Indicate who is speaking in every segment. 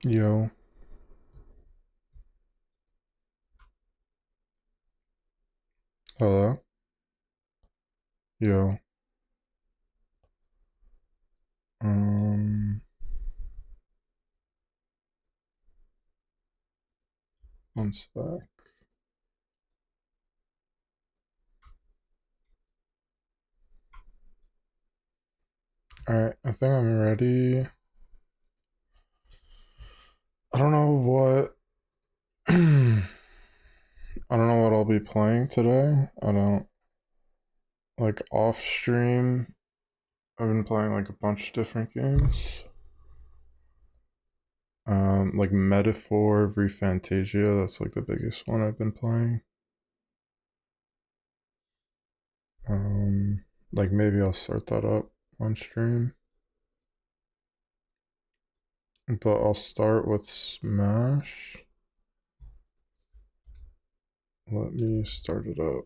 Speaker 1: Yo, hello, yo, um, one sec. Alright, I think I'm ready. I don't know what, I don't know what I'll be playing today. I don't, like, off stream, I've been playing, like, a bunch of different games. Like Metaphor v Fantasia, that's, like, the biggest one I've been playing. Like, maybe I'll start that up on stream. But I'll start with Smash. Let me start it up.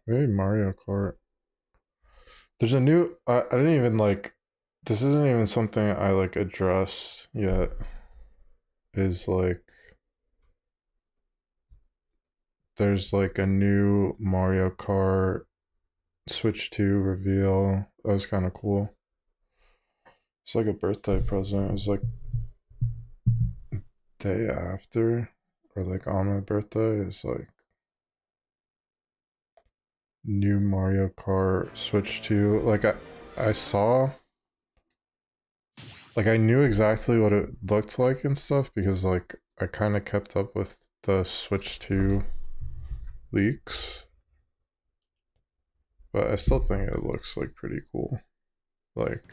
Speaker 1: Maybe Mario Kart. There's a new. I didn't even like. This isn't even something I like addressed yet. Is like there's like a new Mario Kart Switch 2 reveal. That was kind of cool. It's like a birthday present. It was like day after, or like on my birthday. It's like new Mario Kart Switch 2. Like I saw. Like I knew exactly what it looked like and stuff because like I kind of kept up with the Switch 2 leaks, but I still think it looks like pretty cool. Like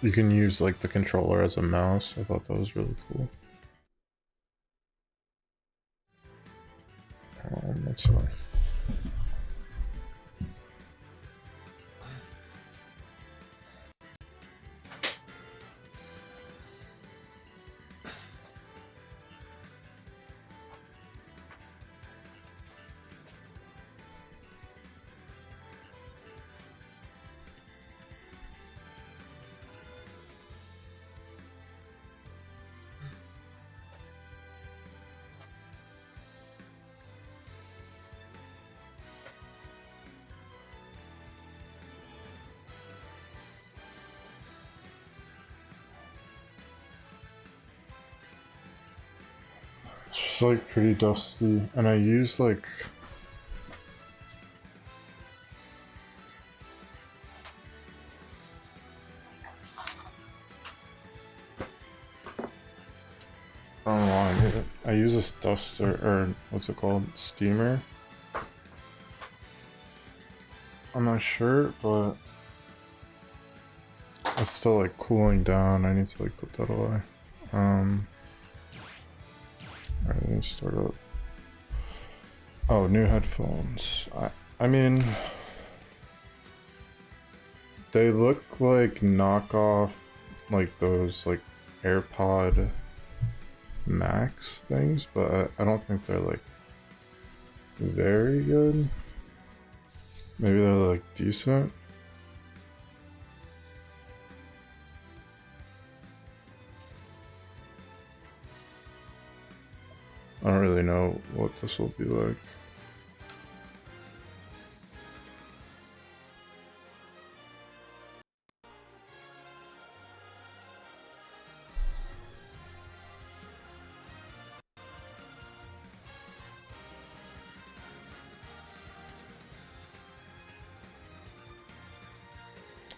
Speaker 1: you can use like the controller as a mouse. I thought that was really cool. That's fine. It's just like pretty dusty, and I use like I don't know why I made it. I use this duster or what's it called, steamer on my shirt, but it's still like cooling down. I need to like put that away. Alright, let me start up. Oh, new headphones. I mean, they look like knockoff, like those like AirPod Max things, but I don't think they're like very good. Maybe they're like decent. I don't really know what this will be like.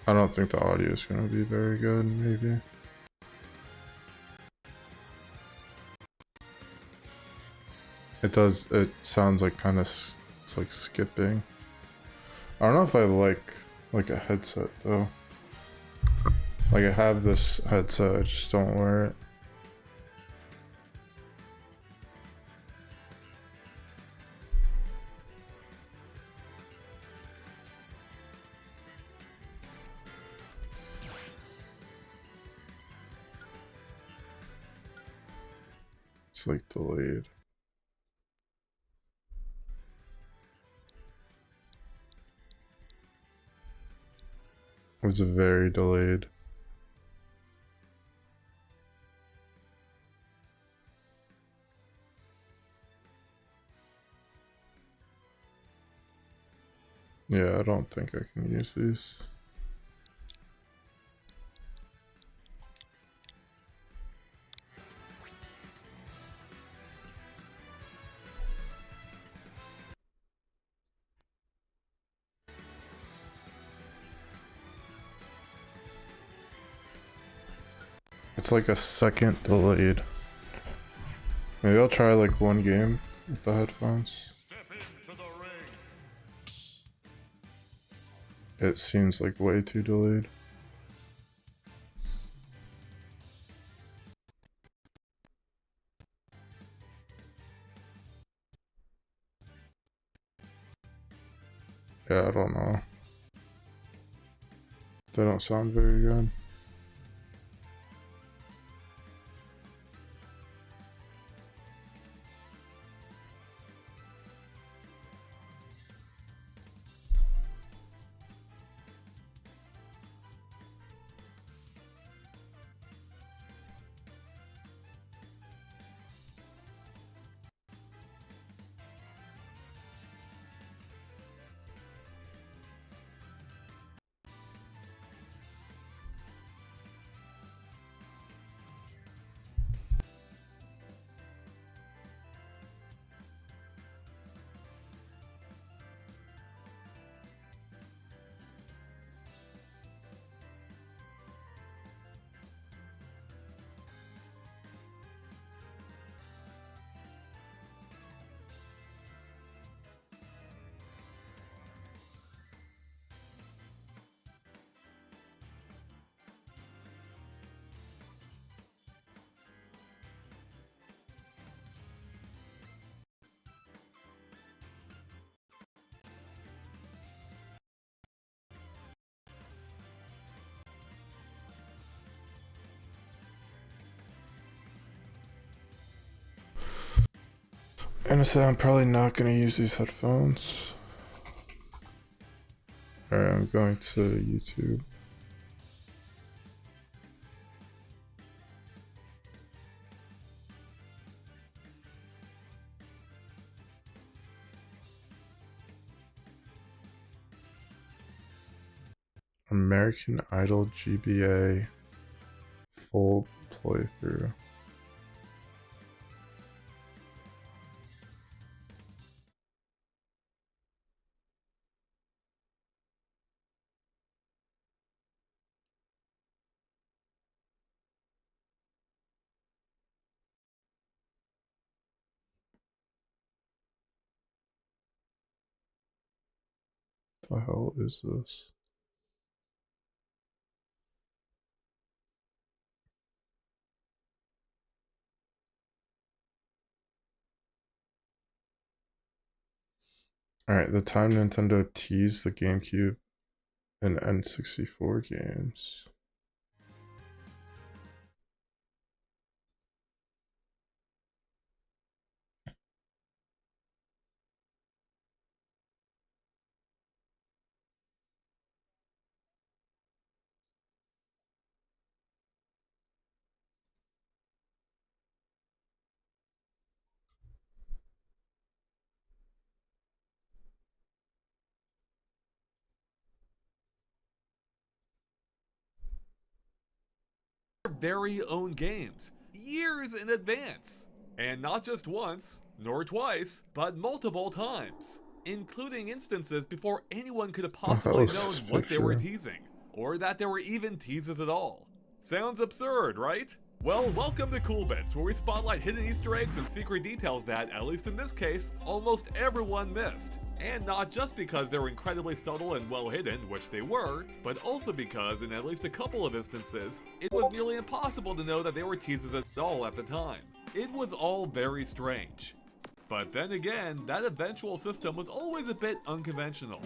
Speaker 1: I don't think the audio is gonna be very good, maybe. It does, it sounds like kind of, it's like skipping. I don't know if I like a headset though. Like I have this headset, I just don't wear it. It's like delayed. was very delayed. Yeah, I don't think I can use these. It's like a second delayed. Maybe I'll try like one game with the headphones. It seems like way too delayed. Yeah, I don't know. They don't sound very good. And so I'm probably not going to use these headphones. Alright, I'm going to YouTube. American Idol GBA full playthrough. The hell is this? Alright, the time Nintendo teased the GameCube and N64 games.
Speaker 2: Very own games, years in advance. And not just once, nor twice, but multiple times, including instances before anyone could have
Speaker 1: The hell
Speaker 2: possibly
Speaker 1: is
Speaker 2: known
Speaker 1: this
Speaker 2: what they were
Speaker 1: picture?
Speaker 2: teasing, or that there were even teases at all. Sounds absurd, right? Well, welcome to Cool Bits, where we spotlight hidden Easter eggs and secret details that, at least in this case, almost everyone missed. And not just because they were incredibly subtle and well hidden, which they were, but also because, in at least a couple of instances, it was nearly impossible to know that they were teases at all at the time. It was all very strange. But then again, that eventual system was always a bit unconventional.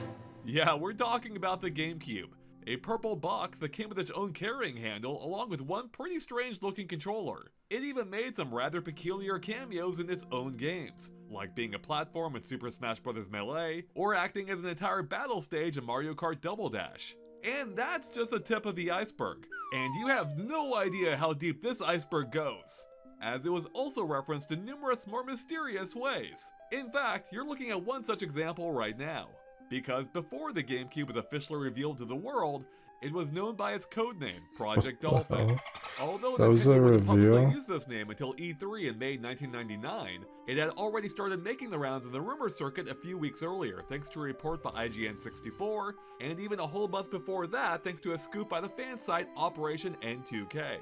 Speaker 2: Yeah, we're talking about the GameCube, a purple box that came with its own carrying handle along with one pretty strange looking controller. It even made some rather peculiar cameos in its own games, like being a platform in Super Smash Bros. Melee, or acting as an entire battle stage in Mario Kart Double Dash. And that's just the tip of the iceberg, and you have no idea how deep this iceberg goes, as it was also referenced in numerous more mysterious ways. In fact, you're looking at one such example right now, because before the GameCube was officially revealed to the world, it was known by its codename, Project Dolphin. Although
Speaker 1: That was
Speaker 2: Nintendo
Speaker 1: a
Speaker 2: wouldn't publicly
Speaker 1: reveal?
Speaker 2: use this name until E3 in May 1999, it had already started making the rounds in the rumor circuit a few weeks earlier, thanks to a report by IGN64, and even a whole month before that thanks to a scoop by the fan site Operation N2K.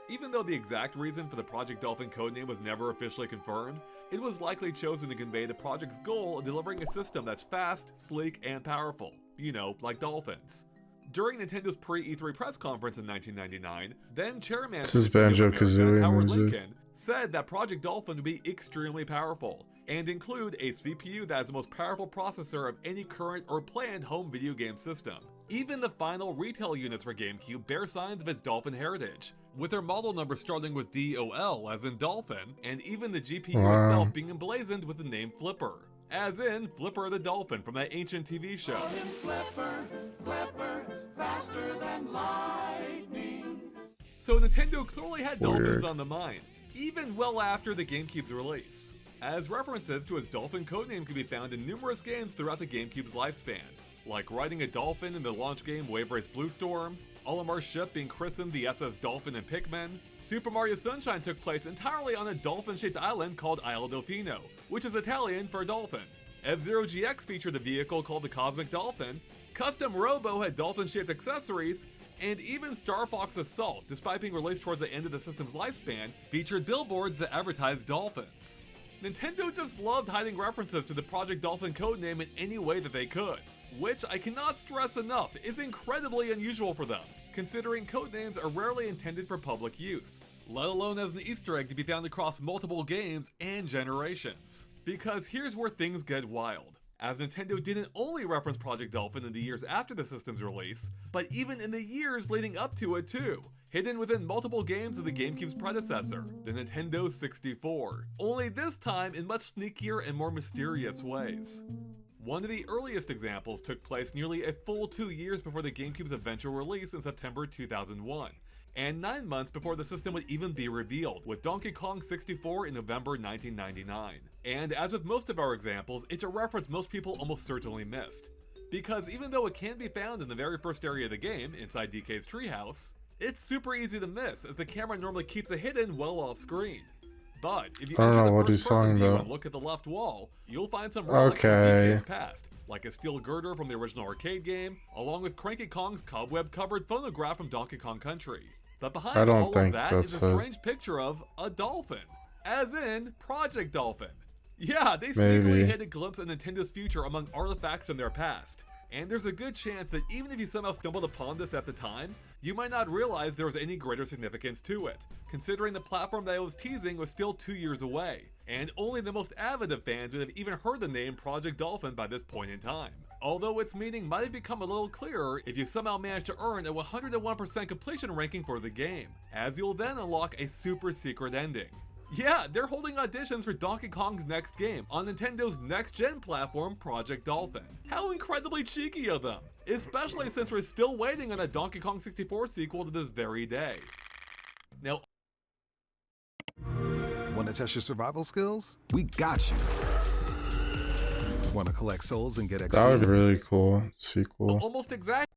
Speaker 2: Even though the exact reason for the Project Dolphin codename was never officially confirmed, it was likely chosen to convey the project's goal of delivering a system that's fast, sleek, and powerful. You know, like dolphins. During Nintendo's pre-E3 press conference in 1999, then chairman
Speaker 1: This is Banjo-Kazooie
Speaker 2: Howard
Speaker 1: music.
Speaker 2: Lincoln said that Project Dolphin would be extremely powerful, and include a CPU that is the most powerful processor of any current or planned home video game system. Even the final retail units for GameCube bear signs of its Dolphin heritage, with their model number starting with DOL as in Dolphin, and even the GPU itself being emblazoned with the name Flipper, as in Flipper the Dolphin from that ancient TV show.
Speaker 3: Flipper, Flipper, faster than lightning.
Speaker 2: So Nintendo clearly had dolphins
Speaker 1: Weird.
Speaker 2: on the mind, even well after the GameCube's release, as references to its Dolphin codename can be found in numerous games throughout the GameCube's lifespan, like riding a dolphin in the launch game Wave Race Blue Storm, Olimar's ship being christened the SS Dolphin in Pikmin. Super Mario Sunshine took place entirely on a dolphin-shaped island called Isle Delfino, which is Italian for dolphin. F-Zero GX featured a vehicle called the Cosmic Dolphin, Custom Robo had dolphin-shaped accessories, and even Star Fox Assault, despite being released towards the end of the system's lifespan, featured billboards that advertised dolphins. Nintendo just loved hiding references to the Project Dolphin codename in any way that they could, which I cannot stress enough is incredibly unusual for them, considering codenames are rarely intended for public use, let alone as an Easter egg to be found across multiple games and generations. Because here's where things get wild, as Nintendo didn't only reference Project Dolphin in the years after the system's release, but even in the years leading up to it too, hidden within multiple games of the GameCube's predecessor, the Nintendo 64, only this time in much sneakier and more mysterious ways. One of the earliest examples took place nearly a full 2 years before the GameCube's eventual release in September 2001, and 9 months before the system would even be revealed, with Donkey Kong 64 in November 1999. And as with most of our examples, it's a reference most people almost certainly missed, because even though it can be found in the very first area of the game, inside DK's treehouse, it's super easy to miss as the camera normally keeps it hidden well off screen. But if you
Speaker 1: I don't
Speaker 2: enter
Speaker 1: know
Speaker 2: the
Speaker 1: what he's
Speaker 2: first-person
Speaker 1: talking
Speaker 2: view
Speaker 1: about.
Speaker 2: and look at the left wall, you'll find some relics from
Speaker 1: Okay.
Speaker 2: DK's past, like a steel girder from the original arcade game, along with Cranky Kong's cobweb-covered phonograph from Donkey Kong Country. But behind
Speaker 1: I don't
Speaker 2: all of
Speaker 1: think
Speaker 2: that is
Speaker 1: that's
Speaker 2: a
Speaker 1: it.
Speaker 2: strange picture of a dolphin, as in Project Dolphin. Yeah, they
Speaker 1: Maybe.
Speaker 2: sneakily hid a glimpse of Nintendo's future among artifacts from their past. And there's a good chance that even if you somehow stumbled upon this at the time, you might not realize there was any greater significance to it, considering the platform that I was teasing was still 2 years away, and only the most avid of fans would have even heard the name Project Dolphin by this point in time. Although its meaning might have become a little clearer if you somehow managed to earn a 101% completion ranking for the game, as you'll then unlock a super secret ending. Yeah, they're holding auditions for Donkey Kong's next game on Nintendo's next-gen platform, Project Dolphin. How incredibly cheeky of them, especially since we're still waiting on a Donkey Kong 64 sequel to this very day. Now,
Speaker 4: Want to test your survival skills? We got you. Want to collect souls and get
Speaker 1: That would be
Speaker 4: XP?
Speaker 1: really cool. Sequel.
Speaker 2: almost exactly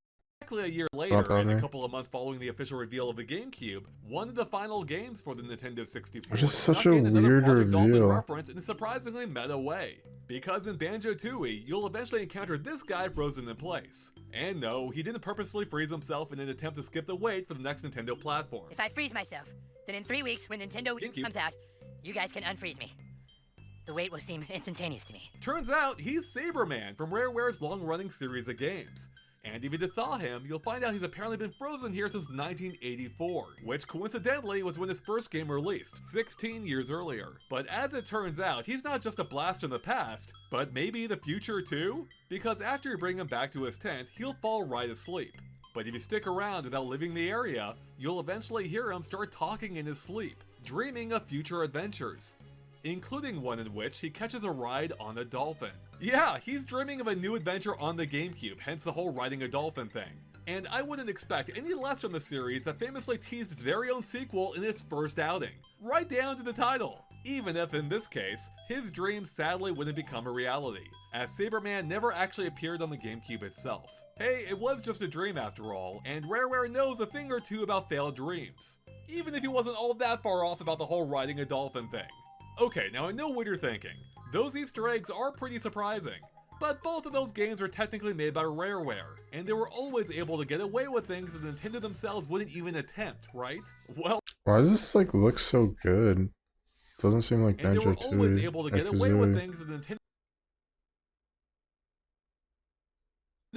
Speaker 2: a year
Speaker 1: Not
Speaker 2: later,
Speaker 1: that
Speaker 2: and a
Speaker 1: many.
Speaker 2: couple of months following the official reveal of the GameCube, one of the final games for the Nintendo 64
Speaker 1: Which is such
Speaker 2: snuck
Speaker 1: a
Speaker 2: in another
Speaker 1: weird
Speaker 2: Project Dolphin
Speaker 1: reveal.
Speaker 2: reference in a surprisingly meta way. Because in Banjo-Tooie, you'll eventually encounter this guy frozen in place. And no, he didn't purposely freeze himself in an attempt to skip the wait for the next Nintendo platform.
Speaker 5: If I freeze myself, then in 3 weeks, when Nintendo
Speaker 2: GameCube.
Speaker 5: comes out, you guys can unfreeze me. The wait will seem instantaneous to me.
Speaker 2: Turns out, he's Saberman from Rareware's long-running series of games. And if you thaw him, you'll find out he's apparently been frozen here since 1984, which coincidentally was when his first game released, 16 years earlier. But as it turns out, he's not just a blast from the past, but maybe the future too? Because after you bring him back to his tent, he'll fall right asleep. But if you stick around without leaving the area, you'll eventually hear him start talking in his sleep. dreaming of future adventures, including one in which he catches a ride on a dolphin. Yeah, he's dreaming of a new adventure on the GameCube, hence the whole riding a dolphin thing. And I wouldn't expect any less from the series that famously teased its very own sequel in its first outing, right down to the title. Even if, in this case, his dream sadly wouldn't become a reality, as Saberman never actually appeared on the GameCube itself. Hey, it was just a dream after all, and Rareware knows a thing or two about failed dreams, even if he wasn't all that far off about the whole riding a dolphin thing. Okay, now I know what you're thinking. Those Easter eggs are pretty surprising, but both of those games were technically made by Rareware, and they were always able to get away with things that Nintendo themselves wouldn't even attempt, right? Well,
Speaker 1: Why does this like look so good? Doesn't seem like
Speaker 2: and they were
Speaker 1: Banjo
Speaker 2: always
Speaker 1: 2.
Speaker 2: able to get away with things that Nintendo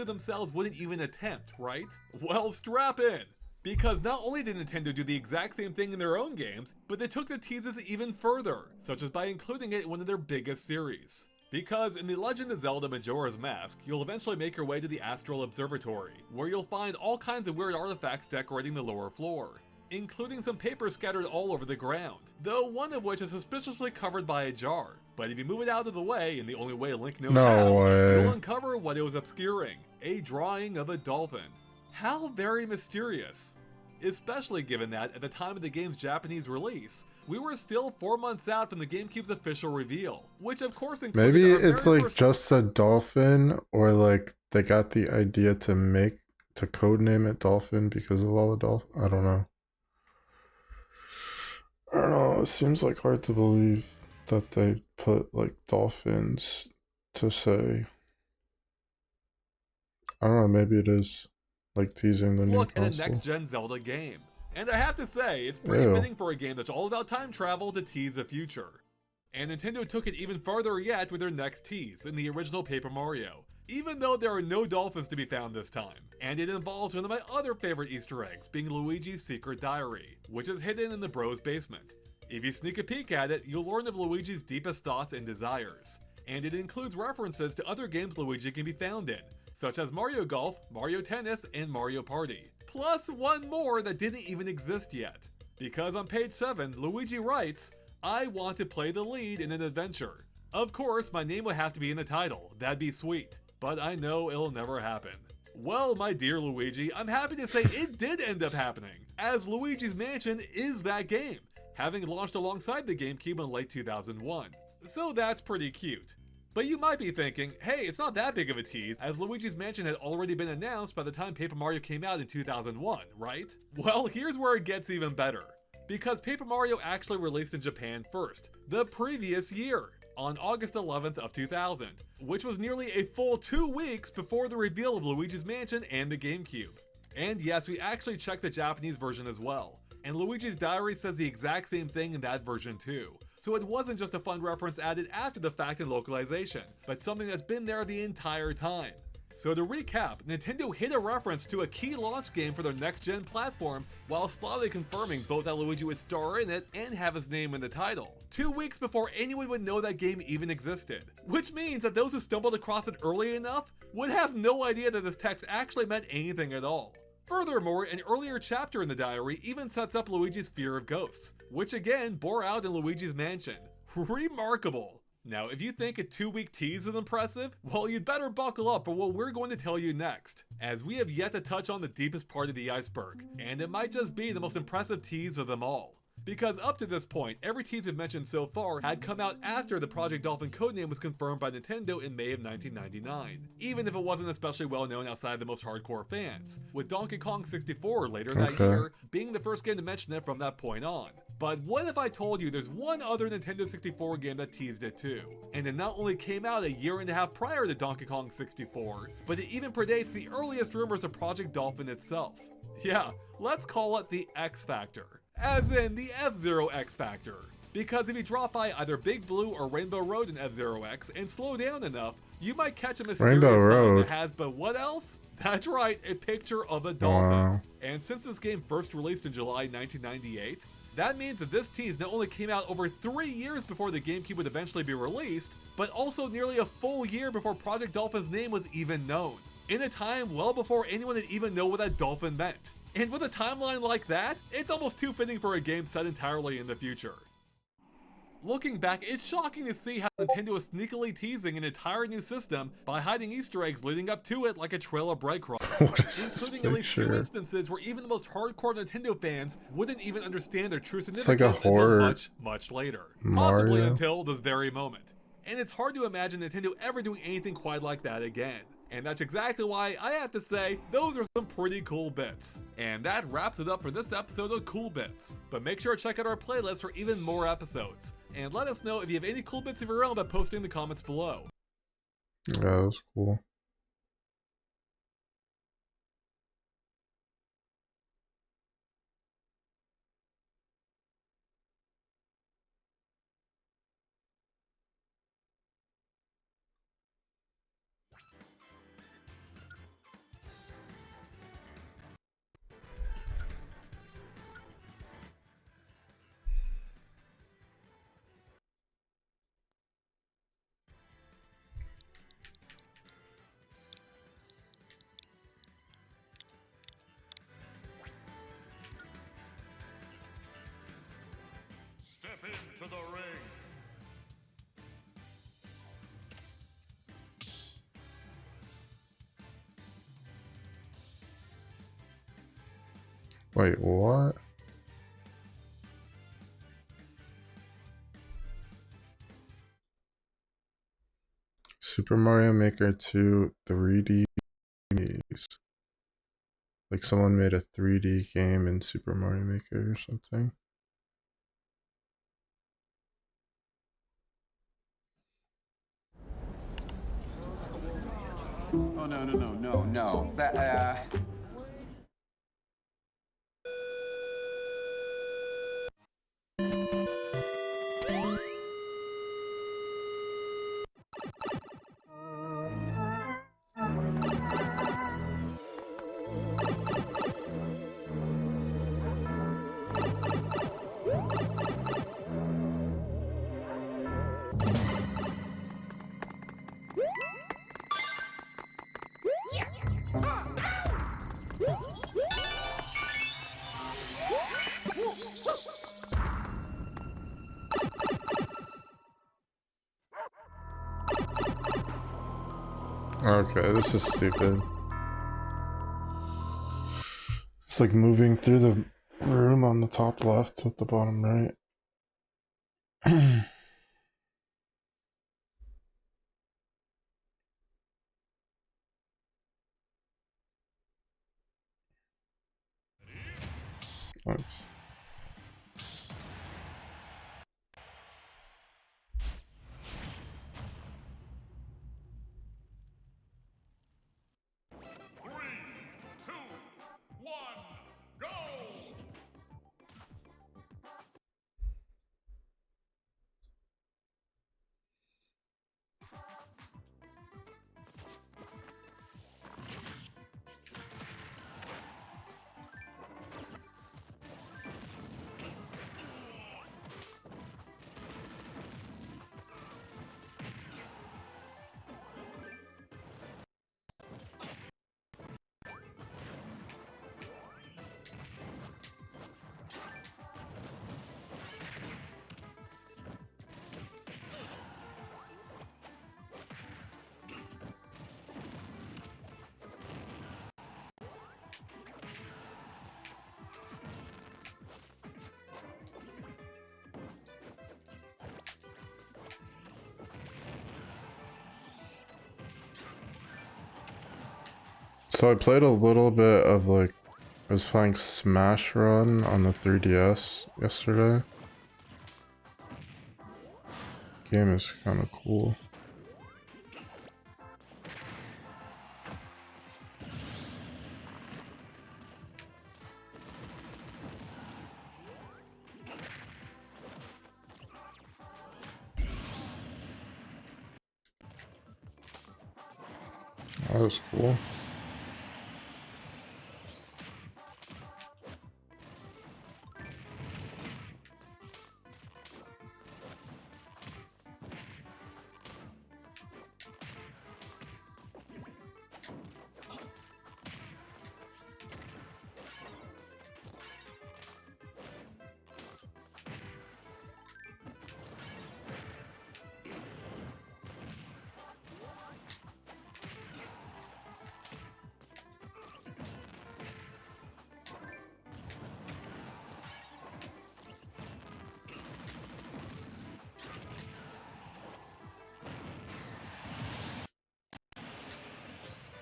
Speaker 2: themselves wouldn't even attempt, right? Well, strap in! Because not only did Nintendo do the exact same thing in their own games, but they took the teases even further, such as by including it in one of their biggest series. Because in The Legend of Zelda Majora's Mask, you'll eventually make your way to the Astral Observatory, where you'll find all kinds of weird artifacts decorating the lower floor, including some paper scattered all over the ground, though one of which is suspiciously covered by a jar. But if you move it out of the way, in the only way Link knows how, you'll uncover what it was obscuring, a drawing of a dolphin. How very mysterious. Especially given that, at the time of the game's Japanese release, we were still 4 months out from the GameCube's official reveal, which of course included
Speaker 1: Maybe
Speaker 2: our
Speaker 1: it's
Speaker 2: very
Speaker 1: like
Speaker 2: first
Speaker 1: just a dolphin, or like they got the idea to codename it Dolphin because of all the dolphins. I don't know. I don't know. It seems like hard to believe that they put like dolphins to say. I don't know. Maybe it is like teasing the new
Speaker 2: look at a
Speaker 1: console.
Speaker 2: next-gen Zelda game. And I have to say, it's pretty
Speaker 1: Ew.
Speaker 2: fitting for a game that's all about time travel to tease the future. And Nintendo took it even farther yet with their next tease in the original Paper Mario, even though there are no dolphins to be found this time. And it involves one of my other favorite Easter eggs, being Luigi's secret diary, which is hidden in the Bros basement. If you sneak a peek at it, you'll learn of Luigi's deepest thoughts and desires. And it includes references to other games Luigi can be found in, such as Mario Golf, Mario Tennis, and Mario Party. Plus one more that didn't even exist yet. Because on page 7, Luigi writes, "I want to play the lead in an adventure. Of course, my name would have to be in the title, that'd be sweet, but I know it'll never happen." Well, my dear Luigi, I'm happy to say it did end up happening, as Luigi's Mansion is that game, having launched alongside the GameCube in late 2001. So that's pretty cute. But you might be thinking, hey, it's not that big of a tease, as Luigi's Mansion had already been announced by the time Paper Mario came out in 2001, right? Well, here's where it gets even better. Because Paper Mario actually released in Japan first, the previous year, on August 11th of 2000, which was nearly a full 2 weeks before the reveal of Luigi's Mansion and the GameCube. And yes, we actually checked the Japanese version as well, and Luigi's Diary says the exact same thing in that version too. So it wasn't just a fun reference added after the fact in localization, but something that's been there the entire time. So to recap, Nintendo hit a reference to a key launch game for their next-gen platform, while slyly confirming both that Luigi would star in it and have his name in the title, 2 weeks before anyone would know that game even existed. Which means that those who stumbled across it early enough would have no idea that this text actually meant anything at all. Furthermore, an earlier chapter in the diary even sets up Luigi's fear of ghosts, which again bore out in Luigi's Mansion. Remarkable! Now, if you think a 2-week tease is impressive, well, you'd better buckle up for what we're going to tell you next, as we have yet to touch on the deepest part of the iceberg, and it might just be the most impressive tease of them all. Because up to this point, every tease we've mentioned so far had come out after the Project Dolphin codename was confirmed by Nintendo in May of 1999, even if it wasn't especially well known outside of the most hardcore fans, with Donkey Kong 64 later that year being the first game to mention it from that point on. But what if I told you there's one other Nintendo 64 game that teased it too, and it not only came out a year and a half prior to Donkey Kong 64, but it even predates the earliest rumors of Project Dolphin itself. Yeah, let's call it the X Factor. As in the F-Zero X Factor. Because if you drop by either Big Blue or Rainbow Road in F-Zero X and slow down enough, you might catch a mysterious sign that has, but what else? That's right, a picture of a dolphin.
Speaker 1: Wow.
Speaker 2: And since this game first released in July 1998, that means that this tease not only came out over 3 years before the GameCube would eventually be released, but also nearly a full year before Project Dolphin's name was even known. In a time well before anyone had even known what that dolphin meant. And with a timeline like that, it's almost too fitting for a game set entirely in the future. Looking back, it's shocking to see how Nintendo is sneakily teasing an entire new system by hiding Easter eggs leading up to it like a trail of breadcrumbs,
Speaker 1: What is this
Speaker 2: including at least 2
Speaker 1: picture?
Speaker 2: instances where even the most hardcore Nintendo fans wouldn't even understand their true
Speaker 1: It's like
Speaker 2: significance
Speaker 1: a horror
Speaker 2: until much later. Possibly
Speaker 1: Mario.
Speaker 2: until this very moment. And it's hard to imagine Nintendo ever doing anything quite like that again. And that's exactly why I have to say, those are some pretty cool bits. And that wraps it up for this episode of Cool Bits. But make sure to check out our playlist for even more episodes. And let us know if you have any cool bits of your own by posting in the comments below.
Speaker 1: Yeah, that was cool.
Speaker 3: Step into the ring.
Speaker 1: Wait, what? Super Mario Maker 2 3D. Like someone made a 3D game in Super Mario Maker or something.
Speaker 6: Oh, no. That,
Speaker 1: Okay, this is stupid. It's like moving through the room on the top left with the bottom right. Oops. So I played a little bit of like, I was playing Smash Run on the 3DS yesterday. Game is kind of cool. That was cool.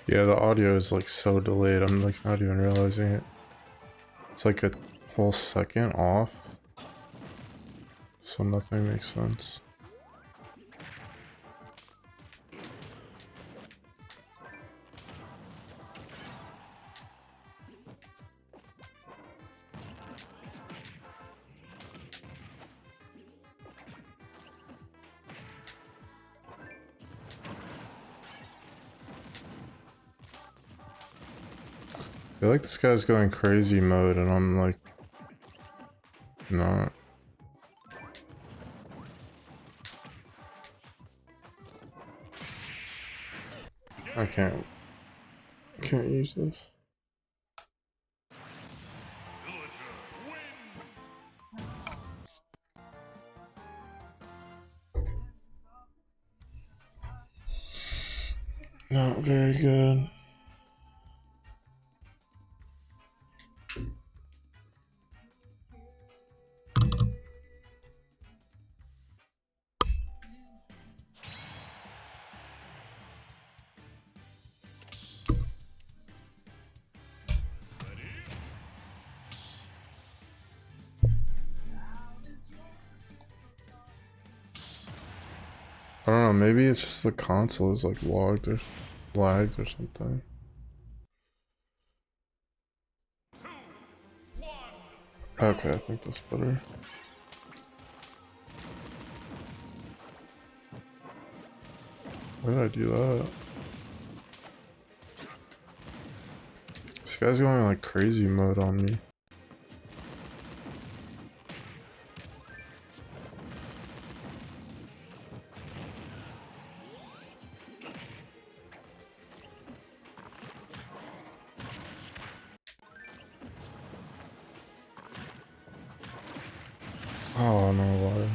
Speaker 1: Yeah, the audio is like so delayed. I'm like not even realizing it. It's like a whole second off. So nothing makes sense. I feel like this guy's going crazy mode and I'm like not. I can't use this. Not very good. I don't know, maybe it's just the console is like lagged or something. Okay, I think that's better. Why did I do that? This guy's going like crazy mode on me. Oh no, why?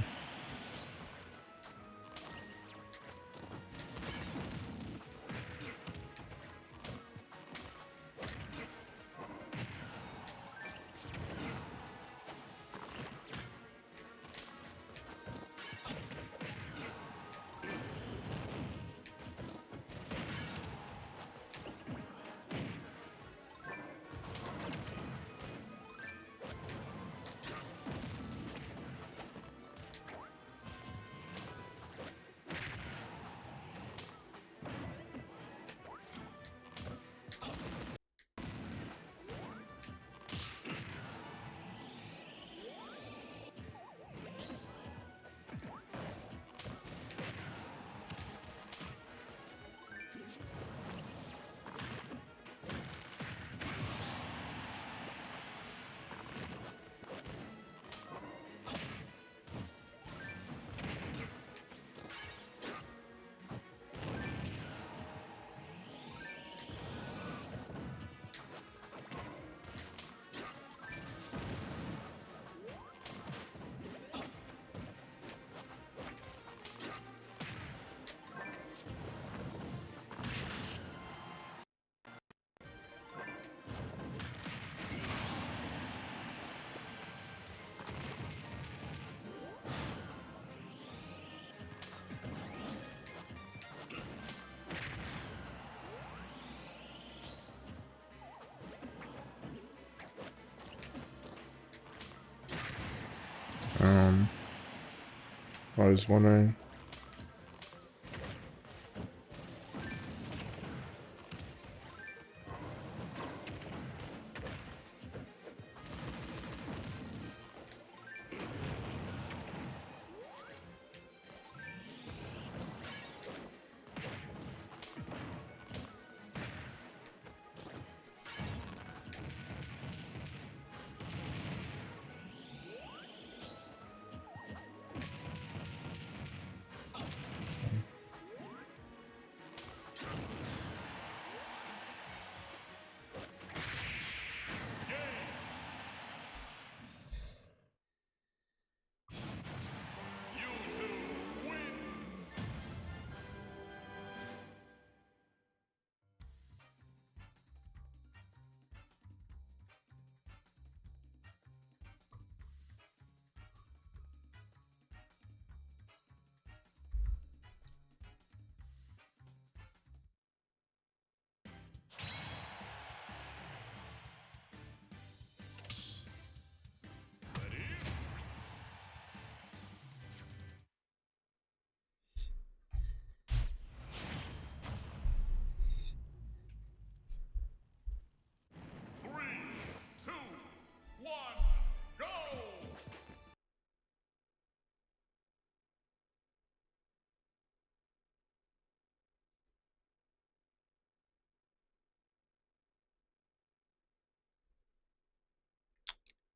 Speaker 1: I was wondering.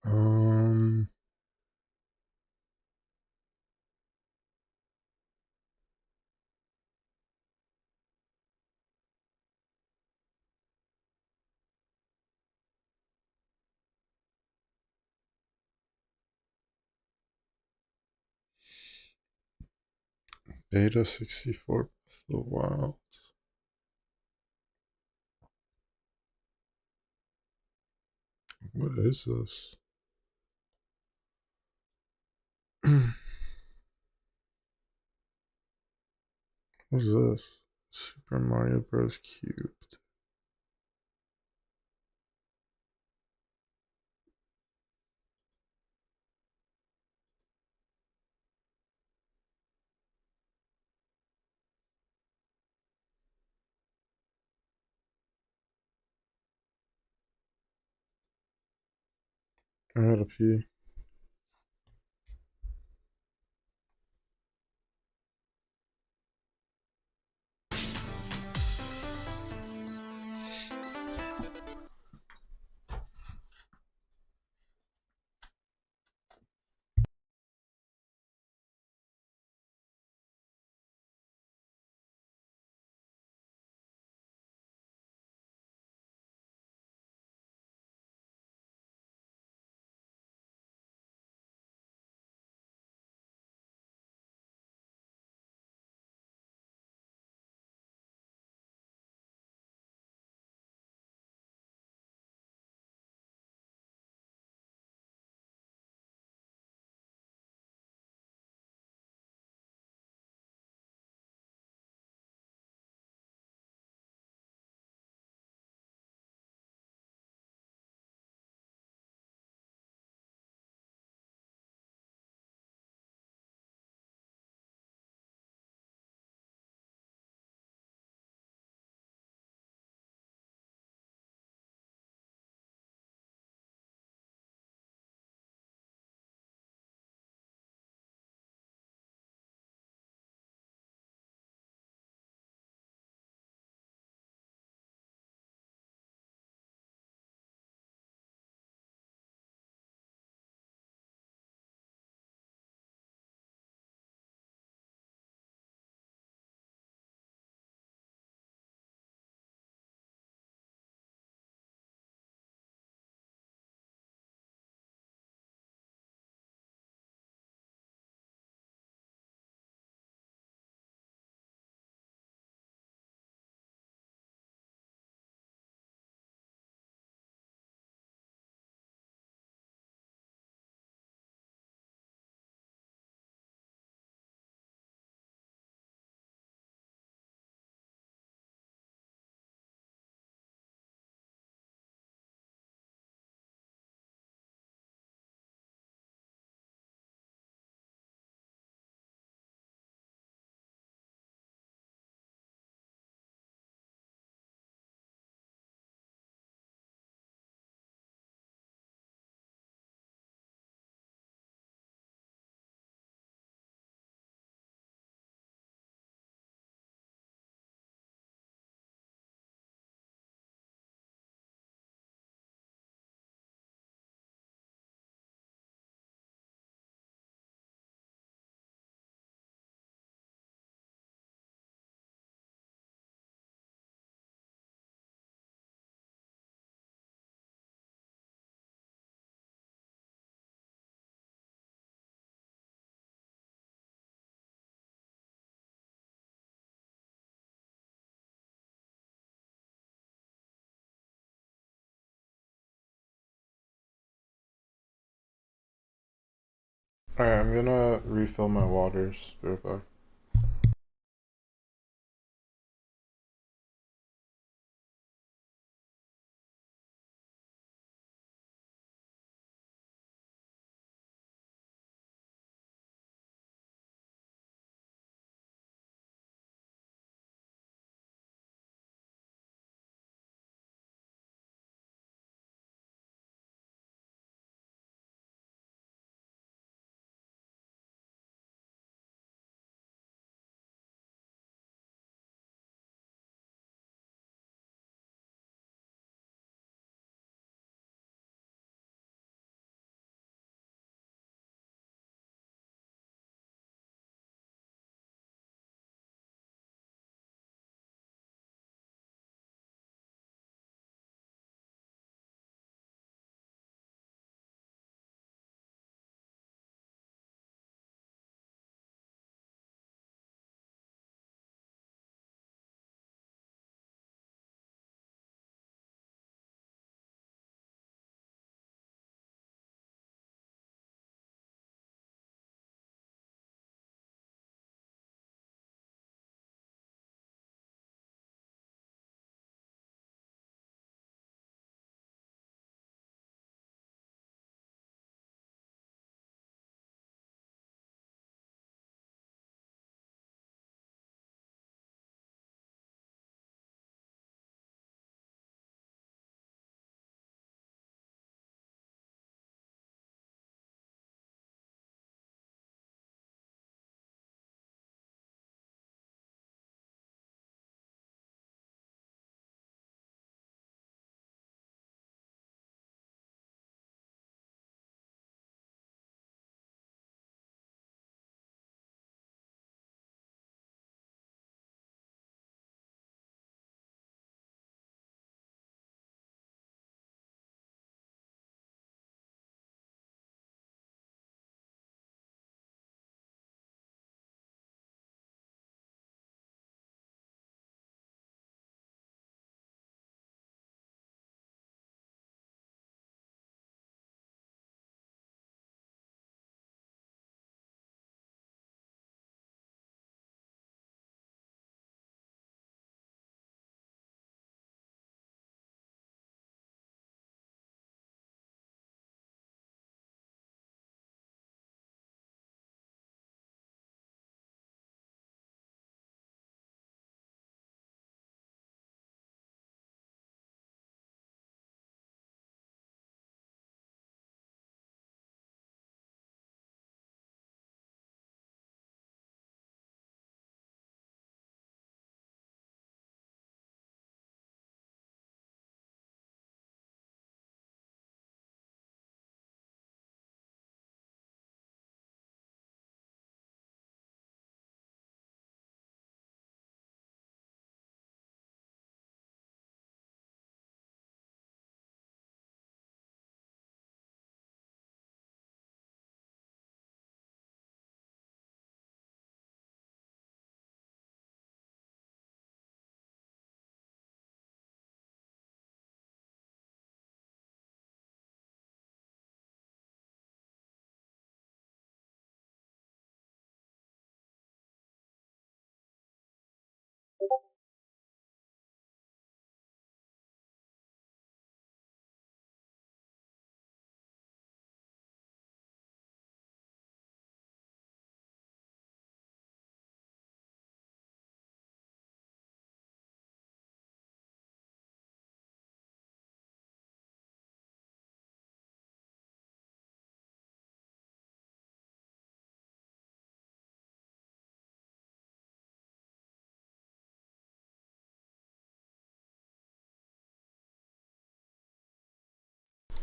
Speaker 1: Um, Beta 64 Breath of the Wild. What is this? What is this? Super Mario Bros. Cubed. I had to pee. Alright, I'm gonna refill my waters. Be right back.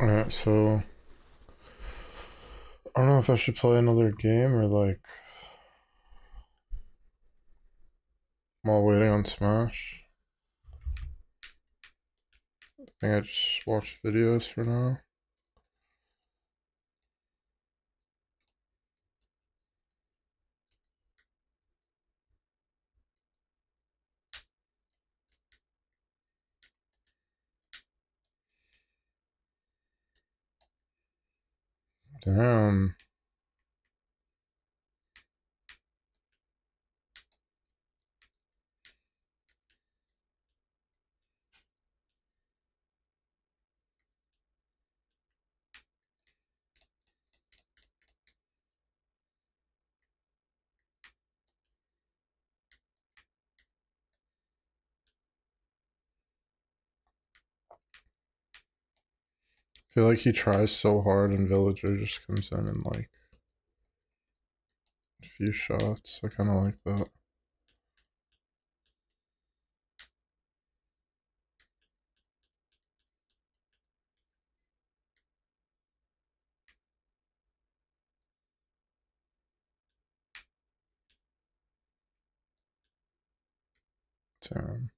Speaker 1: Alright, so I don't know if I should play another game or like while waiting on Smash. I think I just watch videos for now. Damn. I feel like he tries so hard and Villager just comes in and like a few shots. I kind of like that. Damn.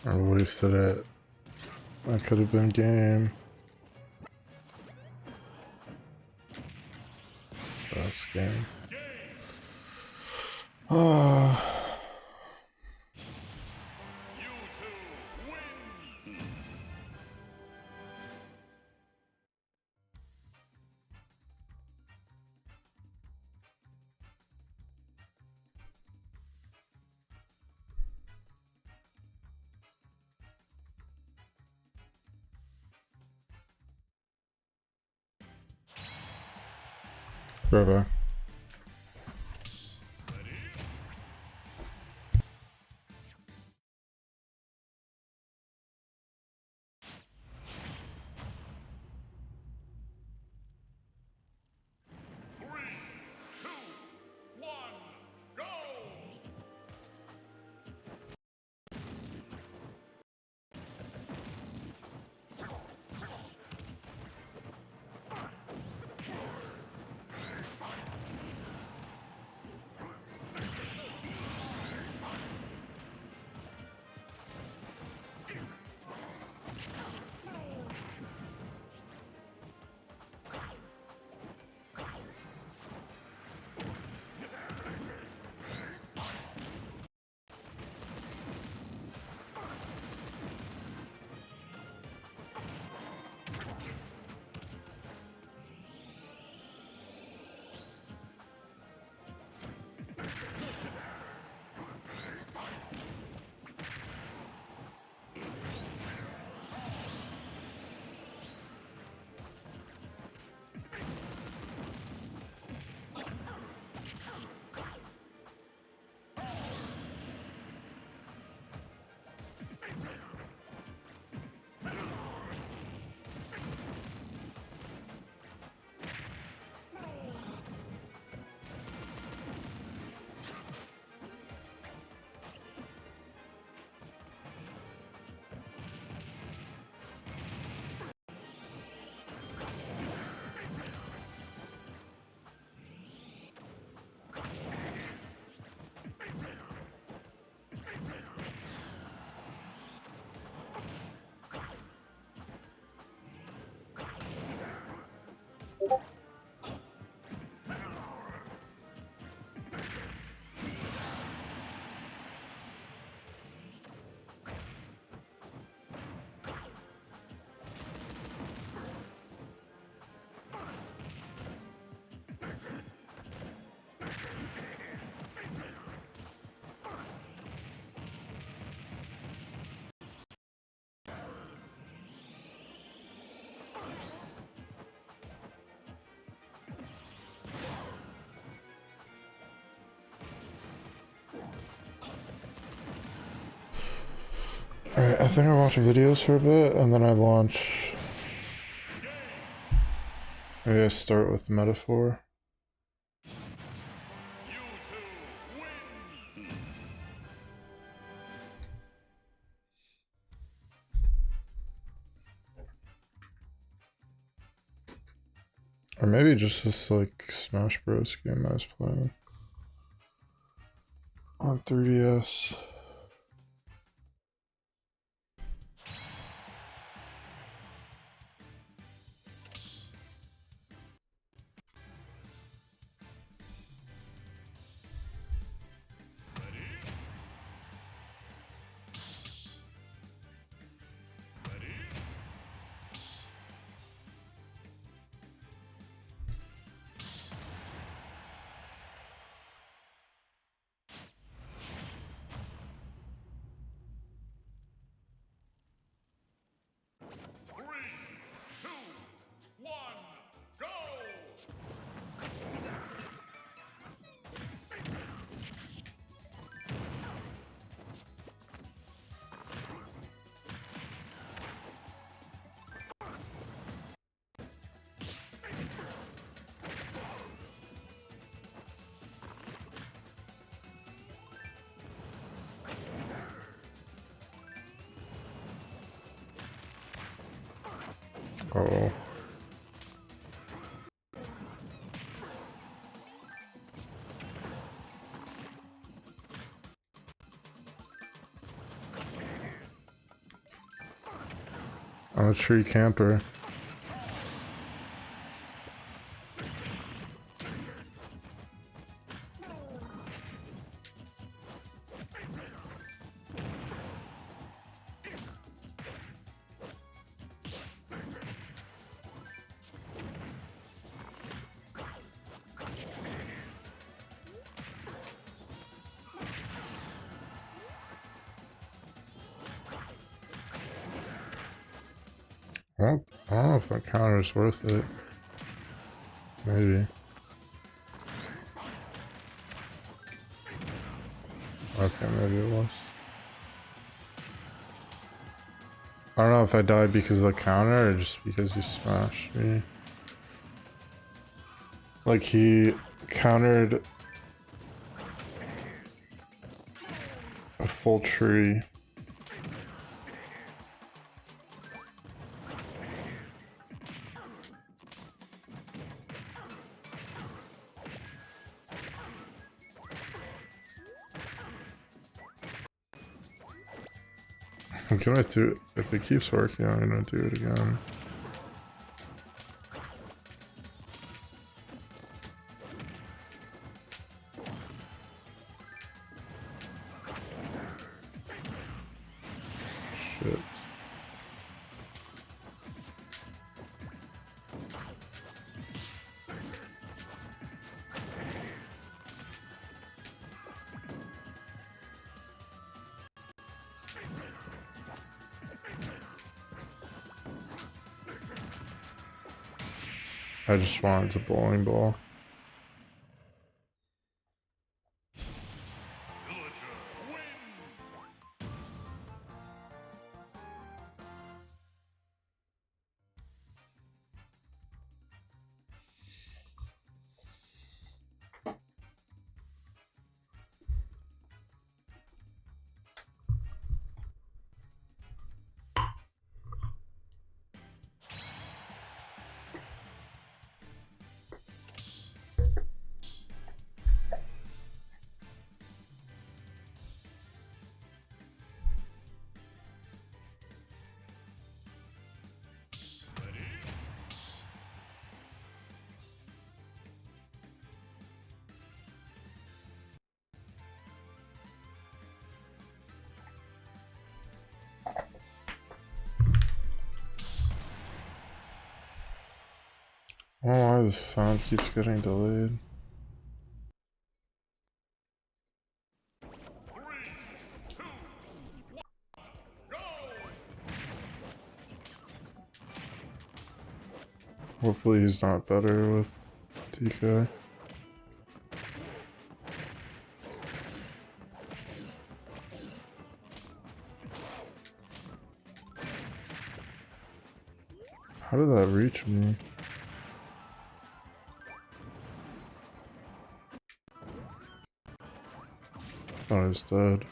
Speaker 1: I wasted it. That could have been game. Best game. Ah. Brother. Alright, I think I watch videos for a bit and then I launch. Maybe I start with metaphor. Or maybe just this like Smash Bros game I was playing on 3DS. Oh. I'm a tree camper. I don't know if that counter's worth it. Maybe. Okay, maybe it was. I don't know if I died because of the counter or just because he smashed me. Like he countered a full tree. I'm gonna do it. If it keeps working, I'm gonna do it again. Shit. I just wanted a bowling ball. I don't know why this sound keeps getting delayed. Hopefully he's not better with TK. How did that reach me? Thought I was dead.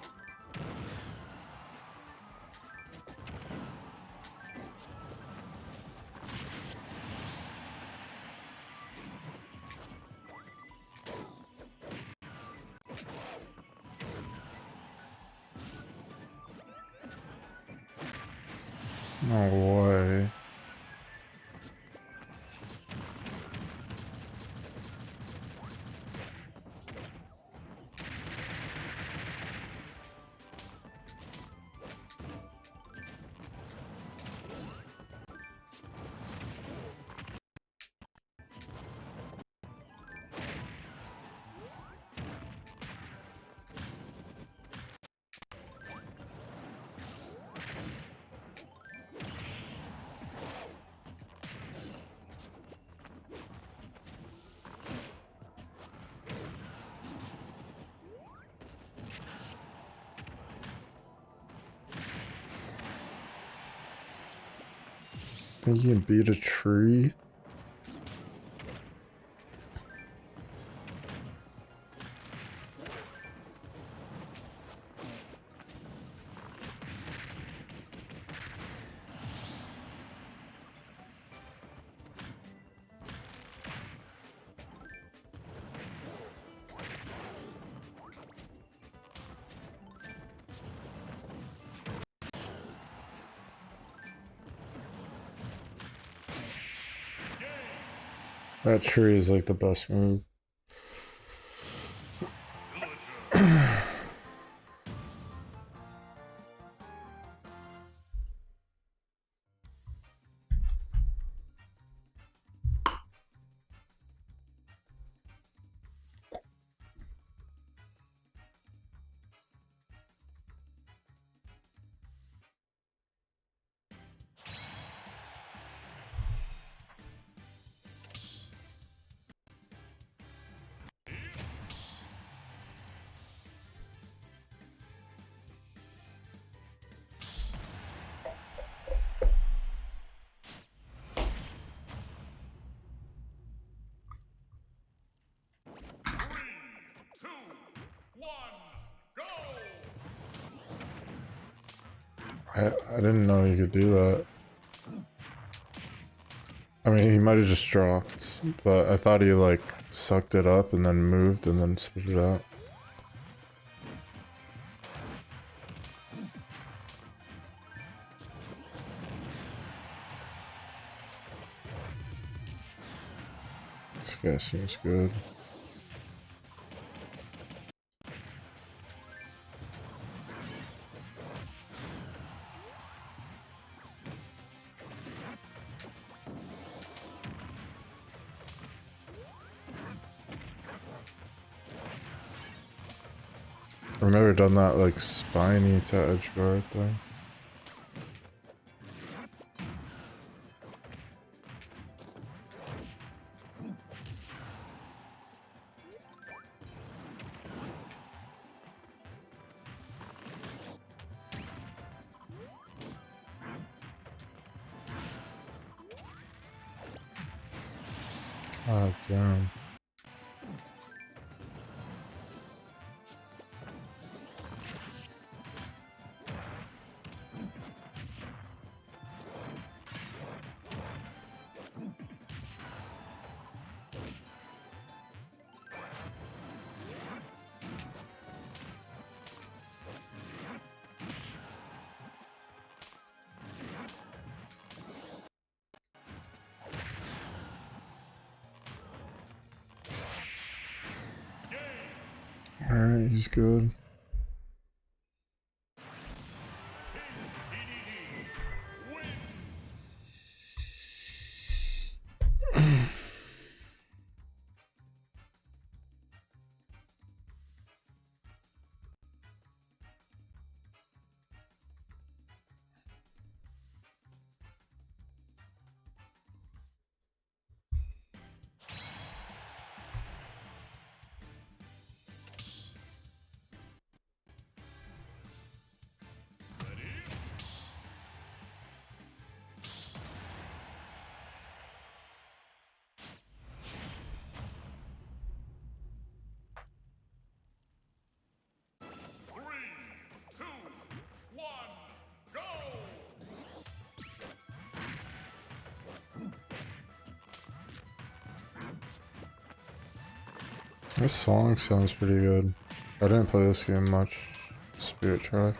Speaker 1: No way. Think you can beat a tree? That tree is like the best move. I didn't know you could do that. I mean, he might have just dropped, but I thought he like sucked it up and then moved and then spit it out. This guy seems good. I've never done that like spiny to edge guard thing. God damn. Alright, he's good. This song sounds pretty good. I didn't play this game much. Spirit Tracks.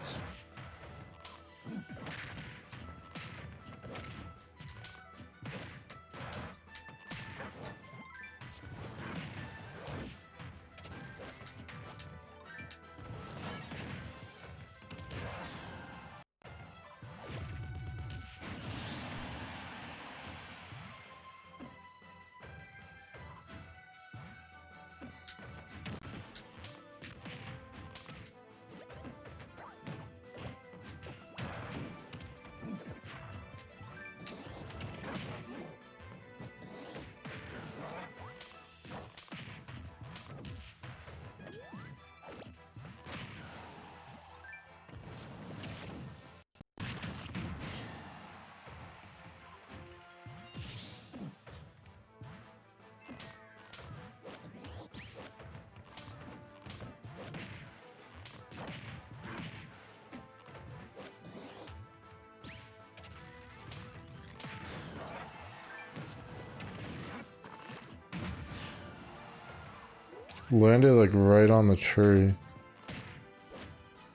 Speaker 1: Landed like right on the tree.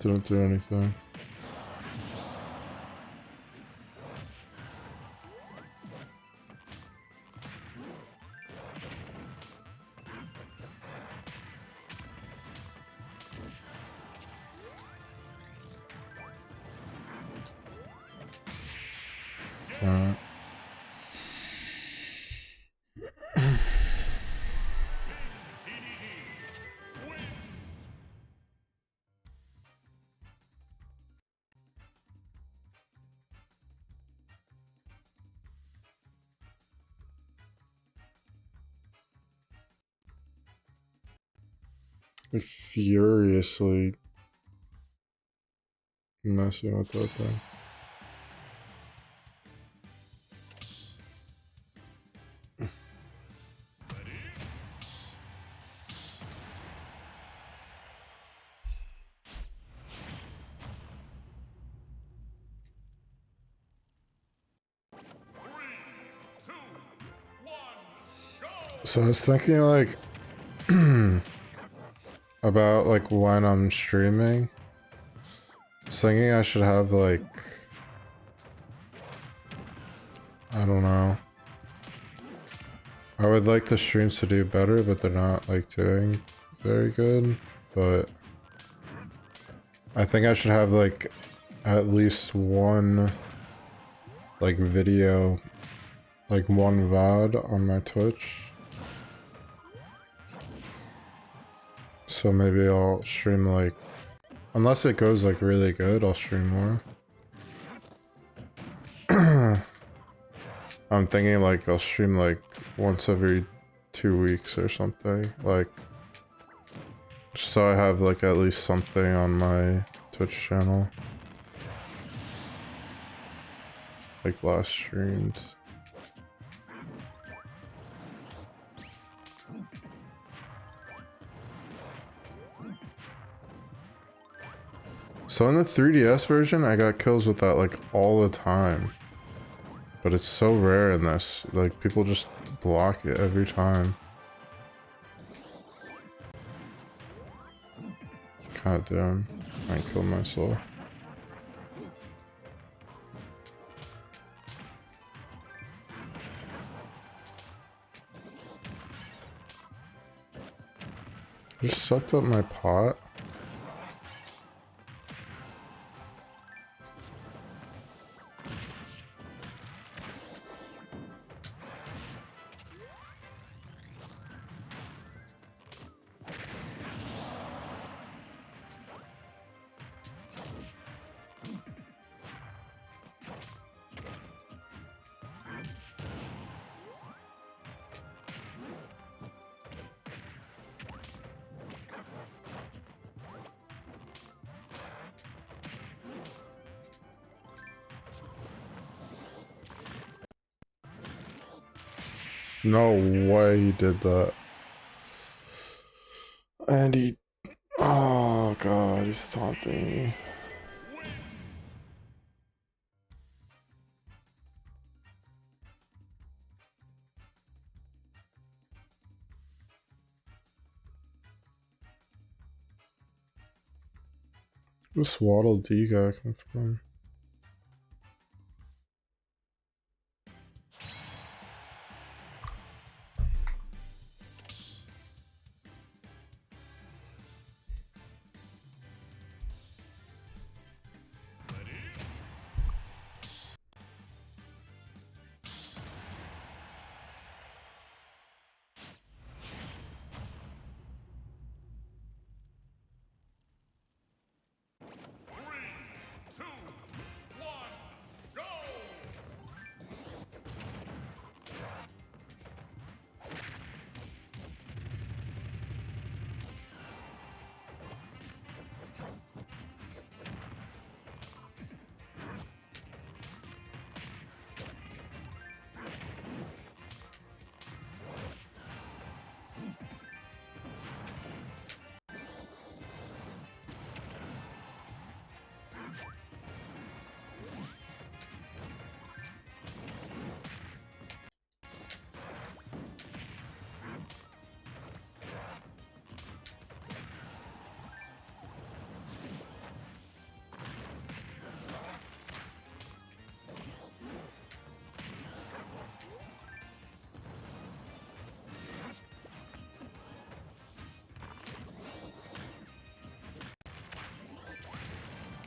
Speaker 1: Didn't do anything. So, like furiously messing with that thing. So I was thinking like about like when I'm streaming. I was thinking I should have like, I don't know. I would like the streams to do better, but they're not like doing very good. But I think I should have like at least one like video, like one VOD on my Twitch. So maybe I'll stream like, unless it goes like really good, I'll stream more. I'm thinking like I'll stream like once every 2 weeks or something, like just so I have like at least something on my Twitch channel. Like last streamed. So in the 3DS version, I got kills with that like all the time. But it's so rare in this, like people just block it every time. God damn, I killed myself. Just sucked up my pot. No way he did that. And he... Oh god, he's taunting me. This Waddle D guy come from?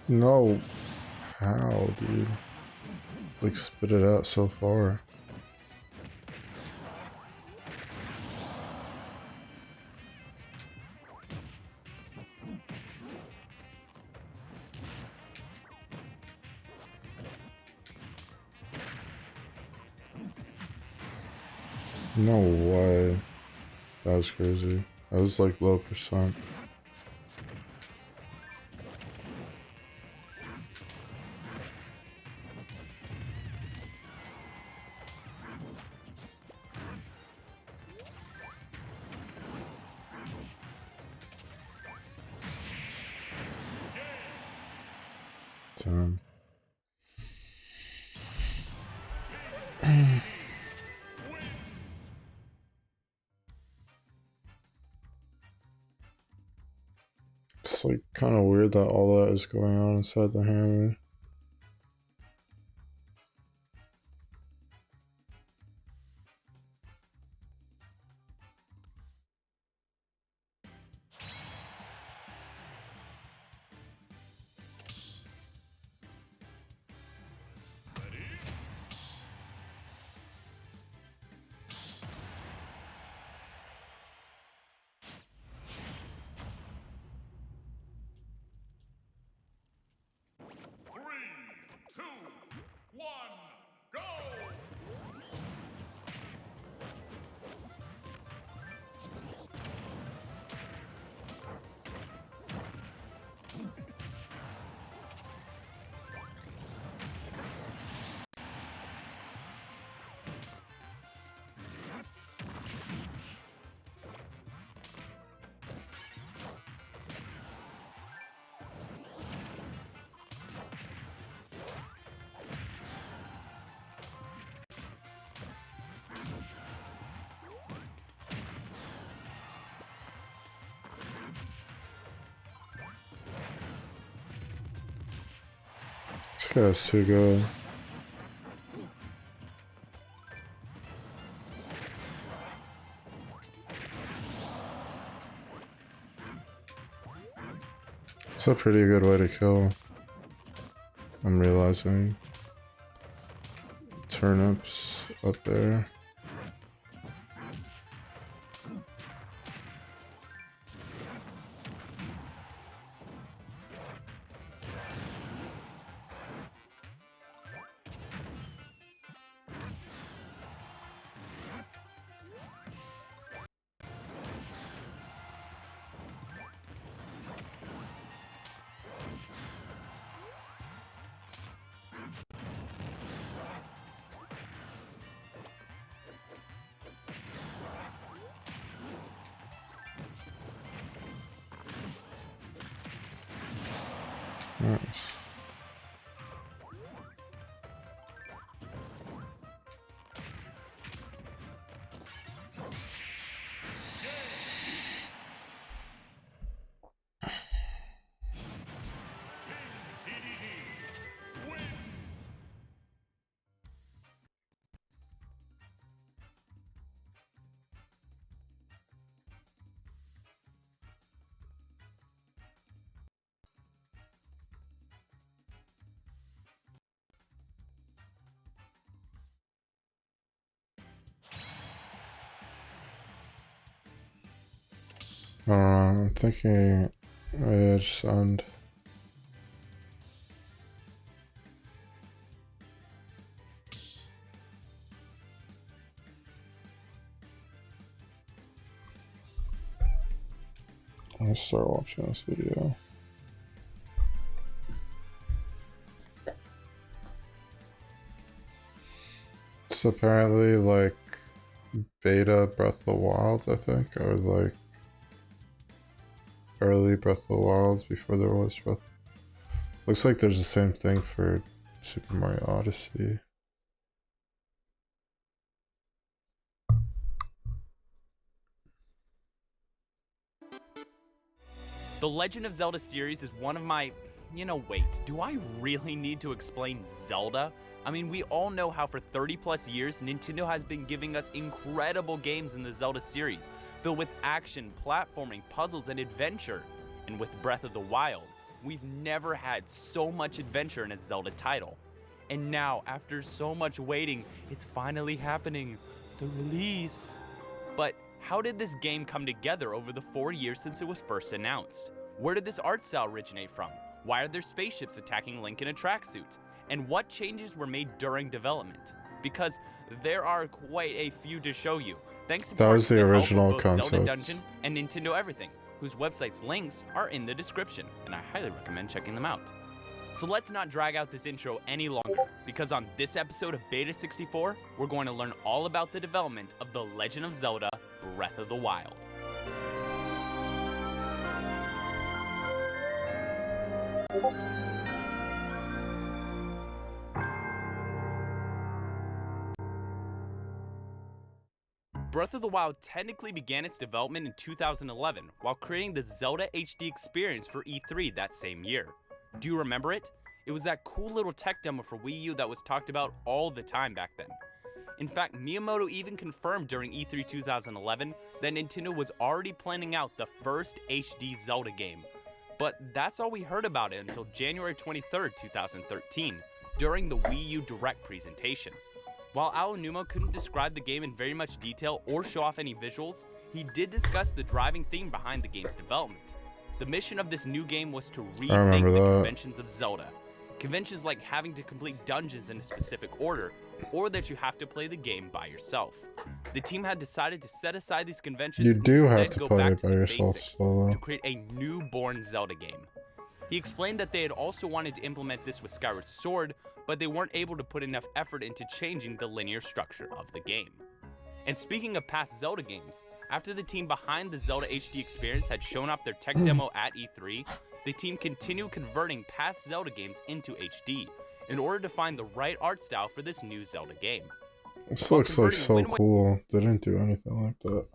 Speaker 1: No. How, dude? Like, spit it out so far. No way. That was crazy. That was like low percent. Damn. It's like kind of weird that all that is going on inside the hammer. This guy's too good. It's a pretty good way to kill. I'm realizing. Turnips up there. Nice. I don't know. I'm thinking maybe I just end. I'm gonna start watching this video. It's apparently like beta Breath of the Wild, I think, or like early Breath of the Wild before there was Breath. Looks like there's the same thing for Super Mario Odyssey.
Speaker 7: The Legend of Zelda series is one of my... wait, do I really need to explain Zelda? I mean, we all know how for 30 plus years, Nintendo has been giving us incredible games in the Zelda series, filled with action, platforming, puzzles, and adventure. And with Breath of the Wild, we've never had so much adventure in a Zelda title. And now, after so much waiting, it's finally happening. The release. But how did this game come together over the 4 years since it was first announced? Where did this art style originate from? Why are there spaceships attacking Link in a tracksuit? And what changes were made during development? Because there are quite a few to show you, thanks to
Speaker 1: That was the original
Speaker 7: both Zelda
Speaker 1: concept.
Speaker 7: Dungeon and Nintendo Everything, whose websites' links are in the description, and I highly recommend checking them out. So let's not drag out this intro any longer, because on this episode of Beta 64, we're going to learn all about the development of The Legend of Zelda: Breath of the Wild. Breath of the Wild technically began its development in 2011 while creating the Zelda HD experience for E3 that same year. Do you remember it? It was that cool little tech demo for Wii U that was talked about all the time back then. In fact, Miyamoto even confirmed during E3 2011 that Nintendo was already planning out the first HD Zelda game. But that's all we heard about it until January 23rd, 2013, during the Wii U Direct presentation. While Aonuma couldn't describe the game in very much detail or show off any visuals, he did discuss the driving theme behind the game's development. The mission of this new game was to rethink the conventions of Zelda. Conventions like having to complete dungeons in a specific order, or that you have to play the game by yourself. The team had decided to set aside these conventions
Speaker 1: You
Speaker 7: and
Speaker 1: do
Speaker 7: instead
Speaker 1: have to
Speaker 7: go
Speaker 1: play
Speaker 7: back
Speaker 1: it
Speaker 7: to
Speaker 1: by
Speaker 7: the
Speaker 1: yourself
Speaker 7: basics
Speaker 1: solo.
Speaker 7: to create a newborn Zelda game. He explained that they had also wanted to implement this with Skyward Sword, but they weren't able to put enough effort into changing the linear structure of the game. And speaking of past Zelda games, after the team behind the Zelda HD experience had shown off their tech demo at E3, the team continued converting past Zelda games into HD in order to find the right art style for this new Zelda game.
Speaker 1: This
Speaker 7: While
Speaker 1: looks like
Speaker 7: converting
Speaker 1: so
Speaker 7: Wind Waker-
Speaker 1: cool. They didn't do anything like that.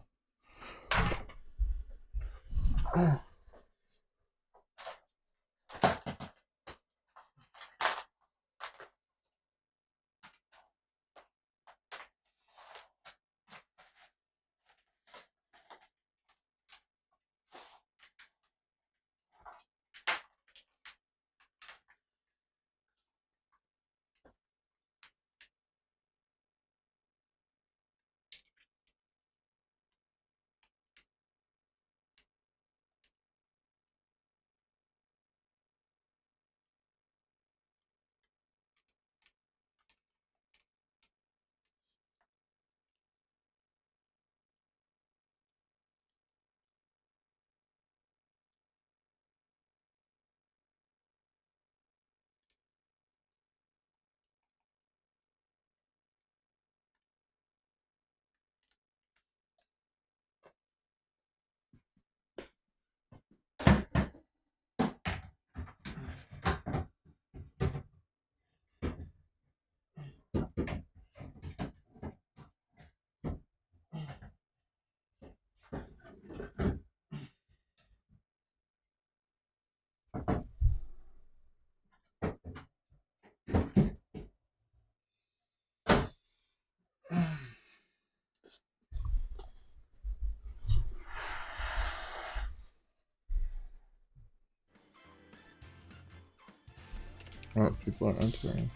Speaker 1: Oh, people are entering.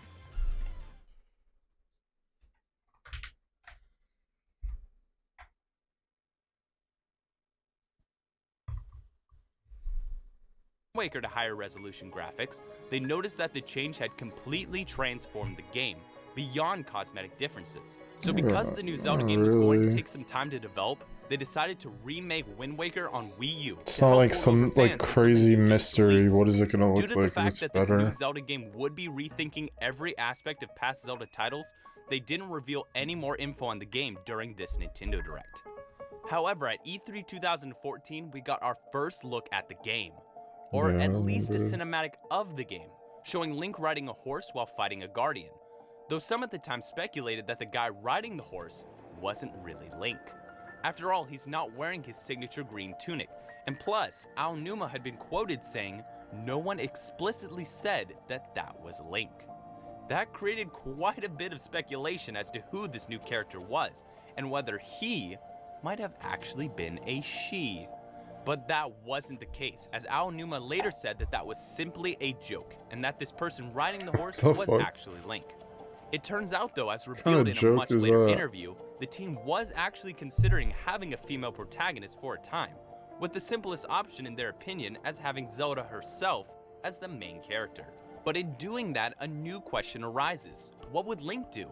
Speaker 7: Waker to higher resolution graphics, they noticed that the change had completely transformed the game, beyond cosmetic differences. So because the new Zelda game was going to take some time to develop, they decided to remake Wind Waker on Wii U.
Speaker 1: It's not like some like crazy mystery. What is it gonna look
Speaker 7: Due to
Speaker 1: like
Speaker 7: the
Speaker 1: if
Speaker 7: fact
Speaker 1: it's
Speaker 7: that this new
Speaker 1: better?
Speaker 7: Zelda game would be rethinking every aspect of past Zelda titles, they didn't reveal any more info on the game during this Nintendo Direct. However, at E3 2014, we got our first look at the game, or
Speaker 1: Yeah, I
Speaker 7: at least a
Speaker 1: remember.
Speaker 7: cinematic of the game, showing Link riding a horse while fighting a guardian, though some at the time speculated that the guy riding the horse wasn't really Link. After all, he's not wearing his signature green tunic, and plus, Aonuma had been quoted saying, "No one explicitly said that that was Link." That created quite a bit of speculation as to who this new character was, and whether he might have actually been a she. But that wasn't the case, as Aonuma later said that that was simply a joke, and that this person riding the horse
Speaker 1: The
Speaker 7: was
Speaker 1: fuck?
Speaker 7: actually Link. It turns out though, as
Speaker 1: kinda
Speaker 7: revealed in a
Speaker 1: joke
Speaker 7: much
Speaker 1: is
Speaker 7: later
Speaker 1: that?
Speaker 7: interview, the team was actually considering having a female protagonist for a time, with the simplest option in their opinion as having Zelda herself as the main character. But in doing that, a new question arises. What would Link do?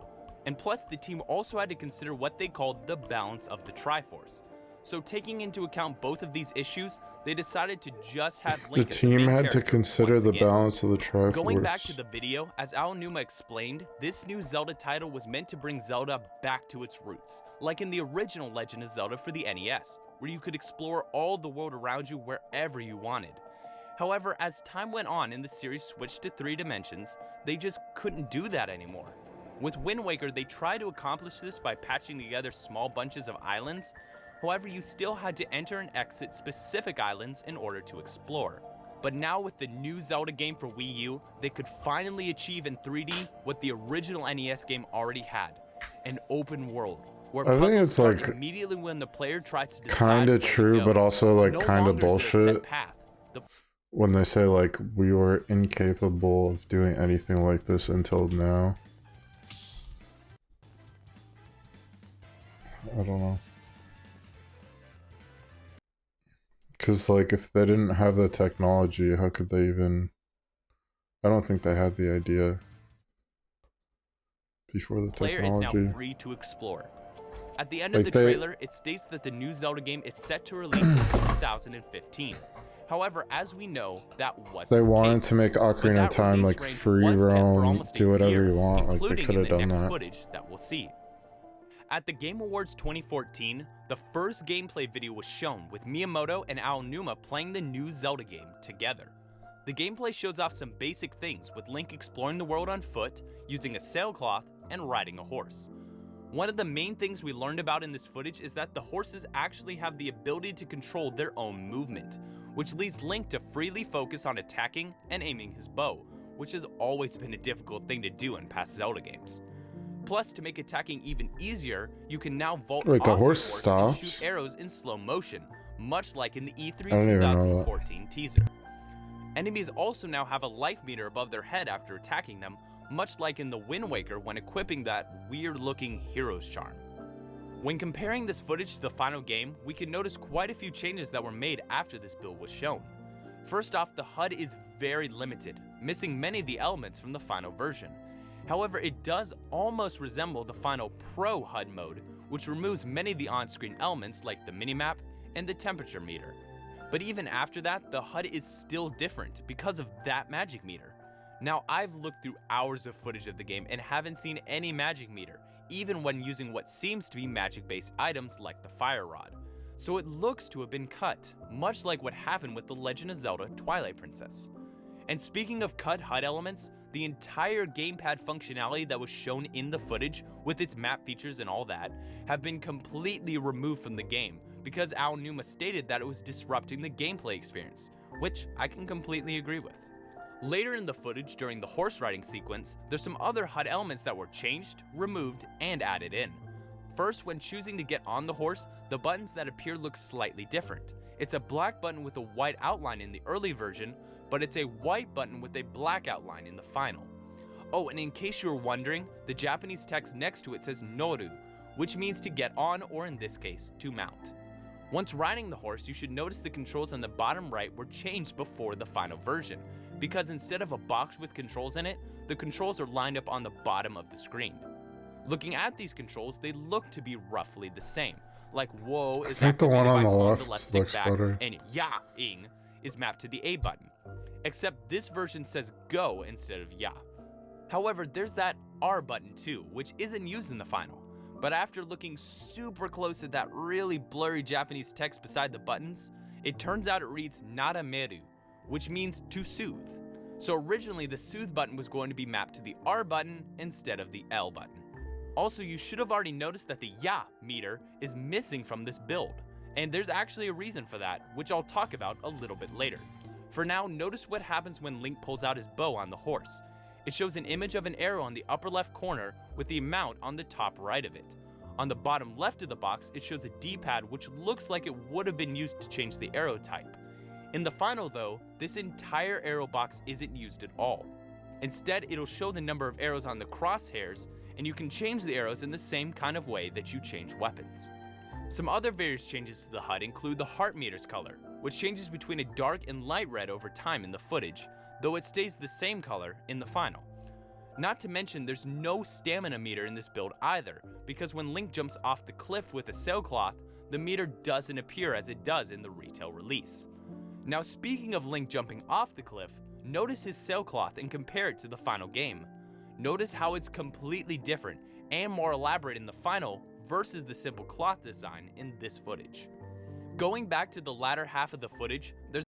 Speaker 7: And plus, the team also had to consider what they called the balance of the Triforce. So taking into account both of these issues, they decided to just have
Speaker 1: The
Speaker 7: Link as
Speaker 1: team
Speaker 7: main
Speaker 1: had to
Speaker 7: character
Speaker 1: consider
Speaker 7: once
Speaker 1: the
Speaker 7: again.
Speaker 1: balance of the Triforce.
Speaker 7: Going back to the video, as Aonuma explained, this new Zelda title was meant to bring Zelda back to its roots, like in the original Legend of Zelda for the NES, where you could explore all the world around you wherever you wanted. However, as time went on and the series switched to 3 dimensions, they just couldn't do that anymore. With Wind Waker, they tried to accomplish this by patching together small bunches of islands. However, you still had to enter and exit specific islands in order to explore. But now with the new Zelda game for Wii U, they could finally achieve in 3D what the original NES game already had, an open world, where
Speaker 1: I think
Speaker 7: puzzles
Speaker 1: it's,
Speaker 7: start
Speaker 1: like,
Speaker 7: immediately when the player tries to decide
Speaker 1: Kinda
Speaker 7: where to
Speaker 1: true,
Speaker 7: go.
Speaker 1: but also like
Speaker 7: No
Speaker 1: kinda
Speaker 7: longer is there a set
Speaker 1: bullshit.
Speaker 7: path. The
Speaker 1: When they say like we were incapable of doing anything like this until now. I don't know. Because like if they didn't have the technology, how could they even... I don't think they had the idea before the
Speaker 7: player is now
Speaker 1: technology.
Speaker 7: free to explore. At the end of
Speaker 1: Like
Speaker 7: the
Speaker 1: they-
Speaker 7: trailer, it states that the new Zelda game is set to release in 2015. However, as we know, that wasn't
Speaker 1: They
Speaker 7: the
Speaker 1: wanted
Speaker 7: case.
Speaker 1: to make
Speaker 7: But
Speaker 1: Ocarina
Speaker 7: that
Speaker 1: of Time
Speaker 7: release
Speaker 1: like
Speaker 7: range
Speaker 1: free
Speaker 7: was kept for
Speaker 1: roam,
Speaker 7: almost a
Speaker 1: do whatever
Speaker 7: year,
Speaker 1: you want. Like they
Speaker 7: including
Speaker 1: could
Speaker 7: in
Speaker 1: have
Speaker 7: the
Speaker 1: done
Speaker 7: next
Speaker 1: that.
Speaker 7: footage that we'll see. At the Game Awards 2014, the first gameplay video was shown with Miyamoto and Aonuma playing the new Zelda game together. The gameplay shows off some basic things, with Link exploring the world on foot, using a sailcloth, and riding a horse. One of the main things we learned about in this footage is that the horses actually have the ability to control their own movement, which leads Link to freely focus on attacking and aiming his bow, which has always been a difficult thing to do in past Zelda games. Plus, to make attacking even easier, you can now vault
Speaker 1: Wait, the
Speaker 7: off
Speaker 1: horse
Speaker 7: your horse and
Speaker 1: stops?
Speaker 7: shoot arrows in slow motion, much like in the E3
Speaker 1: I don't even know that.
Speaker 7: 2014 teaser. Enemies also now have a life meter above their head after attacking them, much like in the Wind Waker when equipping that weird-looking hero's charm. When comparing this footage to the final game, we can notice quite a few changes that were made after this build was shown. First off, the HUD is very limited, missing many of the elements from the final version. However, it does almost resemble the final Pro HUD mode, which removes many of the on-screen elements like the minimap and the temperature meter. But even after that, the HUD is still different because of that magic meter. Now, I've looked through hours of footage of the game and haven't seen any magic meter, even when using what seems to be magic-based items like the fire rod. So it looks to have been cut, much like what happened with The Legend of Zelda Twilight Princess. And speaking of cut HUD elements, the entire gamepad functionality that was shown in the footage, with its map features and all that, have been completely removed from the game because Aonuma stated that it was disrupting the gameplay experience, which I can completely agree with. Later in the footage, during the horse riding sequence, there's some other HUD elements that were changed, removed, and added in. First, when choosing to get on the horse, the buttons that appear look slightly different. It's a black button with a white outline in the early version, but it's a white button with a black outline in the final. Oh, and in case you were wondering, the Japanese text next to it says Noru, which means to get on, or in this case, to mount. Once riding the horse, you should notice the controls on the bottom right were changed before the final version, because instead of a box with controls in it, the controls are lined up on the bottom of the screen. Looking at these controls, they look to be roughly the same. Like whoa is
Speaker 1: think the one
Speaker 7: activated
Speaker 1: on
Speaker 7: by
Speaker 1: the
Speaker 7: holding
Speaker 1: left
Speaker 7: stick
Speaker 1: looks
Speaker 7: back,
Speaker 1: better.
Speaker 7: and ya-ing is mapped to the A button. Except this version says go instead of ya. However, there's that R button too, which isn't used in the final. But after looking super close at that really blurry Japanese text beside the buttons, it turns out it reads narameru, which means to soothe. So originally the soothe button was going to be mapped to the R button instead of the L button. Also, you should have already noticed that the ya meter is missing from this build, and there's actually a reason for that, which I'll talk about a little bit later. For now, notice what happens when Link pulls out his bow on the horse. It shows an image of an arrow on the upper left corner with the amount on the top right of it. On the bottom left of the box, it shows a D-pad which looks like it would have been used to change the arrow type. In the final though, this entire arrow box isn't used at all. Instead, it'll show the number of arrows on the crosshairs, and you can change the arrows in the same kind of way that you change weapons. Some other various changes to the HUD include the heart meter's color, which changes between a dark and light red over time in the footage, though it stays the same color in the final. Not to mention there's no stamina meter in this build either, because when Link jumps off the cliff with a sailcloth, the meter doesn't appear as it does in the retail release. Now speaking of Link jumping off the cliff, notice his sailcloth and compare it to the final game. Notice how it's completely different and more elaborate in the final versus the simple cloth design in this footage. Going back to the latter half of the footage, there's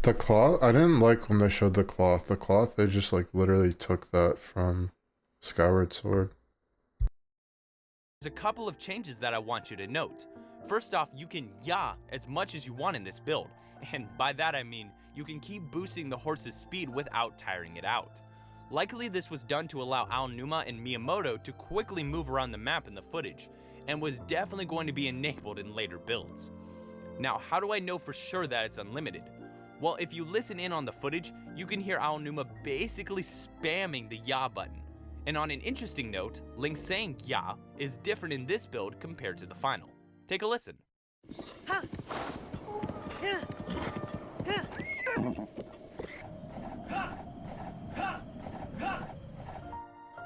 Speaker 1: The cloth, I didn't like when they showed the cloth. The cloth, they just like literally took that from Skyward Sword.
Speaker 7: a couple of changes that I want you to note. First off, you can yaw as much as you want in this build, and by that I mean you can keep boosting the horse's speed without tiring it out. Likely this was done to allow Aonuma and Miyamoto to quickly move around the map in the footage, and was definitely going to be enabled in later builds. Now, how do I know for sure that it's unlimited? Well, if you listen in on the footage, you can hear Aonuma basically spamming the ya button. And on an interesting note, Link saying ya is different in this build compared to the final. Take a listen.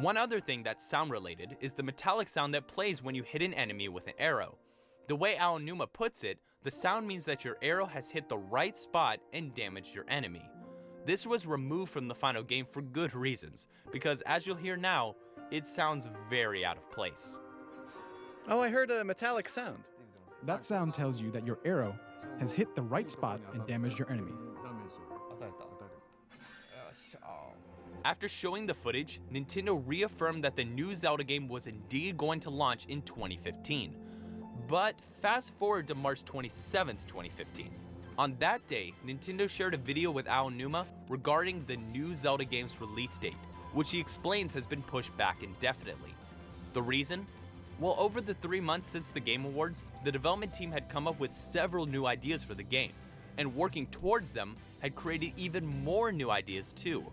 Speaker 7: One other thing that's sound related is the metallic sound that plays when you hit an enemy with an arrow. The way Aonuma puts it, the sound means that your arrow has hit the right spot and damaged your enemy. This was removed from the final game for good reasons, because as you'll hear now, it sounds very out of place.
Speaker 8: Oh, I heard a metallic sound.
Speaker 9: That sound tells you that your arrow has hit the right spot and damaged your enemy.
Speaker 7: After showing the footage, Nintendo reaffirmed that the new Zelda game was indeed going to launch in 2015. But fast forward to March 27th, 2015. On that day, Nintendo shared a video with Aonuma regarding the new Zelda game's release date, which he explains has been pushed back indefinitely. The reason? Well, over the 3 months since the Game Awards, the development team had come up with several new ideas for the game, and working towards them had created even more new ideas too.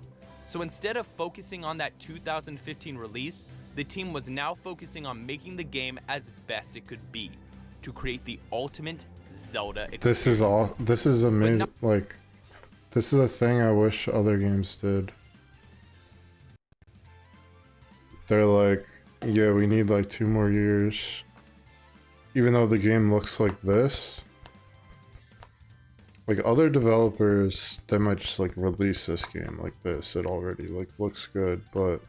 Speaker 7: So instead of focusing on that 2015 release, the team was now focusing on making the game as best it could be, to create the ultimate Zelda experience.
Speaker 1: This is all. This is amazing. Like, this is a thing I wish other games did. They're like, yeah, we need like 2 more years. Even though the game looks like this. Like other developers, they might just like release this game like this. It already like looks good, but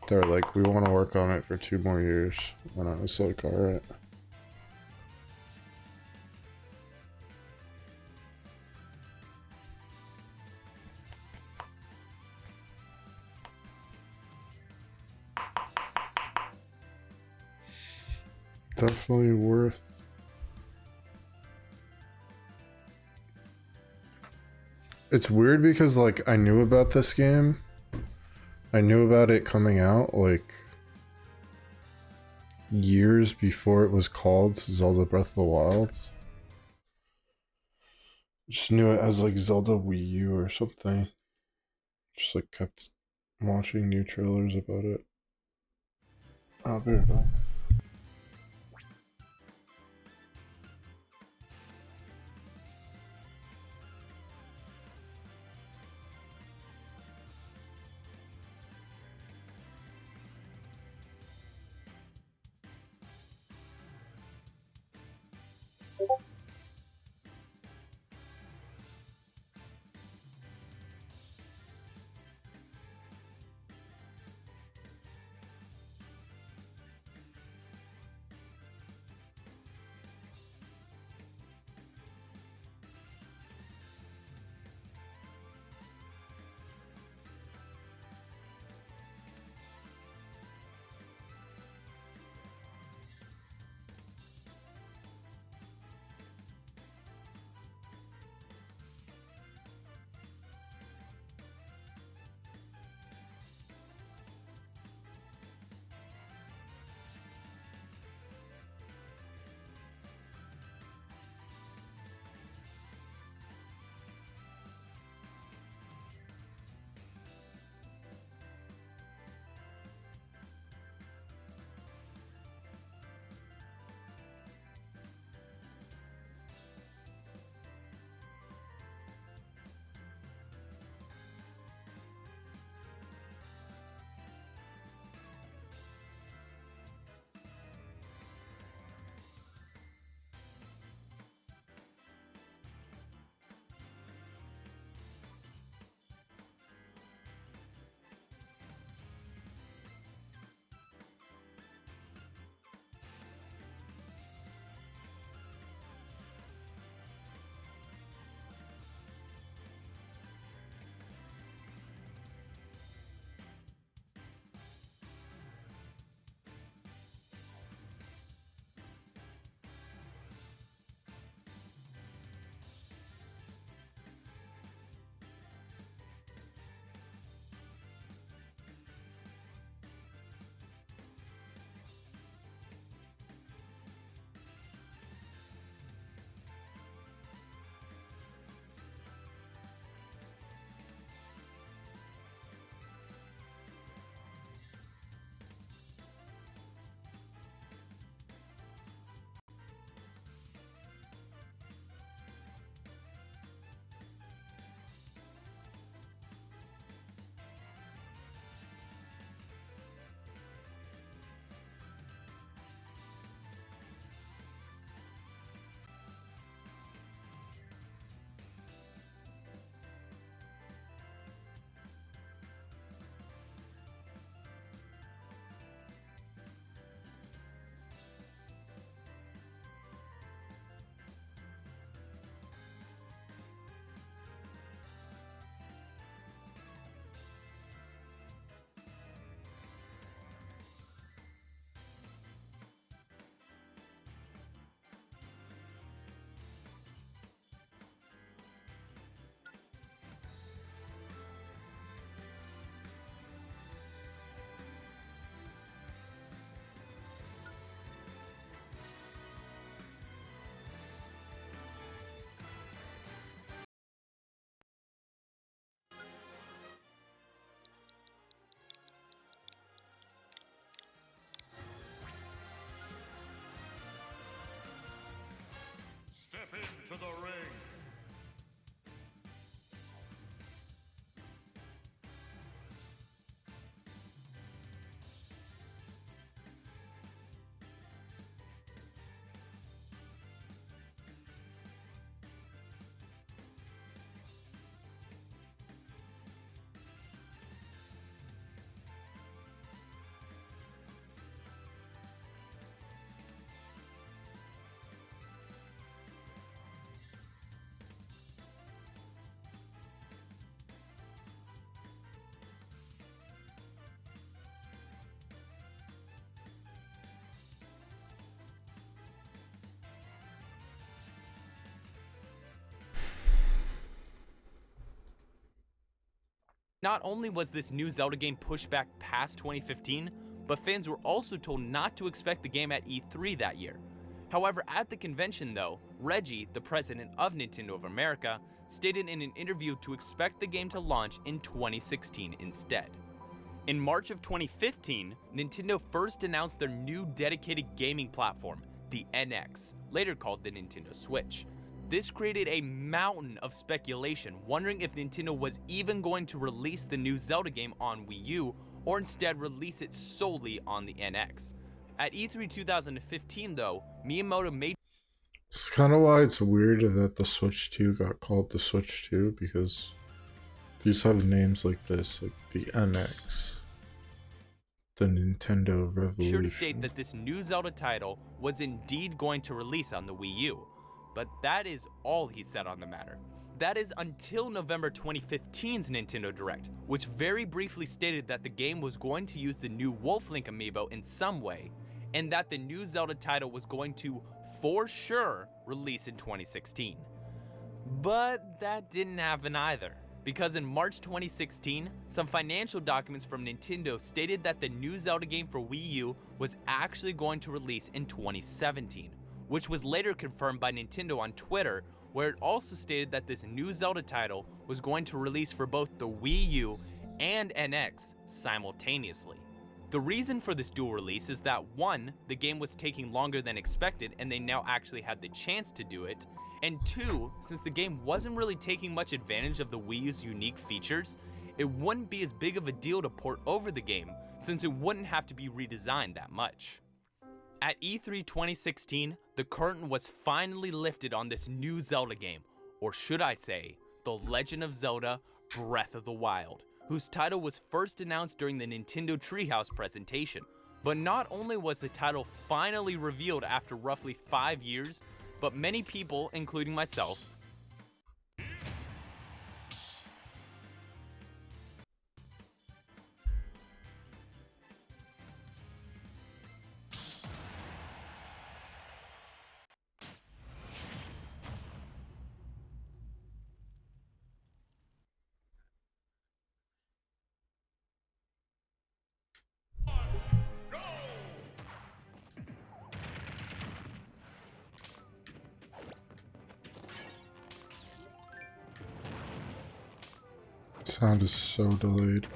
Speaker 1: they're like, we want to work on it for 2 more years. And I was like, all right. Definitely worth. It's weird because like I knew about this game. I knew about it coming out like years before it was called Zelda Breath of the Wild. Just knew it as like Zelda Wii U or something. Just like kept watching new trailers about it. I'll be right back.
Speaker 3: into the ring.
Speaker 7: Not only was this new Zelda game pushed back past 2015, but fans were also told not to expect the game at E3 that year. However, at the convention though, Reggie, the president of Nintendo of America, stated in an interview to expect the game to launch in 2016 instead. In March of 2015, Nintendo first announced their new dedicated gaming platform, the NX, later called the Nintendo Switch. This created a mountain of speculation, wondering if Nintendo was even going to release the new Zelda game on Wii U, or instead release it solely on the NX. At E3 2015 though, Miyamoto made
Speaker 1: It's kind of why it's weird that the Switch 2 got called the Switch 2, because these have names like this, like the NX, the Nintendo Revolution.
Speaker 7: sure to state that this new Zelda title was indeed going to release on the Wii U. But that is all he said on the matter. That is until November 2015's Nintendo Direct, which very briefly stated that the game was going to use the new Wolf Link amiibo in some way, and that the new Zelda title was going to, for sure, release in 2016. But that didn't happen either, because in March 2016, some financial documents from Nintendo stated that the new Zelda game for Wii U was actually going to release in 2017, which was later confirmed by Nintendo on Twitter, where it also stated that this new Zelda title was going to release for both the Wii U and NX simultaneously. The reason for this dual release is that 1, the game was taking longer than expected and they now actually had the chance to do it, and 2, since the game wasn't really taking much advantage of the Wii U's unique features, it wouldn't be as big of a deal to port over the game, since it wouldn't have to be redesigned that much. At E3 2016, the curtain was finally lifted on this new Zelda game, or should I say, The Legend of Zelda Breath of the Wild, whose title was first announced during the Nintendo Treehouse presentation. But not only was the title finally revealed after roughly 5 years, but many people, including myself,
Speaker 1: Sound is so delayed.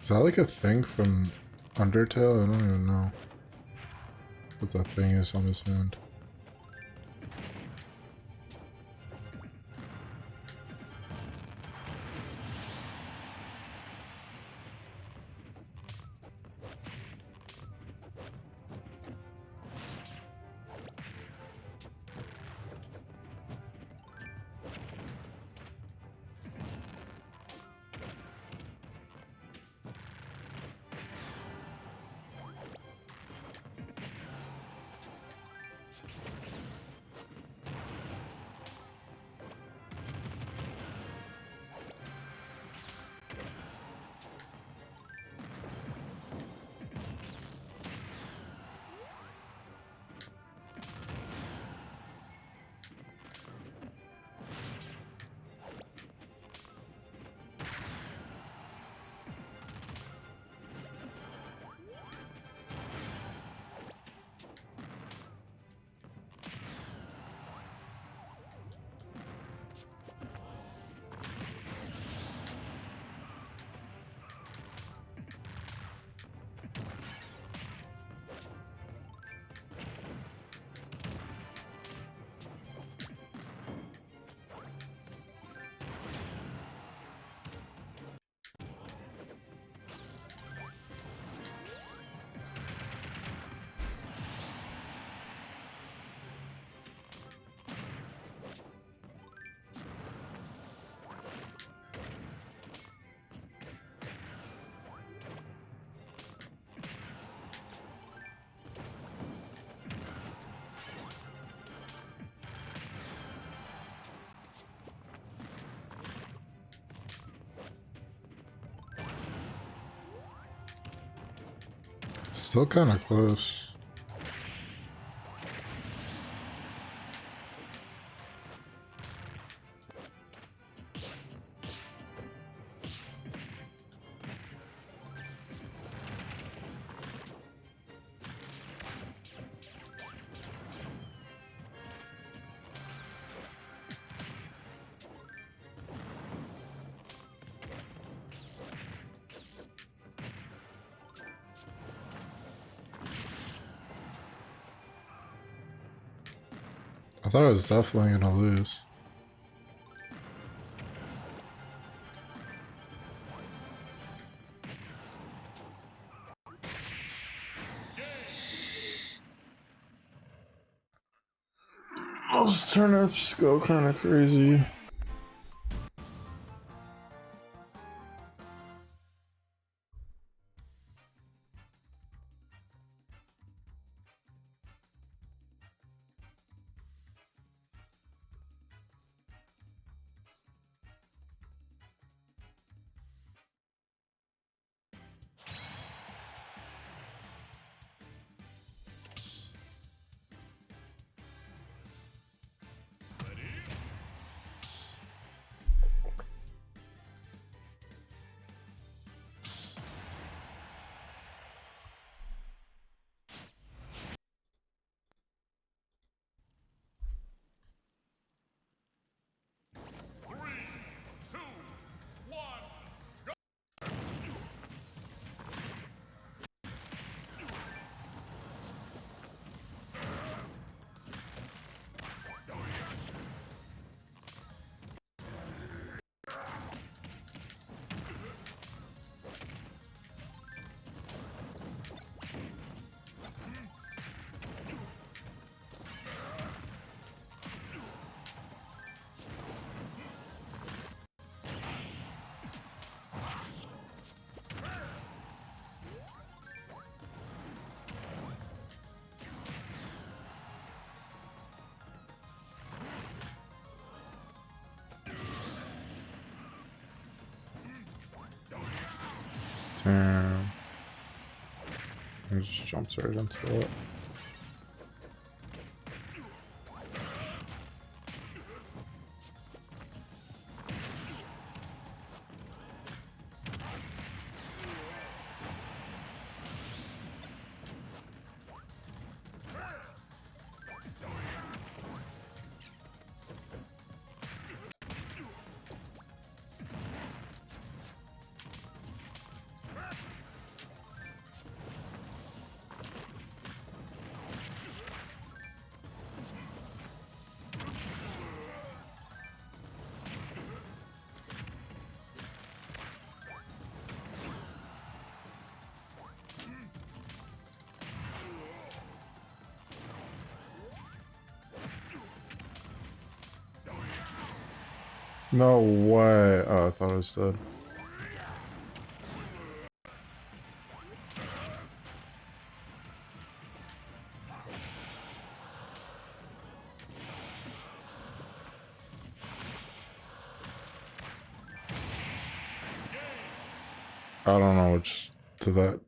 Speaker 1: Is that like a thing from Undertale? I don't even know what that thing is on this end. Still kind of close. I thought I was definitely gonna lose. Those turnips go kind of crazy. Damn. He just jumps right into it. No way. Oh, I thought I was dead. I don't know which to that.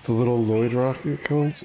Speaker 1: The little Lloyd rocket killed.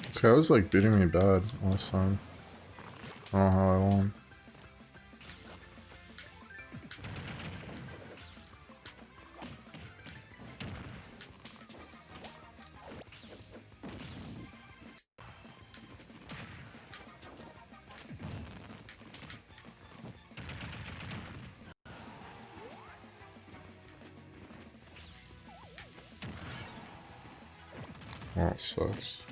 Speaker 1: This guy was like beating me bad last time. I don't know how I won. Oh, it sucks.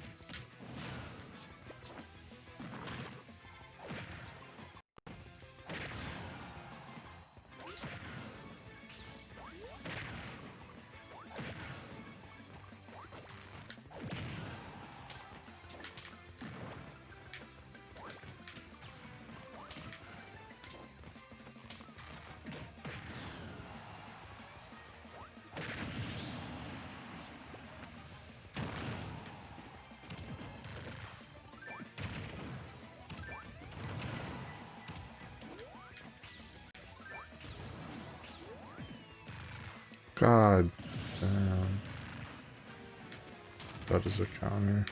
Speaker 1: God damn. That is a counter.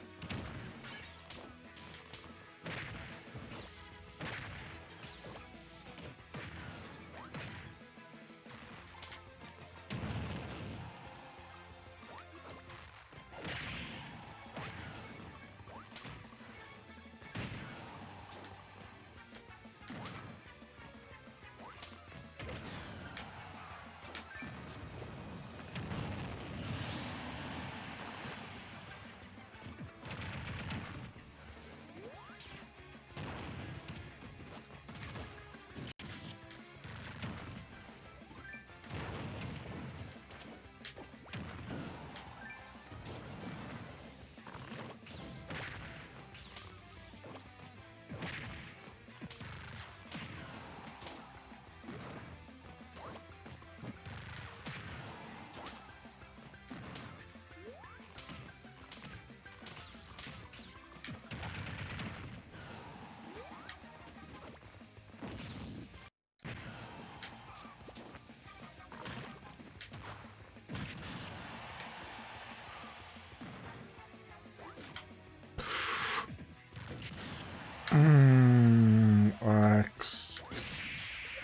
Speaker 1: Axed.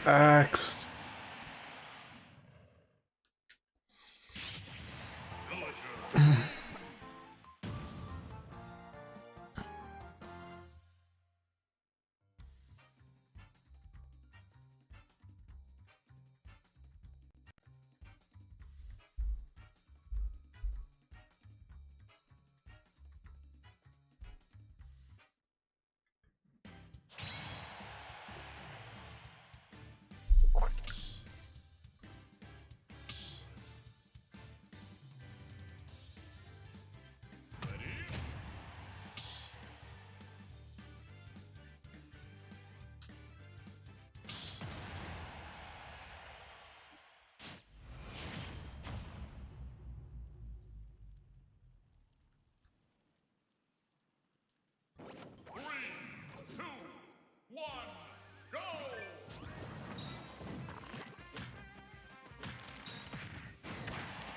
Speaker 1: Axed.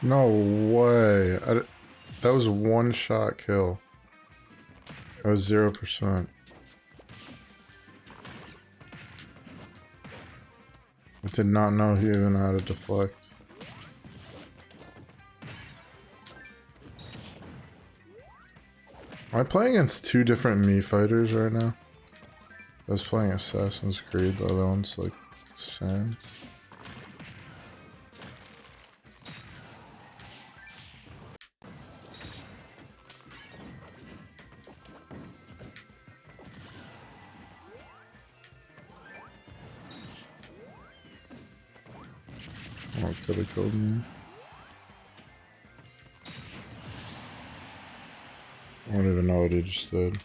Speaker 1: No way. That was a one-shot kill. That was 0%. I did not know he even had a deflect. Am I playing against two different Mii fighters right now? I was playing Assassin's Creed, the other one's like Sam. Oh, could have killed me. I don't even know what he just did.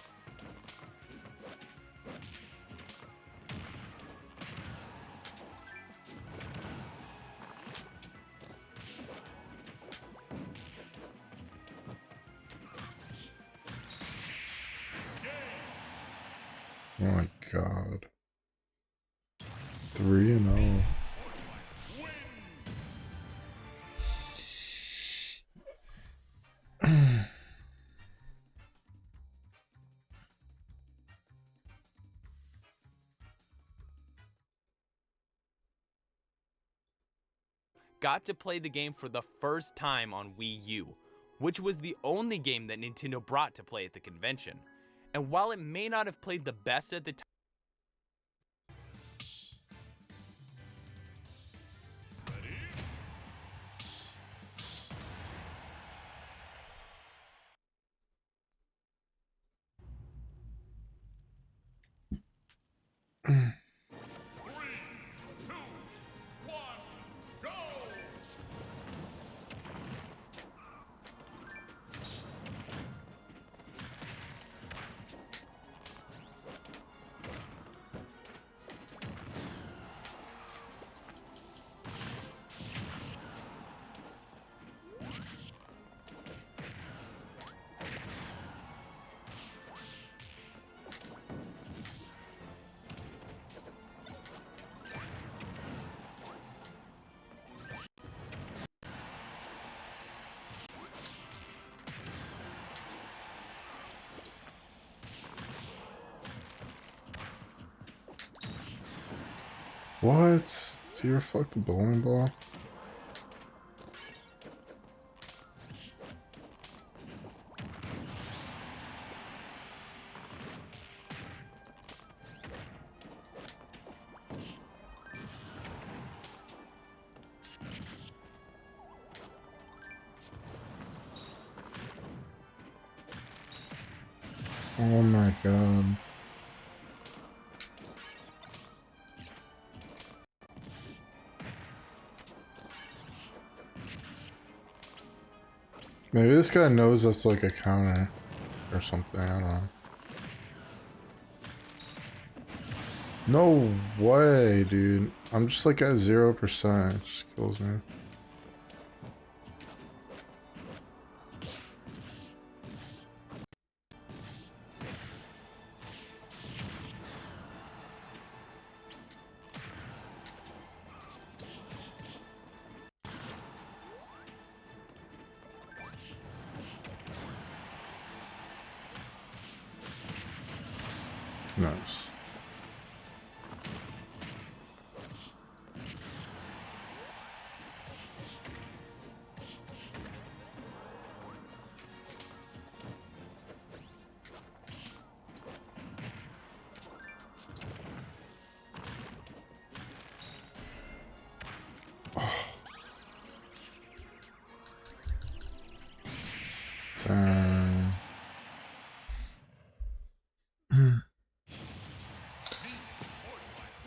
Speaker 1: Oh my god. 3-0.
Speaker 7: Got to play the game for the first time on Wii U, which was the only game that Nintendo brought to play at the convention. And while it may not have played the best at the time,
Speaker 3: Go!
Speaker 1: What? Do you reflect the bowling ball? Oh my god. Maybe this guy knows that's like a counter or something, I don't know. No way, dude. I'm just like at 0%. It just kills me. Nice. Damn.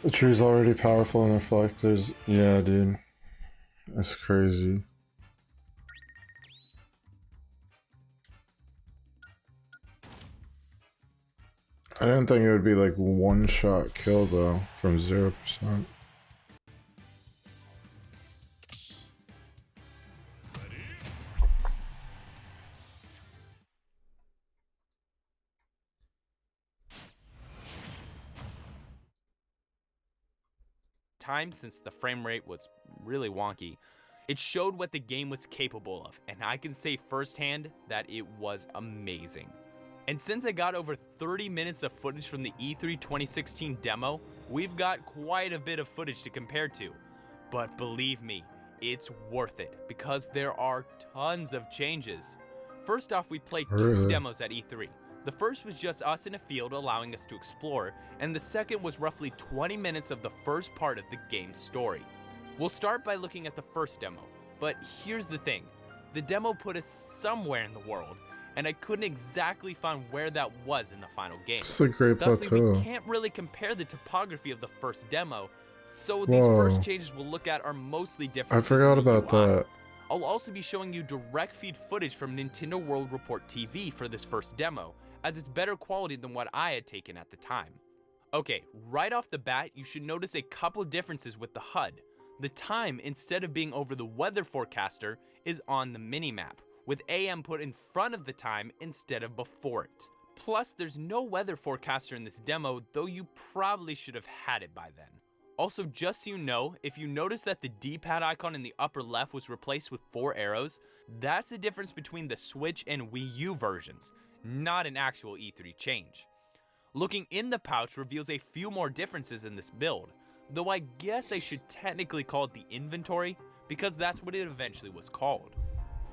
Speaker 1: The tree's already powerful in reflectors. Yeah, dude. That's crazy. I didn't think it would be like one shot kill though, from 0%.
Speaker 7: Time since the frame rate was really wonky, it showed what the game was capable of, and I can say firsthand that it was amazing. And since I got over 30 minutes of footage from the E3 2016 demo, we've got quite a bit of footage to compare to. But believe me, it's worth it because there are tons of changes. First off, we played two demos at E3. The first was just us in a field allowing us to explore, and the second was roughly 20 minutes of the first part of the game's story. We'll start by looking at the first demo, but here's the thing. The demo put us somewhere in the world, and I couldn't exactly find where that was in the final game.
Speaker 1: It's a great
Speaker 7: Thusly,
Speaker 1: plateau.
Speaker 7: we can't really compare the topography of the first demo, so these first changes we'll look at are mostly different.
Speaker 1: I forgot about that.
Speaker 7: I'll also be showing you direct feed footage from Nintendo World Report TV for this first demo, as it's better quality than what I had taken at the time. Okay, right off the bat, you should notice a couple differences with the HUD. The time, instead of being over the weather forecaster, is on the minimap, with AM put in front of the time instead of before it. Plus, there's no weather forecaster in this demo, though you probably should have had it by then. Also, just so you know, if you notice that the D-pad icon in the upper left was replaced with 4 arrows, that's the difference between the Switch and Wii U versions, not an actual E3 change. Looking in the pouch reveals a few more differences in this build, though I guess I should technically call it the inventory, because that's what it eventually was called.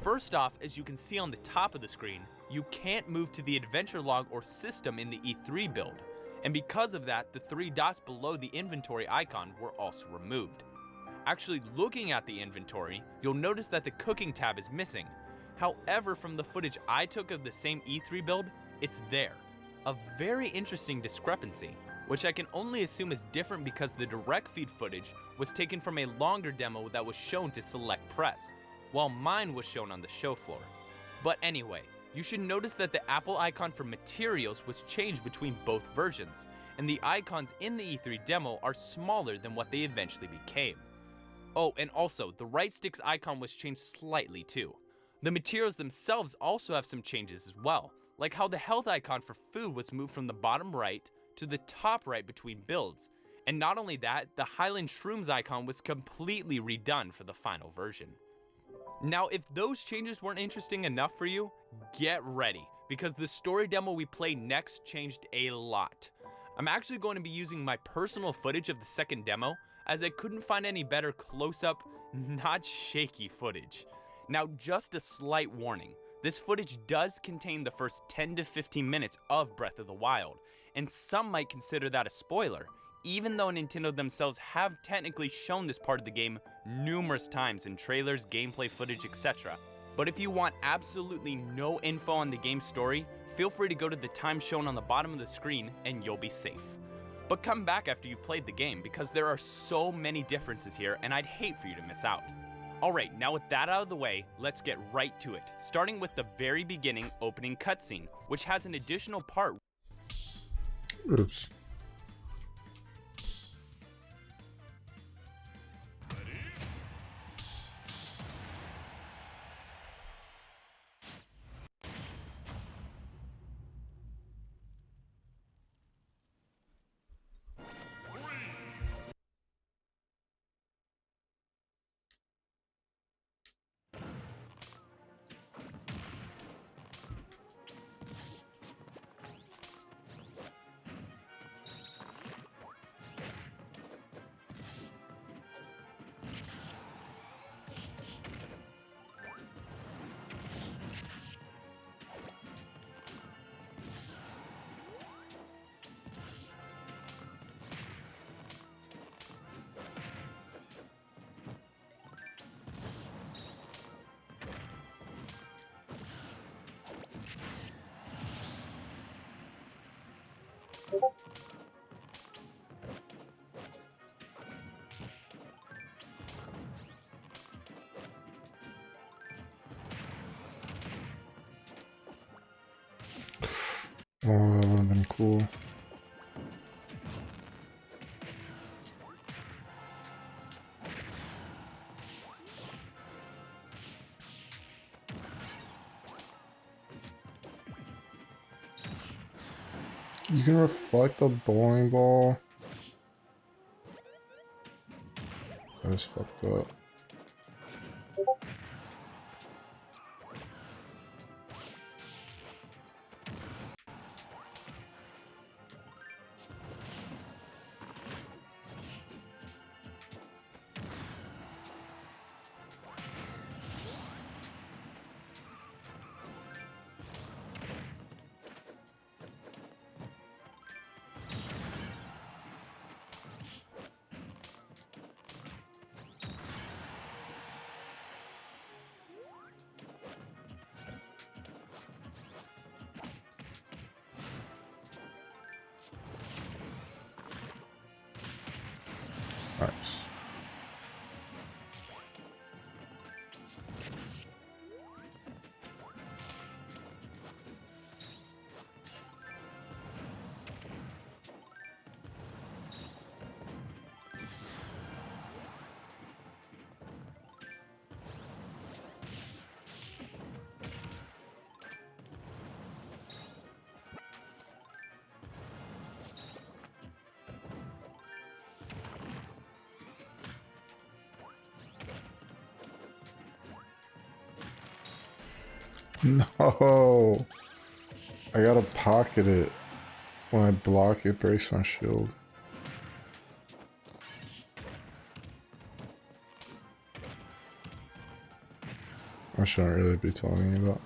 Speaker 7: First off, as you can see on the top of the screen, you can't move to the adventure log or system in the E3 build, and because of that, the 3 dots below the inventory icon were also removed. Actually, looking at the inventory, you'll notice that the cooking tab is missing. However, from the footage I took of the same E3 build, it's there. A very interesting discrepancy. which I can only assume is different because the direct feed footage was taken from a longer demo that was shown to select press, while mine was shown on the show floor. But anyway, you should notice that the Apple icon for materials was changed between both versions, and the icons in the E3 demo are smaller than what they eventually became. Oh, and also, the right stick's icon was changed slightly too. The materials themselves also have some changes as well, like how the health icon for food was moved from the bottom right to the top right between builds, and not only that, the Highland Shrooms icon was completely redone for the final version. Now, if those changes weren't interesting enough for you, get ready, because the story demo we play next changed a lot. I'm actually going to be using my personal footage of the second demo, as I couldn't find any better close-up, not shaky footage. Now, just a slight warning, this footage does contain the first 10 to 15 minutes of Breath of the Wild, and some might consider that a spoiler, even though Nintendo themselves have technically shown this part of the game numerous times in trailers, gameplay footage, etc. But if you want absolutely no info on the game's story, feel free to go to the time shown on the bottom of the screen and you'll be safe. But come back after you've played the game, because there are so many differences here and I'd hate for you to miss out. Alright, now with that out of the way, let's get right to it, starting with the very beginning opening cutscene, which has an additional part.
Speaker 1: Oops. Oh, that would have been cool. You can reflect the bowling ball. That is fucked up. Nice. No! I gotta pocket it. When I block, it breaks my shield. I shouldn't really be telling you that.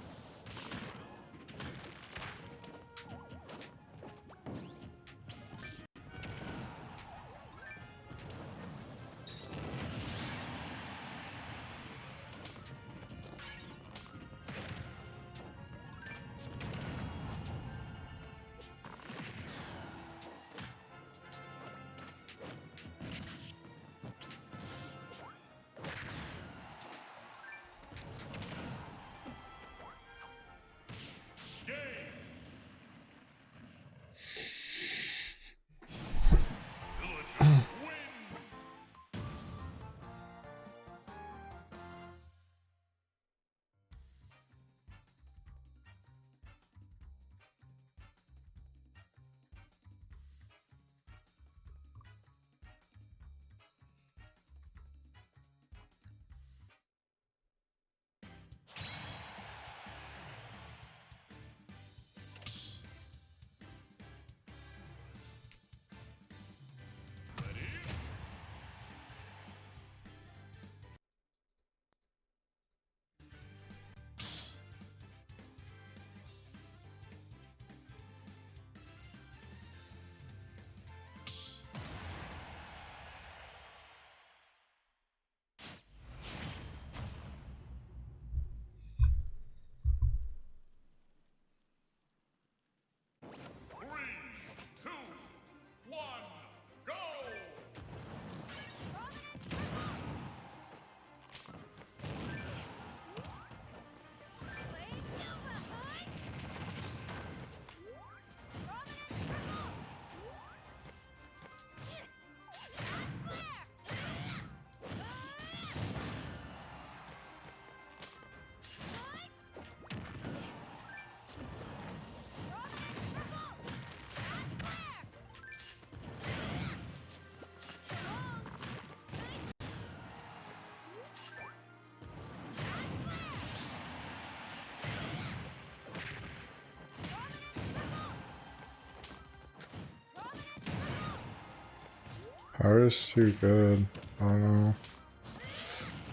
Speaker 1: Pyro's too good. I don't know.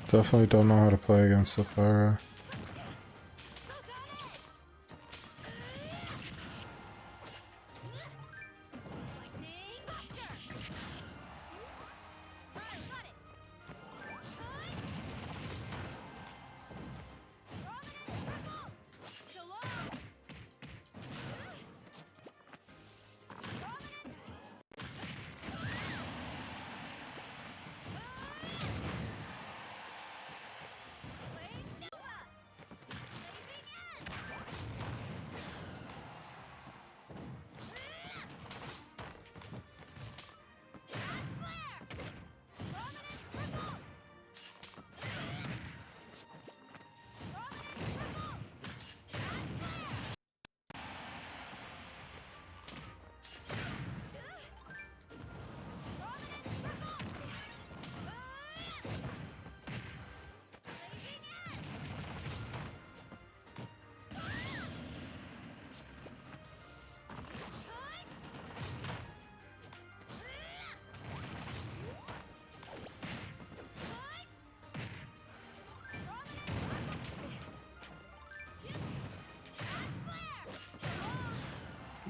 Speaker 1: Definitely don't know how to play against the Pyro.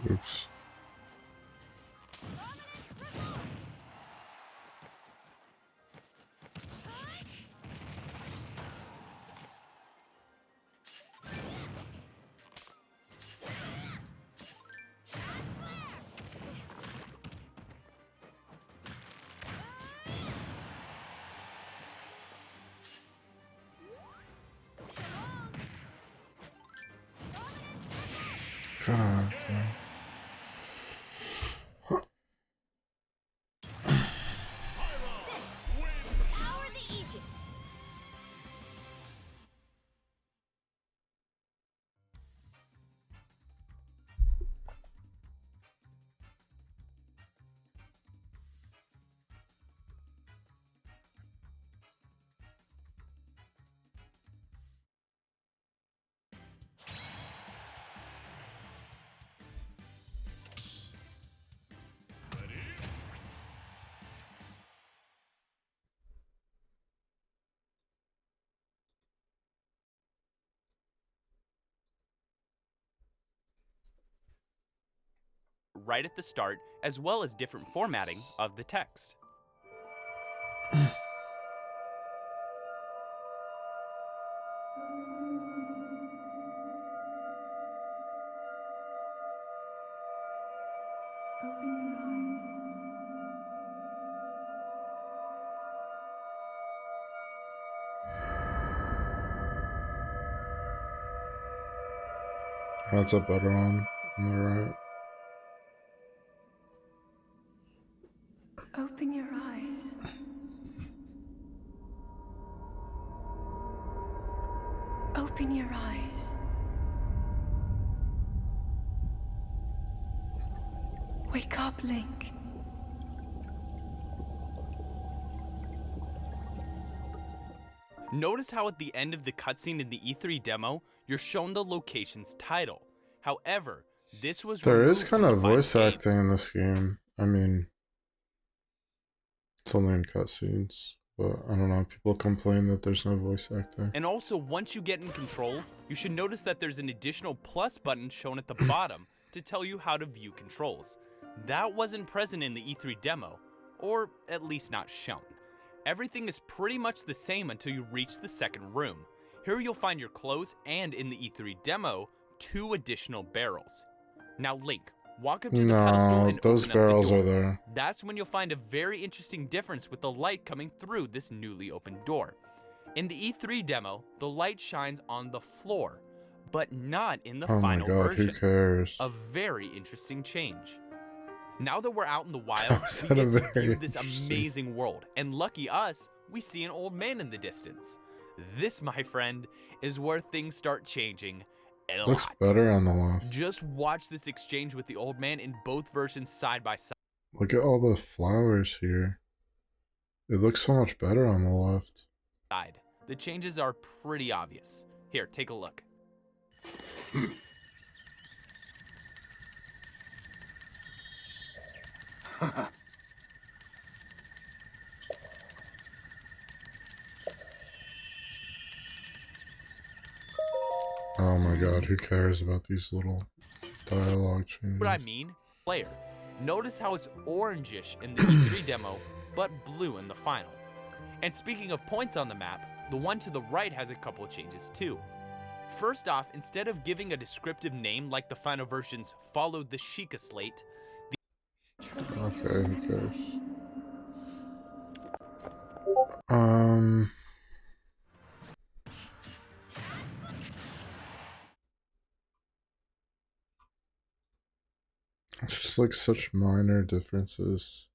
Speaker 1: Oops. God damn.
Speaker 10: Power the Aegis.
Speaker 7: Right at the start, as well as different formatting of the text.
Speaker 1: That's a better one. Am I right?
Speaker 10: Open your eyes. Open your eyes. Wake up, Link.
Speaker 7: Notice how at the end of the cutscene in the E3 demo, you're shown the location's title. However, this was
Speaker 1: There is
Speaker 7: removed
Speaker 1: kind
Speaker 7: from
Speaker 1: of
Speaker 7: the final
Speaker 1: voice
Speaker 7: game.
Speaker 1: acting in this game. I mean, it's only in cutscenes, but I don't know. People complain that there's no voice acting.
Speaker 7: And also, once you get in control, you should notice that there's an additional plus button shown at the bottom to tell you how to view controls. That wasn't present in the E3 demo, or at least not shown. Everything is pretty much the same until you reach the second room. Here you'll find your clothes and in the E3 demo, 2 additional barrels. Now Link, walk up to the pedestal
Speaker 1: No,
Speaker 7: and
Speaker 1: those
Speaker 7: open up the
Speaker 1: barrels
Speaker 7: door.
Speaker 1: are there.
Speaker 7: That's when you'll find a very interesting difference with the light coming through this newly opened door. In the E3 demo, the light shines on the floor, but not in the
Speaker 1: Oh my
Speaker 7: final
Speaker 1: god,
Speaker 7: version.
Speaker 1: who cares?
Speaker 7: A very interesting change. Now that we're out in the wild,
Speaker 1: How is
Speaker 7: we
Speaker 1: that a
Speaker 7: get to
Speaker 1: very
Speaker 7: view this
Speaker 1: interesting-
Speaker 7: amazing world, and lucky us, we see an old man in the distance. This, my friend, is where things start changing a lot.
Speaker 1: Looks better on the left.
Speaker 7: Just watch this exchange with the old man in both versions side by side.
Speaker 1: Look at all the flowers here. It looks so much better on the left.
Speaker 7: The changes are pretty obvious. Here, take a look.
Speaker 1: Oh my god, who cares about these little dialogue changes?
Speaker 7: What I mean, player. Notice how it's orangish in the E3 demo, but blue in the final. And speaking of points on the map, the one to the right has a couple of changes too. First off, instead of giving a descriptive name like the final version's followed the Sheikah slate,
Speaker 1: Okay, who cares? It's just like such minor differences.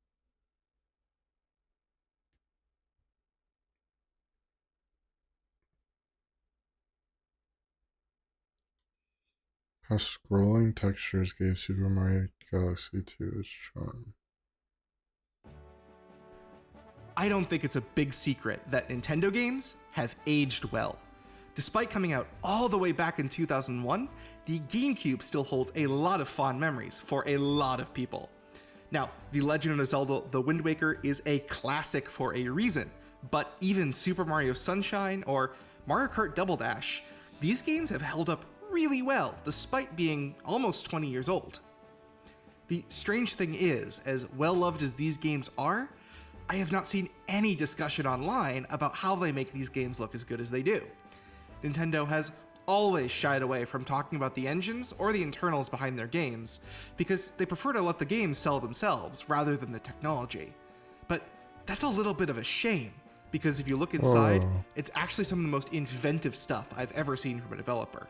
Speaker 1: How scrolling textures gave Super Mario Galaxy 2 its charm.
Speaker 11: I don't think it's a big secret that Nintendo games have aged well. Despite coming out all the way back in 2001, the GameCube still holds a lot of fond memories for a lot of people. Now, The Legend of Zelda: The Wind Waker is a classic for a reason, but even Super Mario Sunshine or Mario Kart Double Dash, these games have held up really well despite being almost 20 years old. The strange thing is, as well-loved as these games are, I have not seen any discussion online about how they make these games look as good as they do. Nintendo has always shied away from talking about the engines or the internals behind their games, because they prefer to let the games sell themselves rather than the technology. But that's a little bit of a shame, because if you look inside, it's actually some of the most inventive stuff I've ever seen from a developer.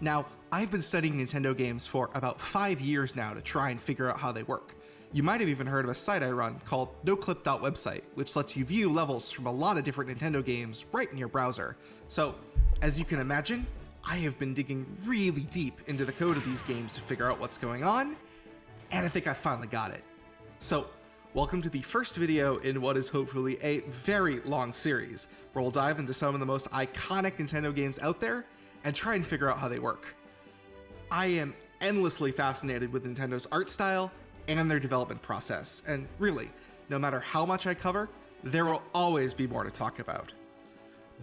Speaker 11: Now, I've been studying Nintendo games for about 5 years now to try and figure out how they work. You might have even heard of a site I run called noclip.website, which lets you view levels from a lot of different Nintendo games right in your browser. So, as you can imagine, I have been digging really deep into the code of these games to figure out what's going on, and I think I finally got it. So, welcome to the first video in what is hopefully a very long series, where we'll dive into some of the most iconic Nintendo games out there and try and figure out how they work. I am endlessly fascinated with Nintendo's art style and their development process, and really, no matter how much I cover, there will always be more to talk about.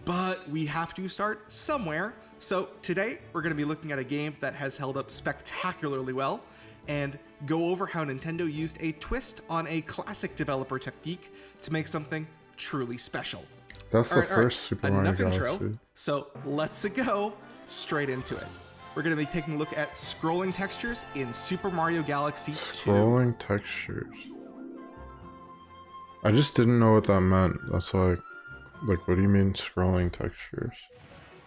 Speaker 11: But we have to start somewhere, so today we're going to be looking at a game that has held up spectacularly well, and go over how Nintendo used a twist on a classic developer technique to make something truly special.
Speaker 1: That's the first Super Mario Galaxy.
Speaker 11: Intro, so let's go straight into it. We're going to be taking a look at scrolling textures in Super Mario Galaxy 2.
Speaker 1: Scrolling textures. I just didn't know what that meant. That's why, like, what do you mean scrolling textures?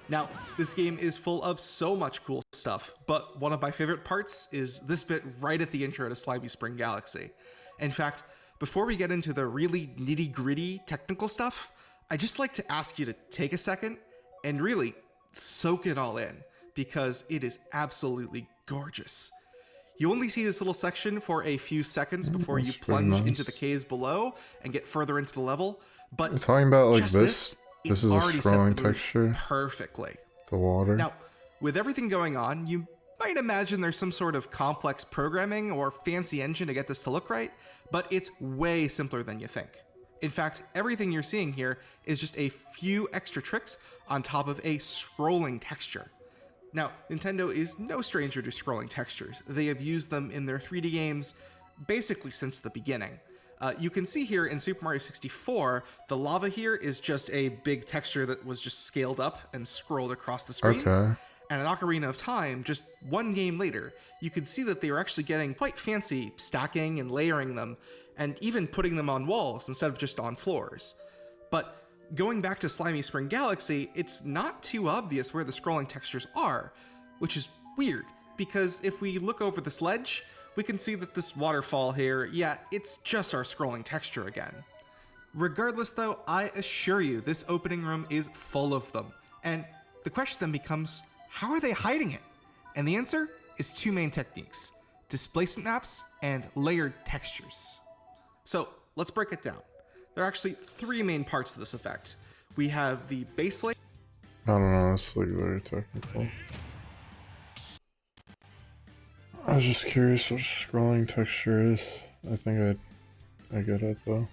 Speaker 11: Now, this game is full of so much cool stuff, but one of my favorite parts is this bit right at the intro to Slimy Spring Galaxy. In fact, before we get into the really nitty-gritty technical stuff, I'd just like to ask you to take a second and really soak it all in, because it is absolutely gorgeous. You only see this little section for a few seconds before you plunge into the caves below and get further into the level, but
Speaker 1: you're talking about like
Speaker 11: just
Speaker 1: this is a scrolling texture
Speaker 11: perfectly.
Speaker 1: The water.
Speaker 11: Now, with everything going on, you might imagine there's some sort of complex programming or fancy engine to get this to look right, but it's way simpler than you think. In fact, everything you're seeing here is just a few extra tricks on top of a scrolling texture. Now, Nintendo is no stranger to scrolling textures. They have used them in their 3D games basically since the beginning. You can see here in Super Mario 64, the lava here is just a big texture that was just scaled up and scrolled across the screen.
Speaker 1: Okay.
Speaker 11: And in Ocarina of Time, just one game later, you could see that they were actually getting quite fancy stacking and layering them, and even putting them on walls instead of just on floors. But going back to Slimy Spring Galaxy, it's not too obvious where the scrolling textures are, which is weird, because if we look over this ledge, we can see that this waterfall here, yeah, it's just our scrolling texture again. Regardless though, I assure you, this opening room is full of them. And the question then becomes, how are they hiding it? And the answer is two main techniques: displacement maps and layered textures. So let's break it down. There are actually three main parts to this effect. We have the base layer.
Speaker 1: I don't know, that's like very technical. I was just curious what a scrolling texture is. I think I get it though.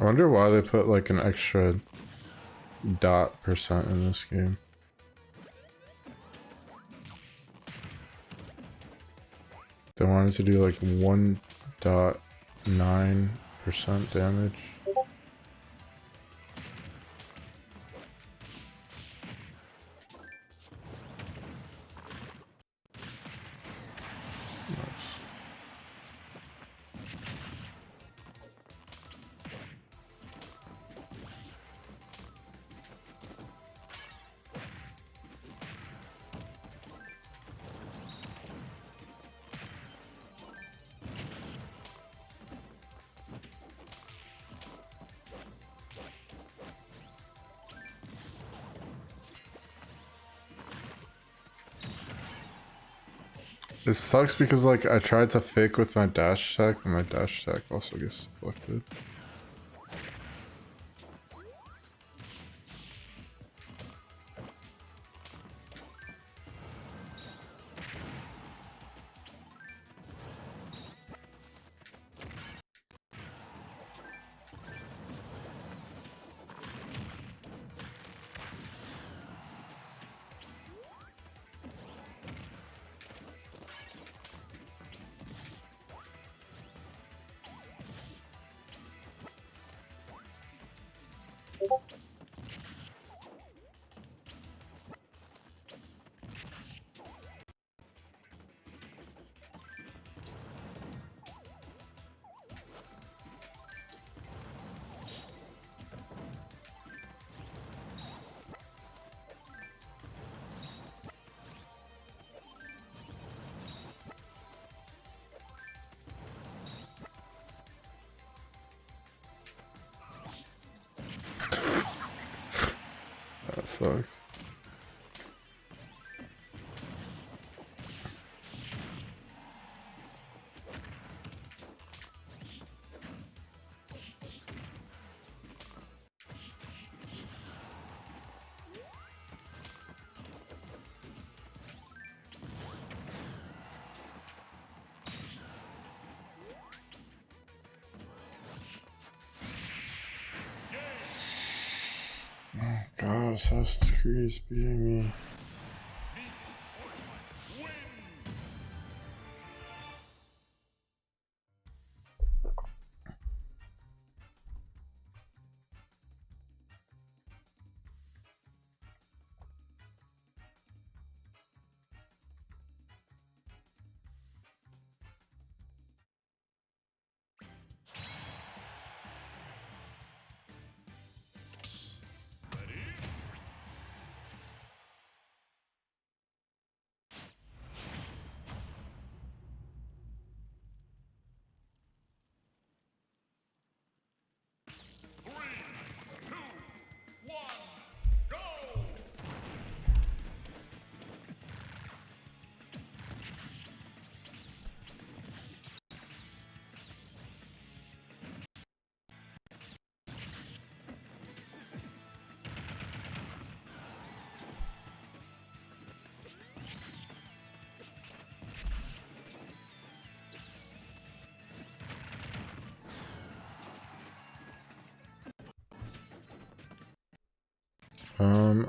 Speaker 1: I wonder why they put like an extra dot percent in this game. They wanted to do like 1.9% damage. It sucks because like I tried to fake with my dash attack and my dash attack also gets deflected. That sucks. Oh god, Assassin's Creed is beating me.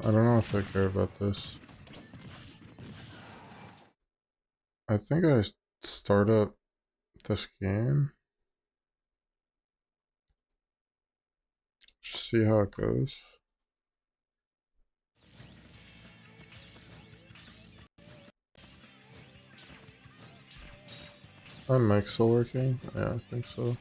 Speaker 1: I don't know if I care about this. I think I start up this game. Just see how it goes. My mic's still working? Yeah, I think so.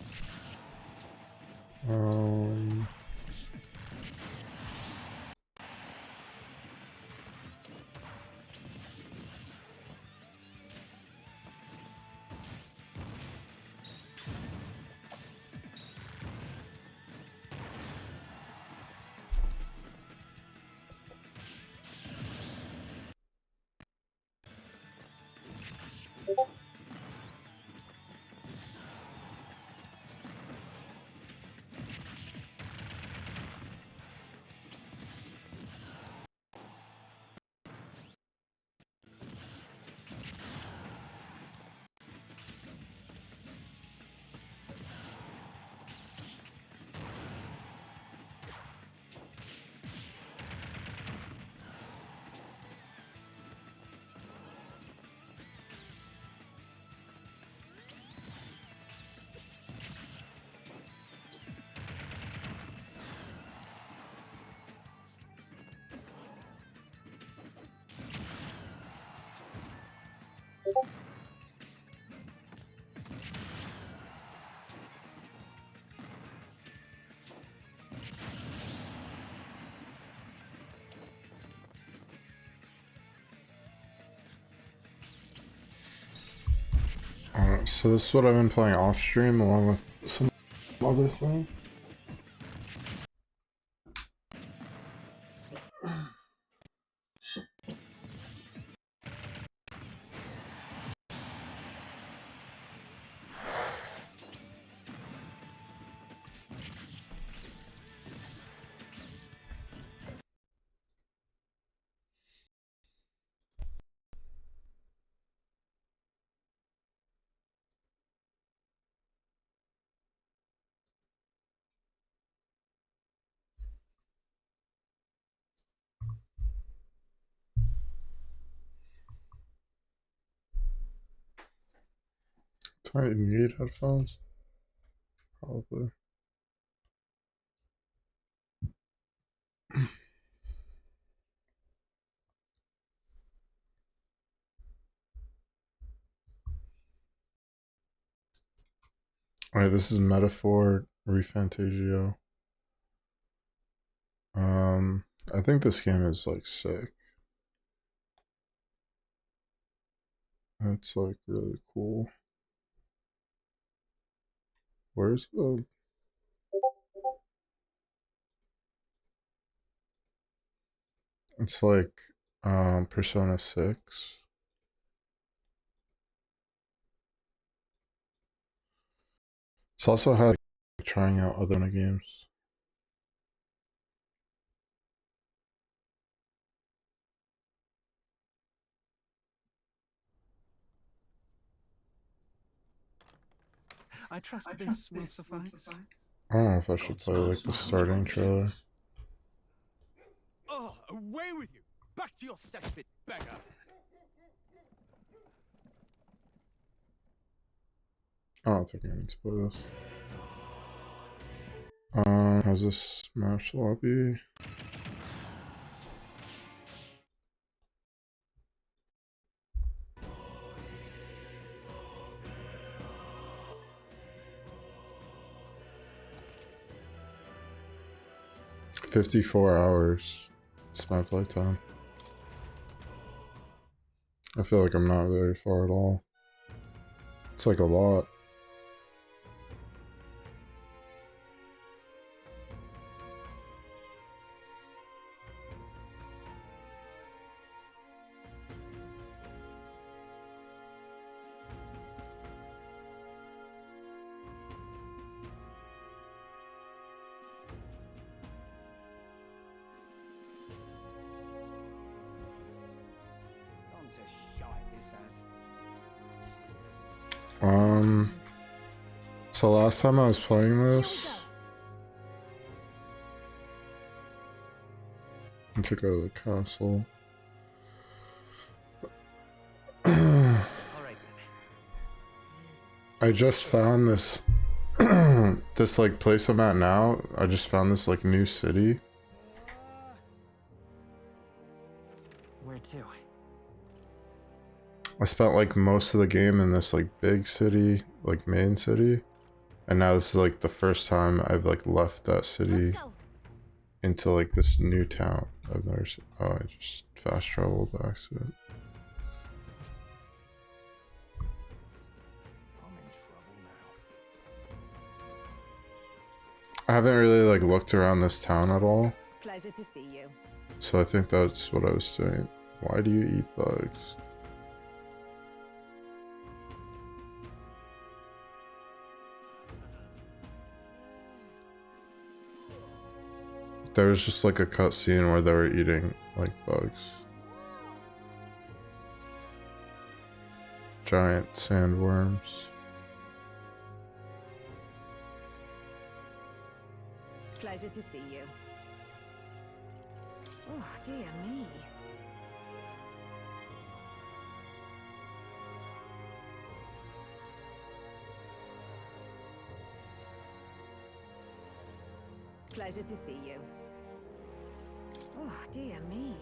Speaker 1: So this is what I've been playing off stream along with some other thing. Do I need headphones? Probably. Alright, this is Metaphor Refantasio. I think this game is like sick. It's like really cool. Where's the... It's like Persona 6. It's also had like, trying out other games.
Speaker 4: I trust this will suffice.
Speaker 1: I don't know if I should play like the starting trailer.
Speaker 12: Oh, away with you! Back to your cesspit, beggar!
Speaker 1: I don't think I need to play this. How's this Smash lobby? $54 hours. It's my playtime. I feel like I'm not very far at all. It's like a lot. So last time I was playing this, I took out of the castle. I just found this, this like place I'm at now. I just found this like new city.
Speaker 13: Where to?
Speaker 1: I spent like most of the game in this like big city, like main city. And now this is like the first time I've like left that city into like this new town. I've never seen. Oh, I just fast traveled by accident. I haven't really like looked around this town at all.
Speaker 10: Pleasure to see you.
Speaker 1: So I think that's what I was saying. Why do you eat bugs? There was just like a cutscene where they were eating like bugs. Giant sandworms.
Speaker 10: Pleasure to see you. Oh, dear me. Pleasure to see you. Oh, dear me.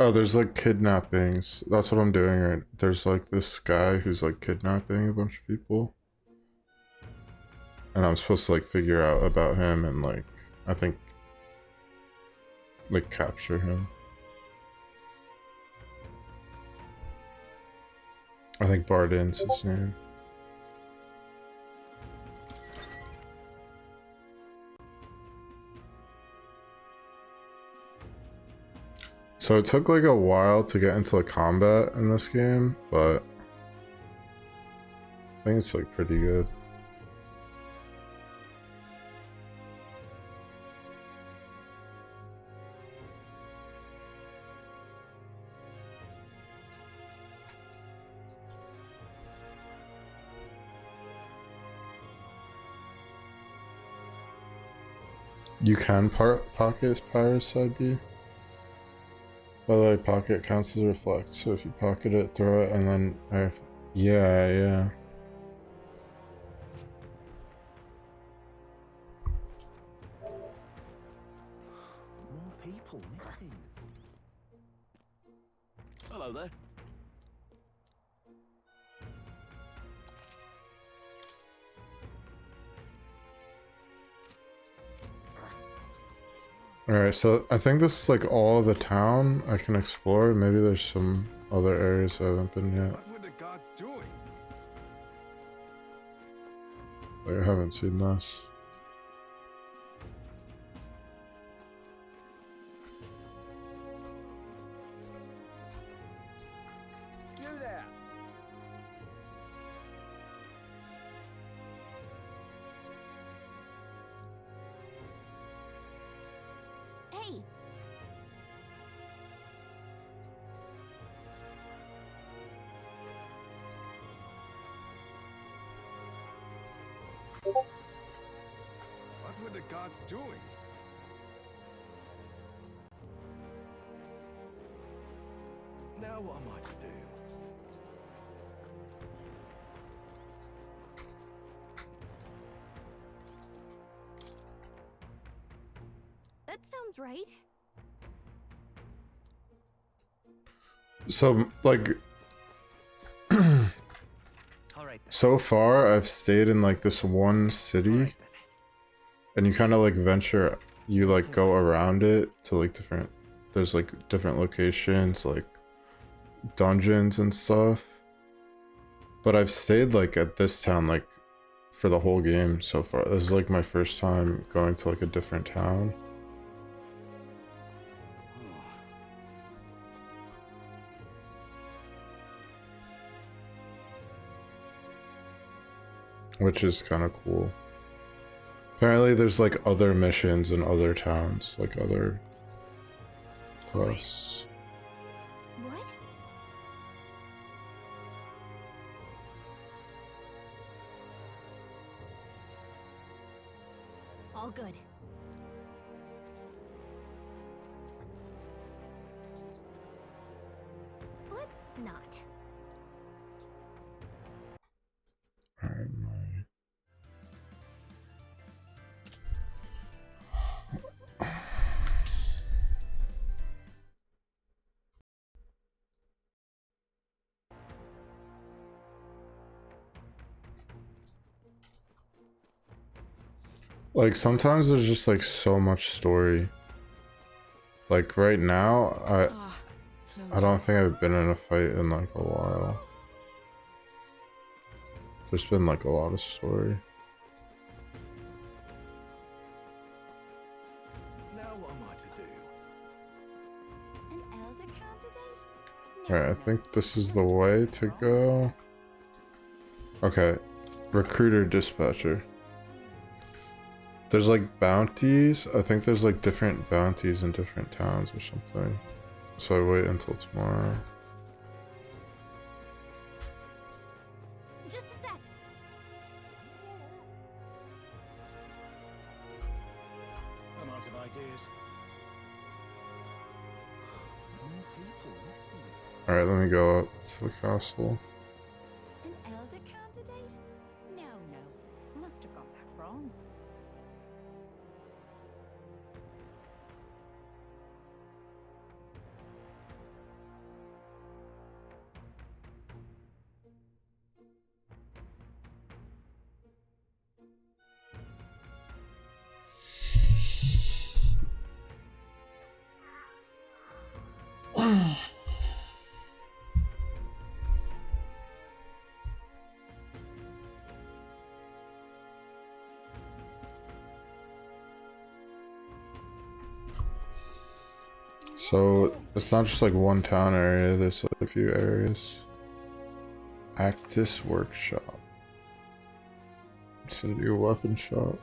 Speaker 1: Oh, there's like kidnappings. That's what I'm doing right. There's like this guy who's like kidnapping a bunch of people. And I'm supposed to like figure out about him and like, I think, like capture him. I think Bardin's his name. So it took like a while to get into the combat in this game, but I think it's like pretty good. You can pocket Pyre's side B. By the way, pocket counts as a reflect, so if you pocket it, throw it, and then... yeah.
Speaker 12: More people missing. Hello there.
Speaker 1: Alright, so I think this is like all the town I can explore. Maybe there's some other areas I haven't been yet.
Speaker 12: What were the guards doing?
Speaker 1: Like, I haven't seen this.
Speaker 12: You there.
Speaker 10: Hey!
Speaker 12: What were the guards doing? Now what am I to do?
Speaker 10: That sounds right.
Speaker 1: So, like... so far, I've stayed in like this one city. And you kind of like venture, you like go around it to like different... There's like different locations, like dungeons and stuff. But I've stayed like at this town like for the whole game so far. This is like my first time going to like a different town. Which is kind of cool. Apparently there's like other missions in other towns, like other quests.
Speaker 10: What? All good. Let's not.
Speaker 1: Alright, like sometimes there's just like so much story. Like right now, I don't think I've been in a fight in like a while. There's been like a lot of story.
Speaker 12: Now what am I to do?
Speaker 10: An elder candidate?
Speaker 1: Alright, I think this is the way to go. Okay. Recruiter dispatcher. There's like bounties. I think there's like different bounties in different towns or something. So I wait until tomorrow.
Speaker 10: Just a sec.
Speaker 12: I'm out of ideas. More people missing.
Speaker 1: Alright, let me go up to the castle.
Speaker 10: An elder candidate? No. Must have got that wrong.
Speaker 1: So it's not just like one town area, there's like a few areas. Actus Workshop. It's a new weapon shop.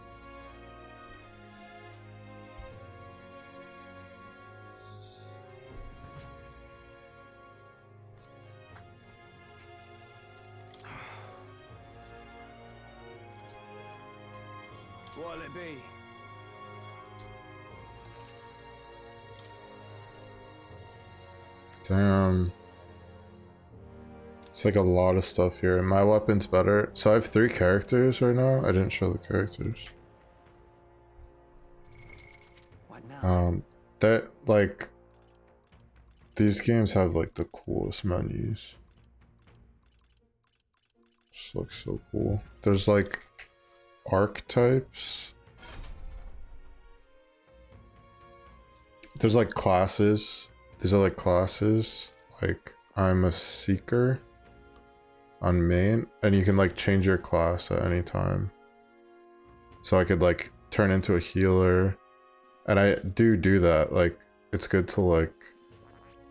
Speaker 12: What'll it be?
Speaker 1: Damn. It's like a lot of stuff here. And my weapon's better. So I have 3 characters right now. I didn't show the characters.
Speaker 13: What now?
Speaker 1: That like these games have like the coolest menus. Just looks so cool. There's like archetypes. There's like classes. These are like classes. Like I'm a seeker on main, and you can like change your class at any time. So I could like turn into a healer, and I do that. Like it's good to like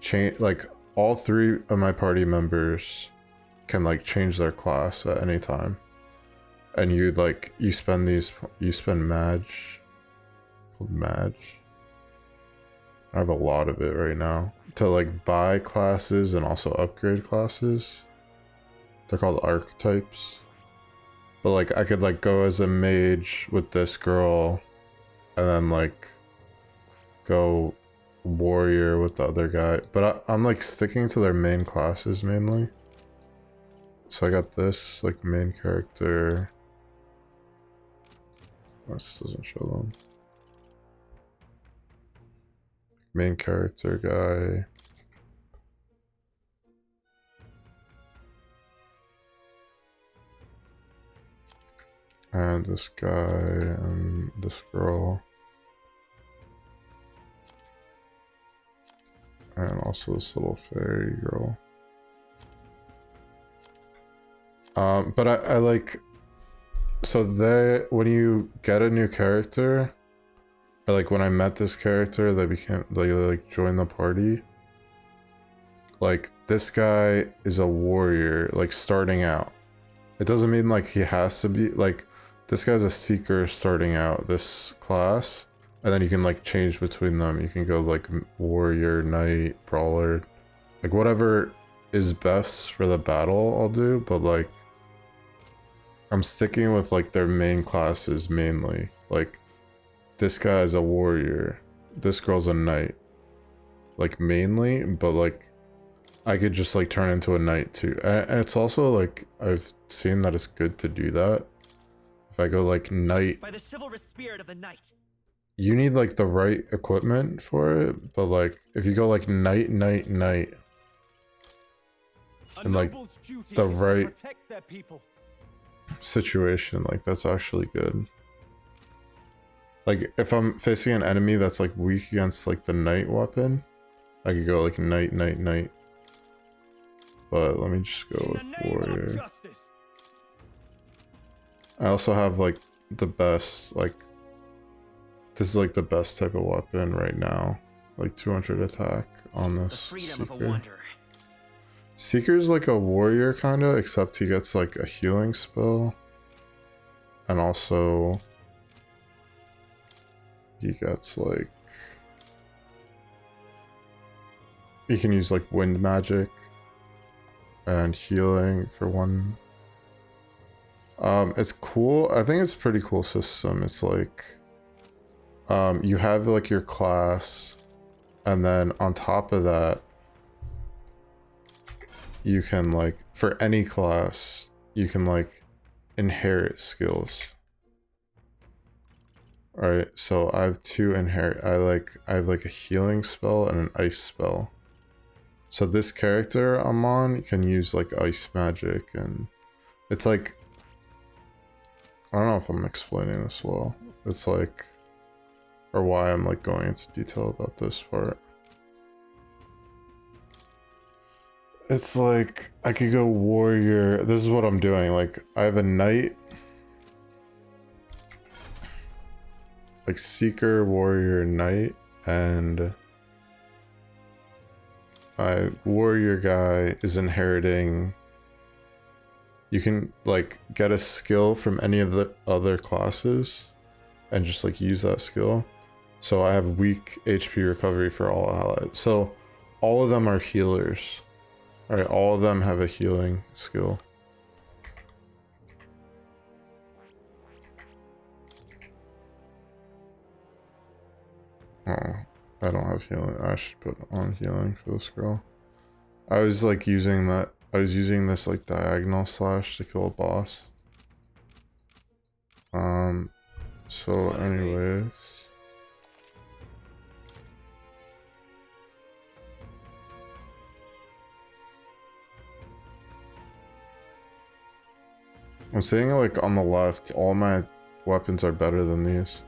Speaker 1: change. Like all 3 of my party members can like change their class at any time, and you spend Madge, called Madge. I have a lot of it right now to like buy classes and also upgrade classes. They're called archetypes. But like I could like go as a mage with this girl and then like go warrior with the other guy. But I'm like sticking to their main classes mainly. So I got this like main character. This doesn't show them. Main character guy. And this guy and this girl. And also this little fairy girl. But I like, so when you get a new character, like when I met this character, they like joined the party. Like this guy is a warrior, like starting out. It doesn't mean like he has to be, like this guy's a seeker starting out this class, and then you can like change between them. You can go like warrior, knight, brawler, like whatever is best for the battle I'll do, but like I'm sticking with like their main classes mainly. Like this guy is a warrior, this girl's a knight, like mainly, but like I could just like turn into a knight too. And it's also like I've seen that it's good to do that. If I go like knight,
Speaker 13: By the chivalrous spirit of the knight.
Speaker 1: you need like the right equipment for it, but like if you go like knight, and like the right situation, like that's actually good. Like if I'm facing an enemy that's like weak against like the knight weapon, I could go like knight. But let me just go with warrior. I also have like the best, like this is like the best type of weapon right now. Like 200 attack on this Seeker. Seeker's like a warrior kinda, except he gets like a healing spell. And also he gets like, he can use like wind magic and healing for one. It's cool. I think it's a pretty cool system. It's like you have like your class, and then on top of that you can like, for any class you can like inherit skills. Alright, so I have 2 inherit. I have like a healing spell and an ice spell. So this character I'm on can use like ice magic, and it's like, I don't know if I'm explaining this well. It's like, or why I'm like going into detail about this part. It's like, I could go warrior. This is what I'm doing. Like, I have a knight, like seeker, warrior, knight, and my warrior guy is inheriting. You can like get a skill from any of the other classes and just like use that skill. So I have weak HP recovery for all allies. So all of them are healers. All right, all of them have a healing skill. Oh, I don't have healing. I should put on healing for this girl. I was like using that. I was using this like diagonal slash to kill a boss. So anyways. I'm saying like on the left, all my weapons are better than these.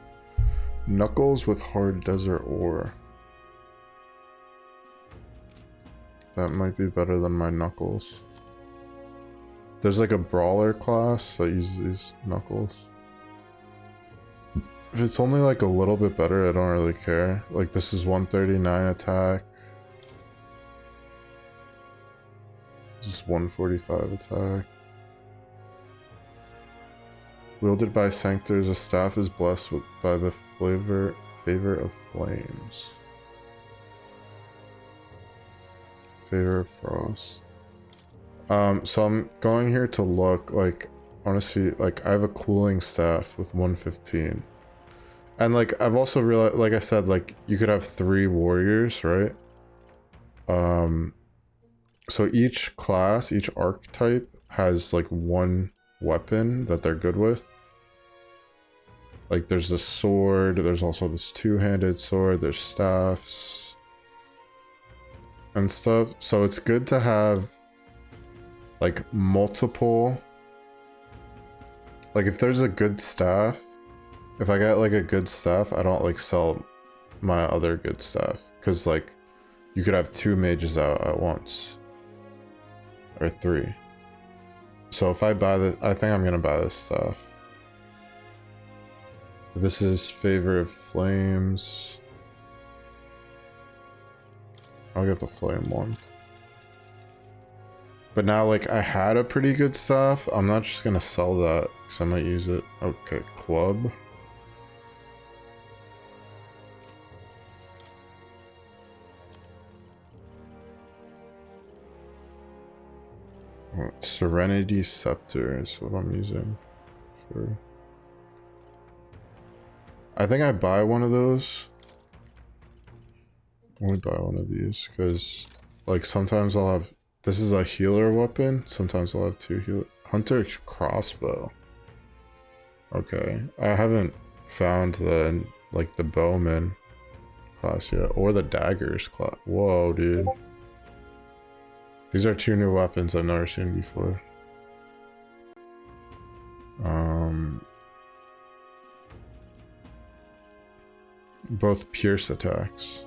Speaker 1: Knuckles with hard desert ore. That might be better than my knuckles. There's like a brawler class that uses these knuckles. If it's only like a little bit better, I don't really care. Like this is 139 attack. This is 145 attack. Wielded by Sanctors, a staff is blessed by the favor of flames. Favor of frost. So I'm going here to look like, honestly, like I have a cooling staff with 115. And like I've also realized, like I said, like you could have 3 warriors, right? So each class, each archetype has like 1 weapon that they're good with. Like there's the sword, there's also this 2-handed sword, there's staffs and stuff. So it's good to have like multiple, like if there's a good staff, if I get like a good staff, I don't like sell my other good staff, because like you could have 2 mages out at once or 3. So if I buy this, I think I'm gonna buy this staff. This is favor of flames. I'll get the flame one. But now like I had a pretty good staff. I'm not just gonna sell that because I might use it. Okay, club. Serenity Scepter is what I'm using for. I think I buy one of those. Let me buy one of these because like sometimes I'll have, this is a healer weapon, sometimes I'll have 2 healer. Hunter crossbow. Okay, I haven't found the like the bowman class yet, or the daggers class. Whoa, dude. These are 2 new weapons I've never seen before. Both pierce attacks.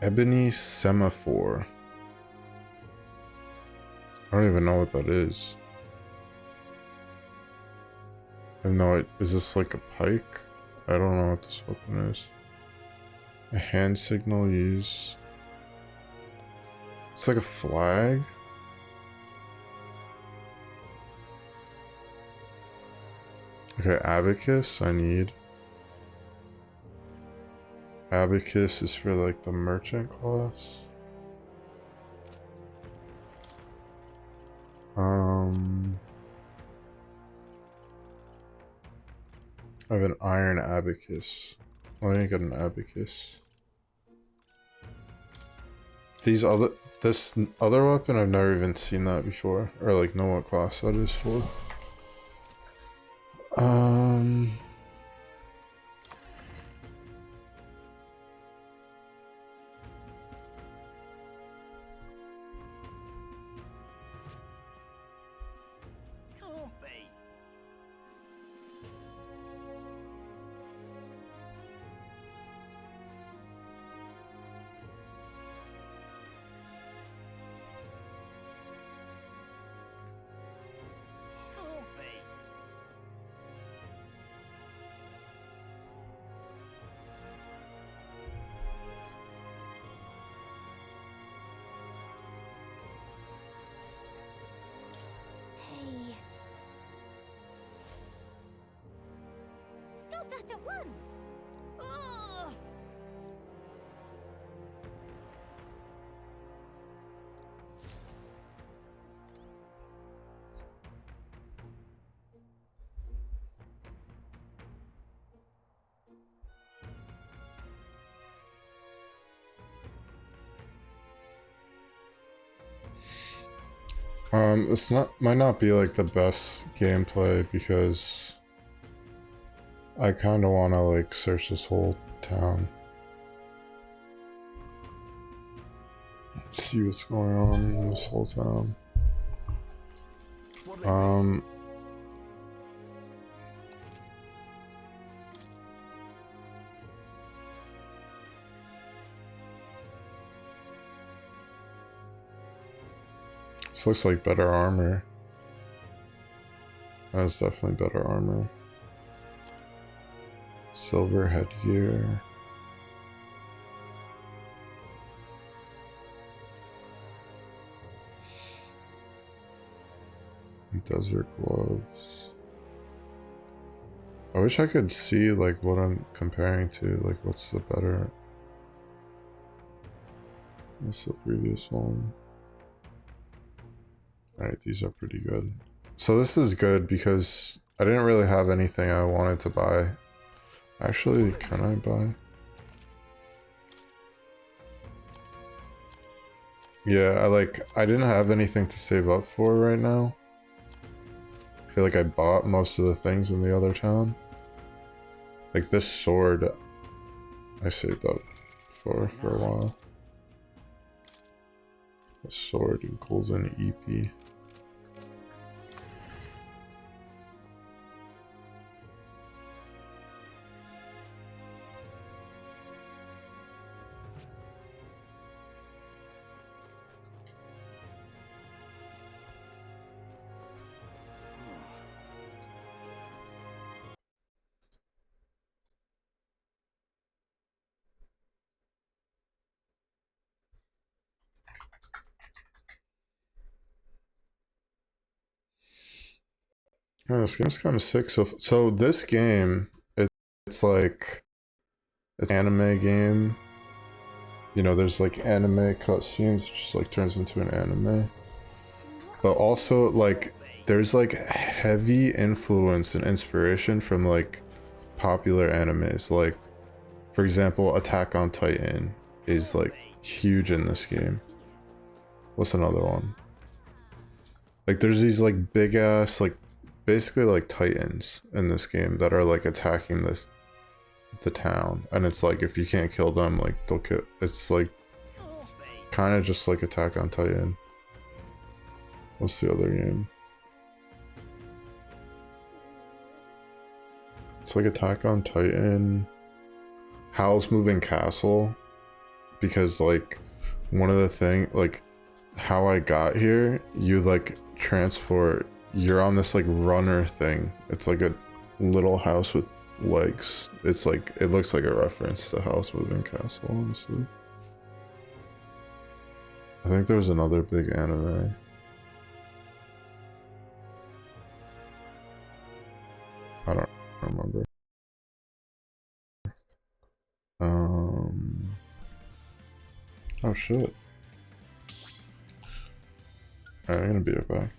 Speaker 1: Ebony Semaphore. I don't even know what that is. I have no idea. Is this like a pike? I don't know what this weapon is. A hand signal used. It's like a flag. Okay, abacus I need. Abacus is for like the merchant class. I have an iron abacus. Let me get an abacus. This other weapon, I've never even seen that before, or like know what class that is for.
Speaker 13: Can't be. Can't be.
Speaker 10: that at once. Ugh.
Speaker 1: It's might not be like the best gameplay because I kind of want to like search this whole town. See what's going on in this whole town. This looks like better armor. That's definitely better armor. Silver headgear. Desert gloves. I wish I could see like what I'm comparing to, like what's the better. What's the previous one? Alright, these are pretty good. So this is good because I didn't really have anything I wanted to buy. Actually, can I buy? Yeah, I didn't have anything to save up for right now. I feel like I bought most of the things in the other town. Like this sword, I saved up for a while. The sword equals an EP. Yeah, this game's kind of sick. So this game, it's like it's an anime game. You know, there's like anime cutscenes, just like turns into an anime. But also like there's like heavy influence and inspiration from like popular animes. Like for example, Attack on Titan is like huge in this game. What's another one? Like there's these like big ass like basically like titans in this game that are like attacking the town, and it's like if you can't kill them, like they'll kill. It's like kind of just like Attack on Titan. What's the other game? It's like Attack on Titan, Howl's Moving Castle, because like one of the thing like how I got here, you like transport, you're on this like runner thing. It's like a little house with legs. It's like, it looks like a reference to Howl's Moving Castle, honestly. I think there was another big anime. I don't remember. Oh shit. Alright, I'm gonna be right back.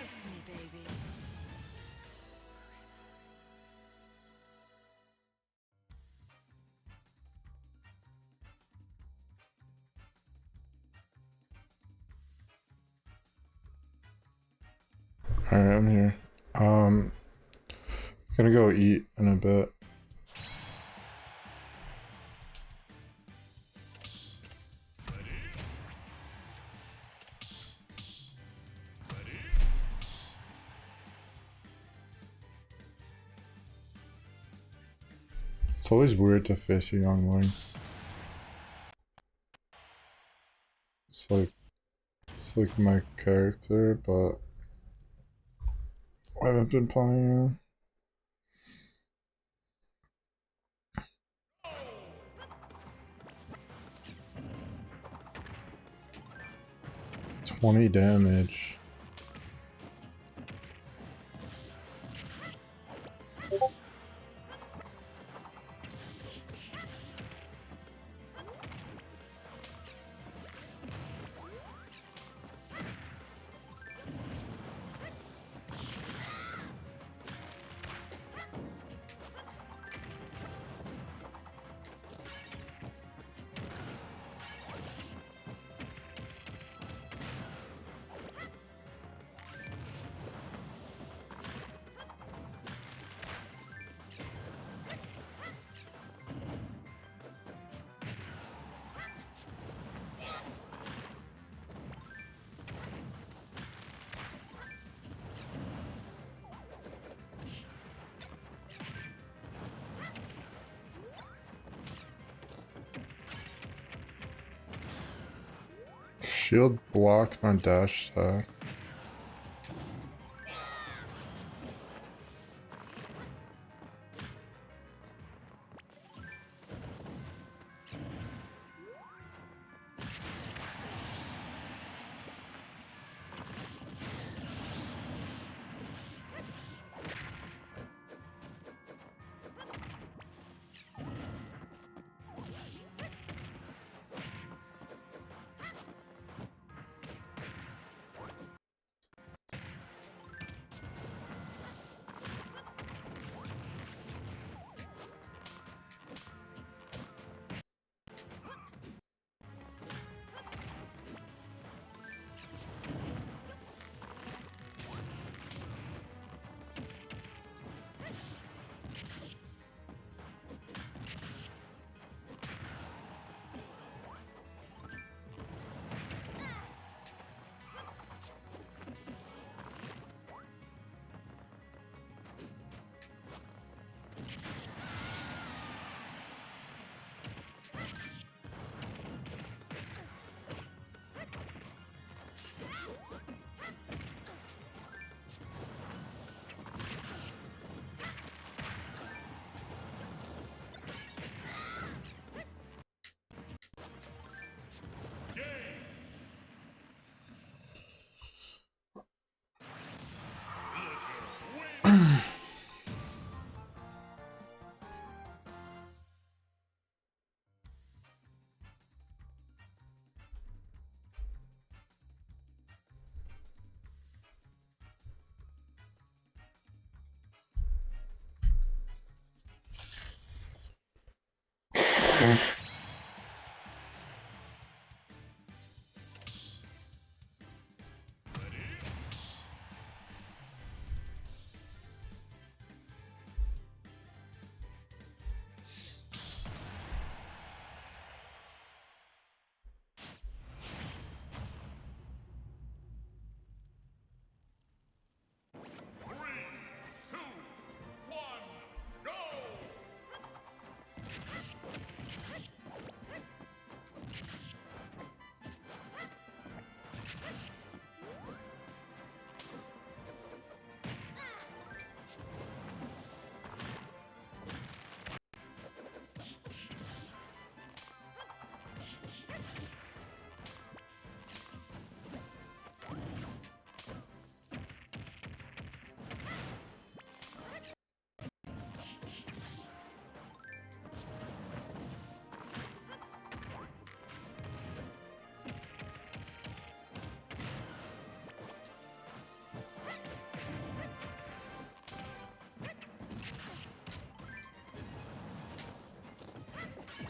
Speaker 13: Kiss me, baby.
Speaker 1: Alright, I'm here. Gonna go eat in a bit. It's always weird to face a youngling. It's like my character, but I haven't been playing him. $20 damage. Shield blocked my dash attack.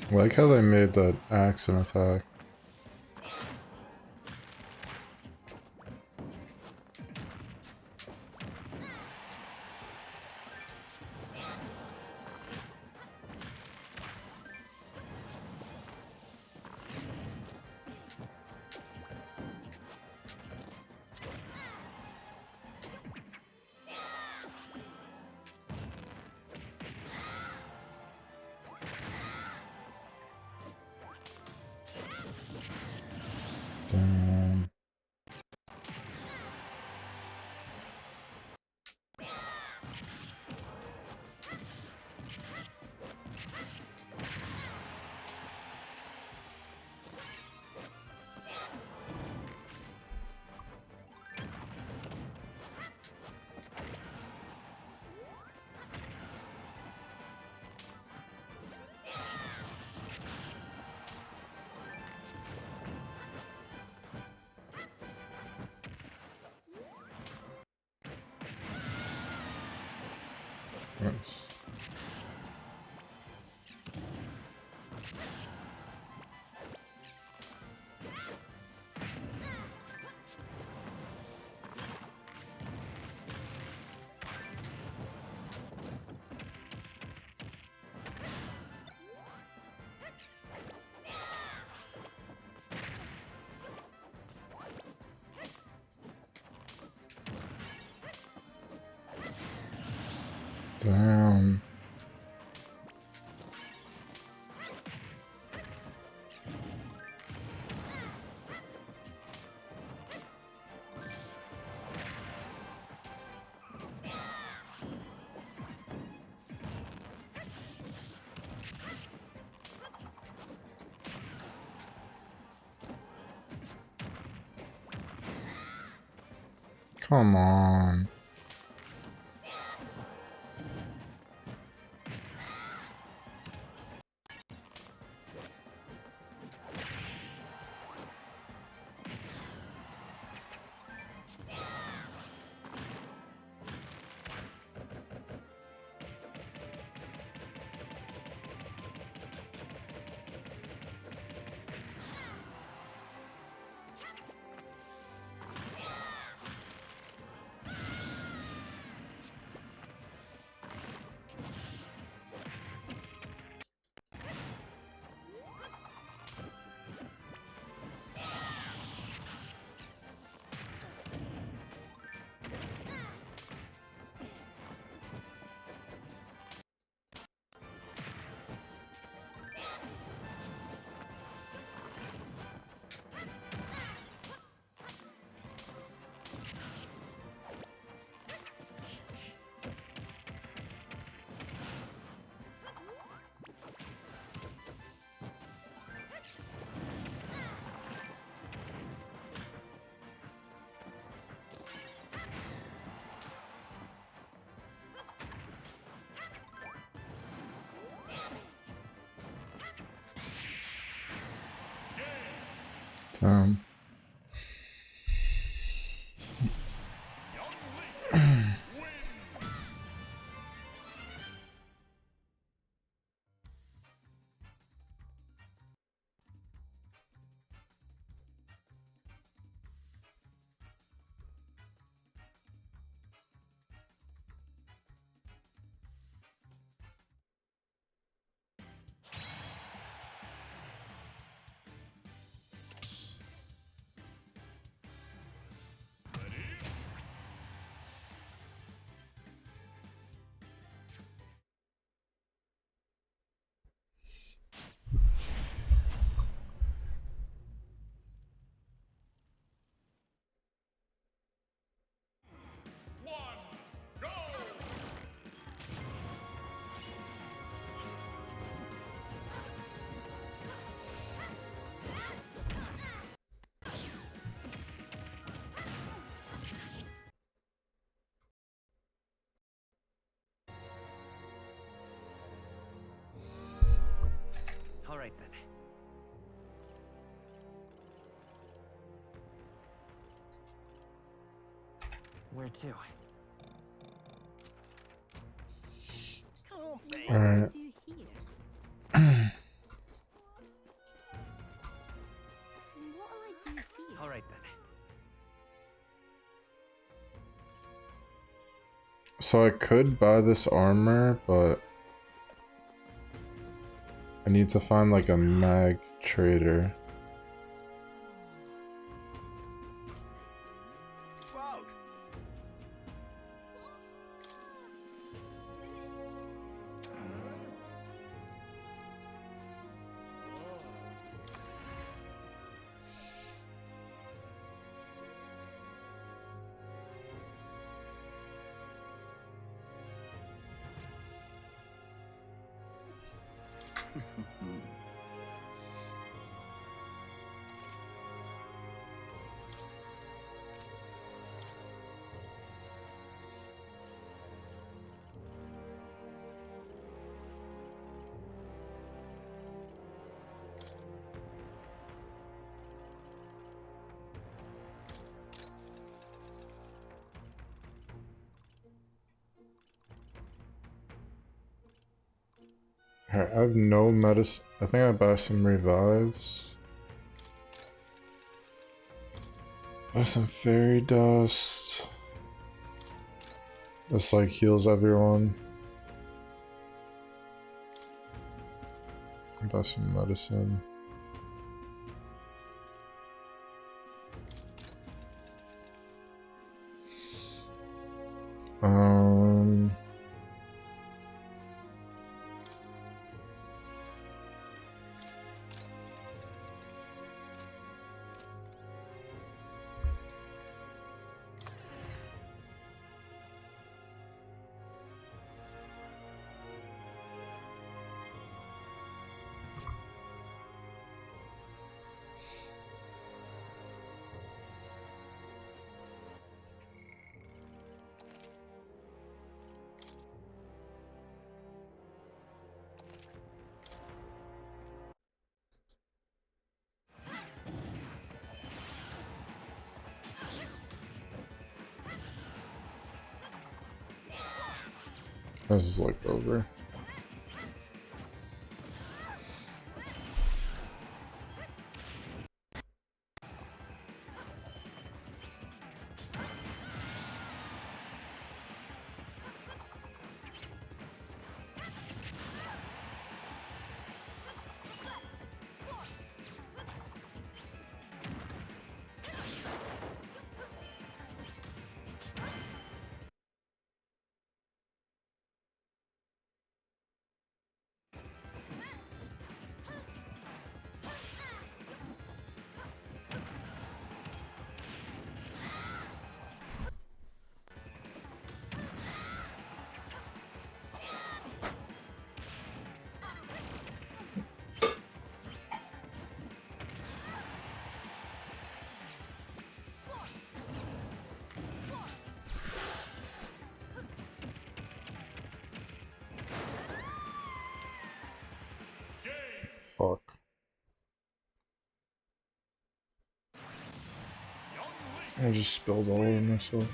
Speaker 1: I like how they made that axe an attack. Damn. Nice. Damn. Come on. Damn.
Speaker 13: All right then. Where to?
Speaker 1: Alright.
Speaker 13: All right then.
Speaker 1: So I could buy this armor, but I need to find like a mag trader. Alright, I have no medicine. I think I buy some revives. Buy some fairy dust. This like heals everyone. Buy some medicine. Um. This is like over. Fuck. I just spilled all over myself.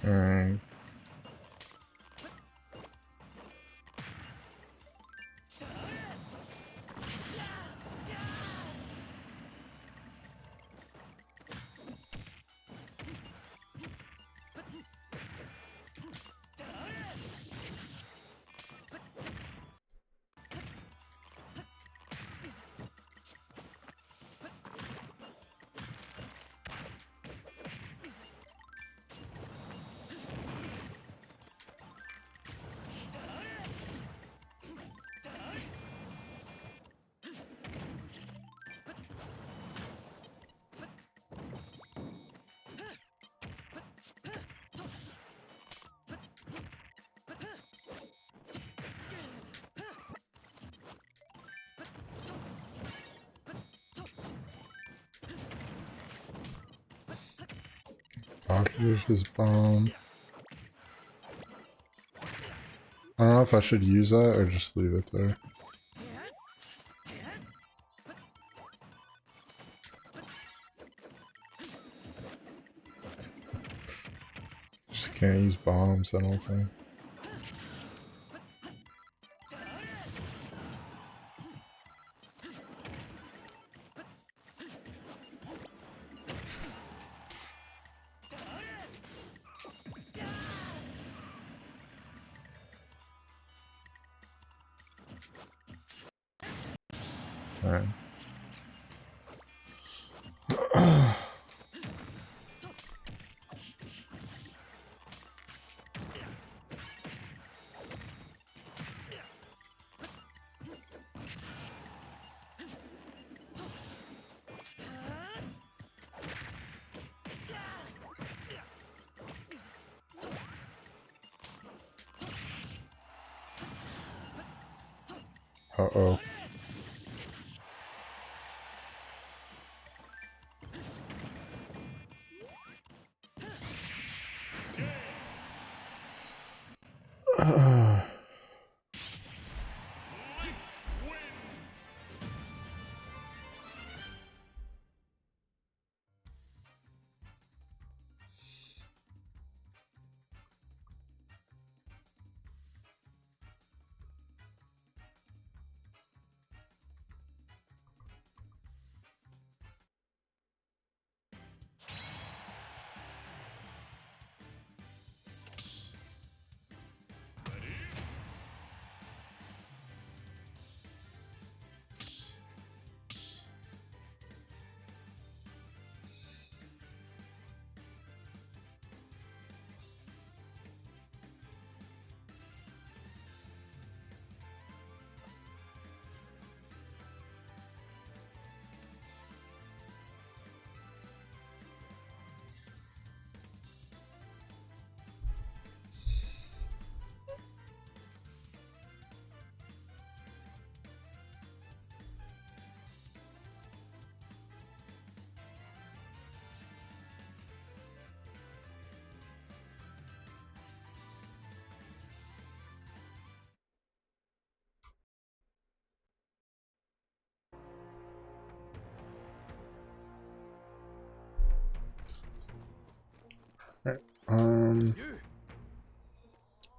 Speaker 1: Alright. Pocketed his bomb. I don't know if I should use that or just leave it there. Just can't use bombs, I don't think. Darn. Uh-oh.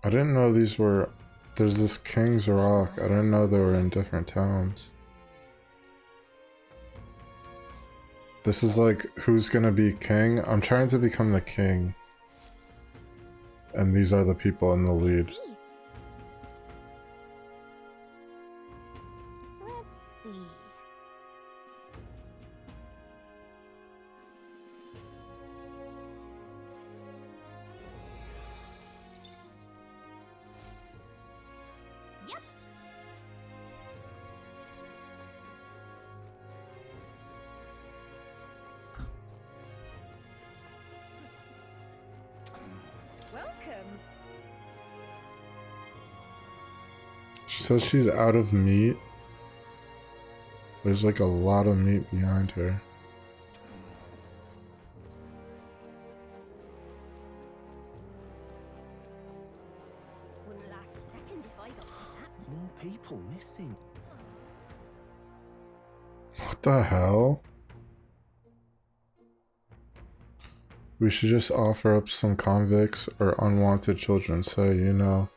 Speaker 1: I didn't know these were... There's this King's Rock. I didn't know they were in different towns. This is like, who's gonna be king? I'm trying to become the king. And these are the people in the lead.
Speaker 10: Let's see. Yep. Welcome.
Speaker 1: She says she's out of meat. There's like a lot of meat behind her.
Speaker 10: Wouldn't last a second if I got snapped.
Speaker 12: More people missing.
Speaker 1: What the hell? We should just offer up some convicts or unwanted children. Say, you know,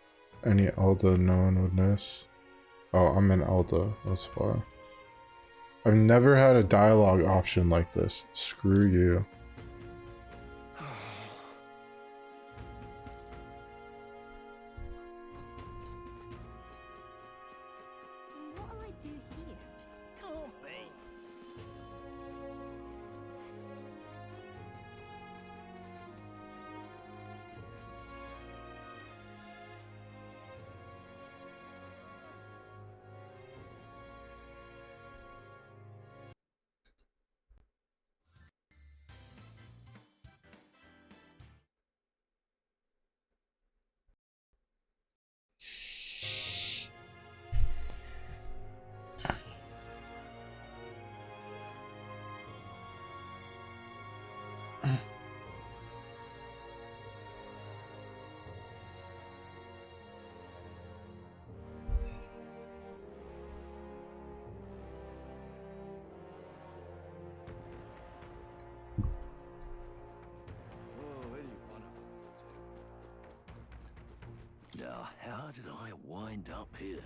Speaker 1: any Elda no one would miss. Oh, I'm an Elda, that's why. I've never had a dialogue option like this. Screw you.
Speaker 10: What'll I do here? Can't be.
Speaker 14: Now, how did I wind up here?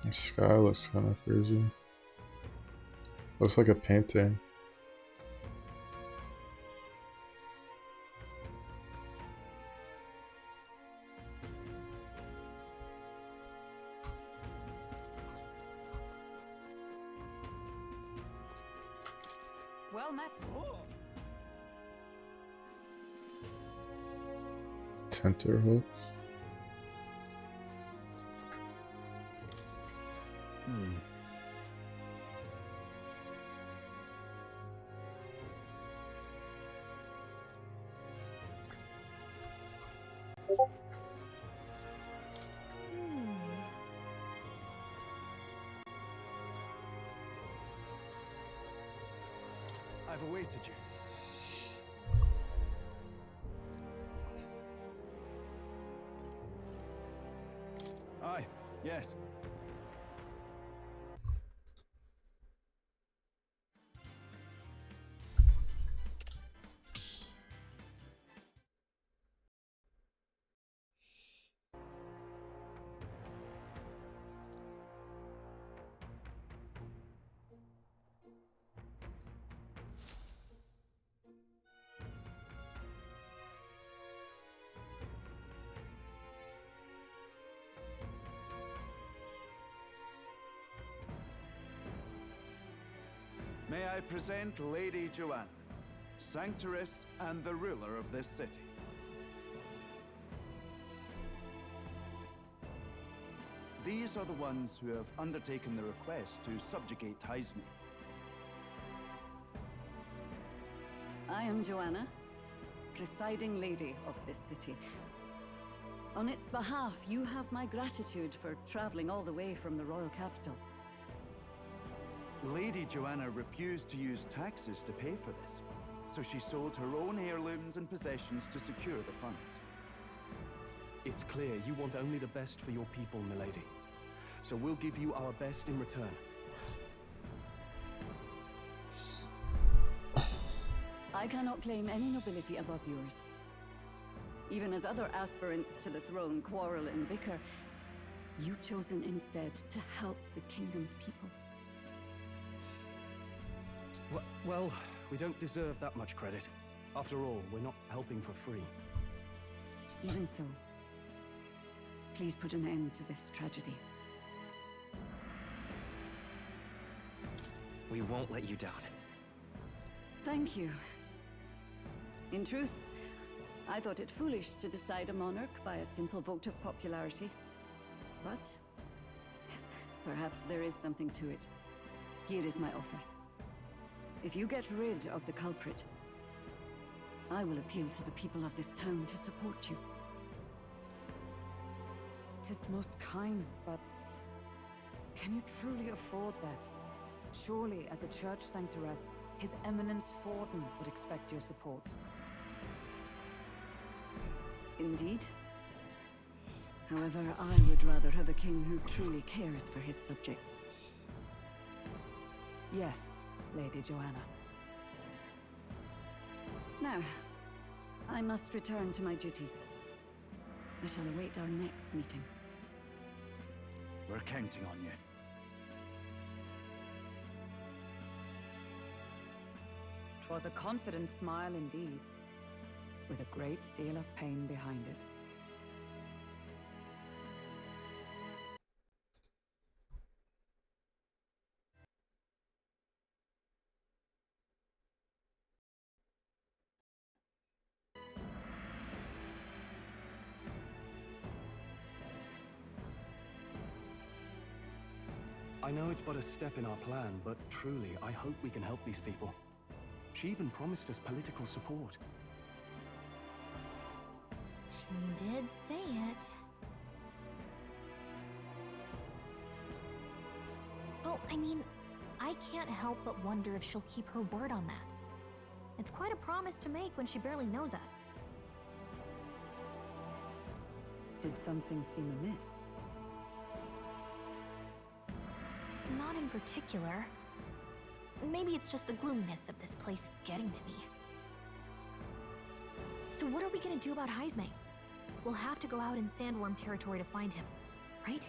Speaker 1: The sky looks kind of crazy. Looks like a painting.
Speaker 15: Well met.
Speaker 1: Tenterhooks.
Speaker 12: I've awaited you. Aye, yes. May I present Lady Joanna, Sanctoress and the ruler of this city. These are the ones who have undertaken the request to subjugate Teased.
Speaker 15: I am Joanna, presiding lady of this city. On its behalf, you have my gratitude for traveling all the way from the royal capital.
Speaker 12: Lady Joanna refused to use taxes to pay for this, so she sold her own heirlooms and possessions to secure the funds.
Speaker 16: It's clear you want only the best for your people, milady. So we'll give you our best in return.
Speaker 15: I cannot claim any nobility above yours. Even as other aspirants to the throne quarrel and bicker, you've chosen instead to help the kingdom's people.
Speaker 16: Well, we don't deserve that much credit. After all, we're not helping for free.
Speaker 15: Even so, please put an end to this tragedy.
Speaker 13: We won't let you down.
Speaker 15: Thank you. In truth, I thought it foolish to decide a monarch by a simple vote of popularity. But perhaps there is something to it. Here is my offer. If you get rid of the culprit, I will appeal to the people of this town to support you.
Speaker 17: 'Tis most kind, but can you truly afford that? Surely, as a church sanctoress, His Eminence Forden would expect your support.
Speaker 15: Indeed. However, I would rather have a king who truly cares for his subjects.
Speaker 17: Yes, Lady Joanna.
Speaker 15: Now, I must return to my duties. I shall await our next meeting.
Speaker 12: We're counting on you.
Speaker 17: Twas a confident smile indeed, with a great deal of pain behind it.
Speaker 16: I know it's but a step in our plan, but truly, I hope we can help these people. She even promised us political support.
Speaker 18: She did say it. Well, I mean, I can't help but wonder if she'll keep her word on that. It's quite a promise to make when she barely knows us.
Speaker 17: Did something seem amiss?
Speaker 18: Not in particular. Maybe it's just the gloominess of this place getting to me. So what are we gonna do about Heisme? We'll have to go out in Sandworm territory to find him, right?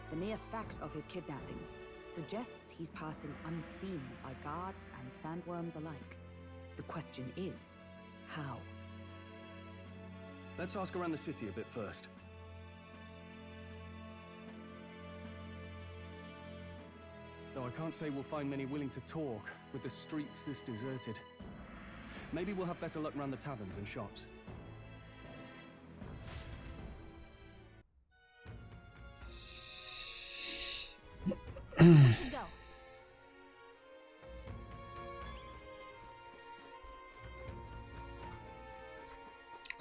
Speaker 17: The mere fact of his kidnappings suggests he's passing unseen by guards and sandworms alike. The question is, how?
Speaker 16: Let's ask around the city a bit first. Though I can't say we'll find many willing to talk with the streets this deserted. Maybe we'll have better luck around the taverns and shops.
Speaker 18: We should go.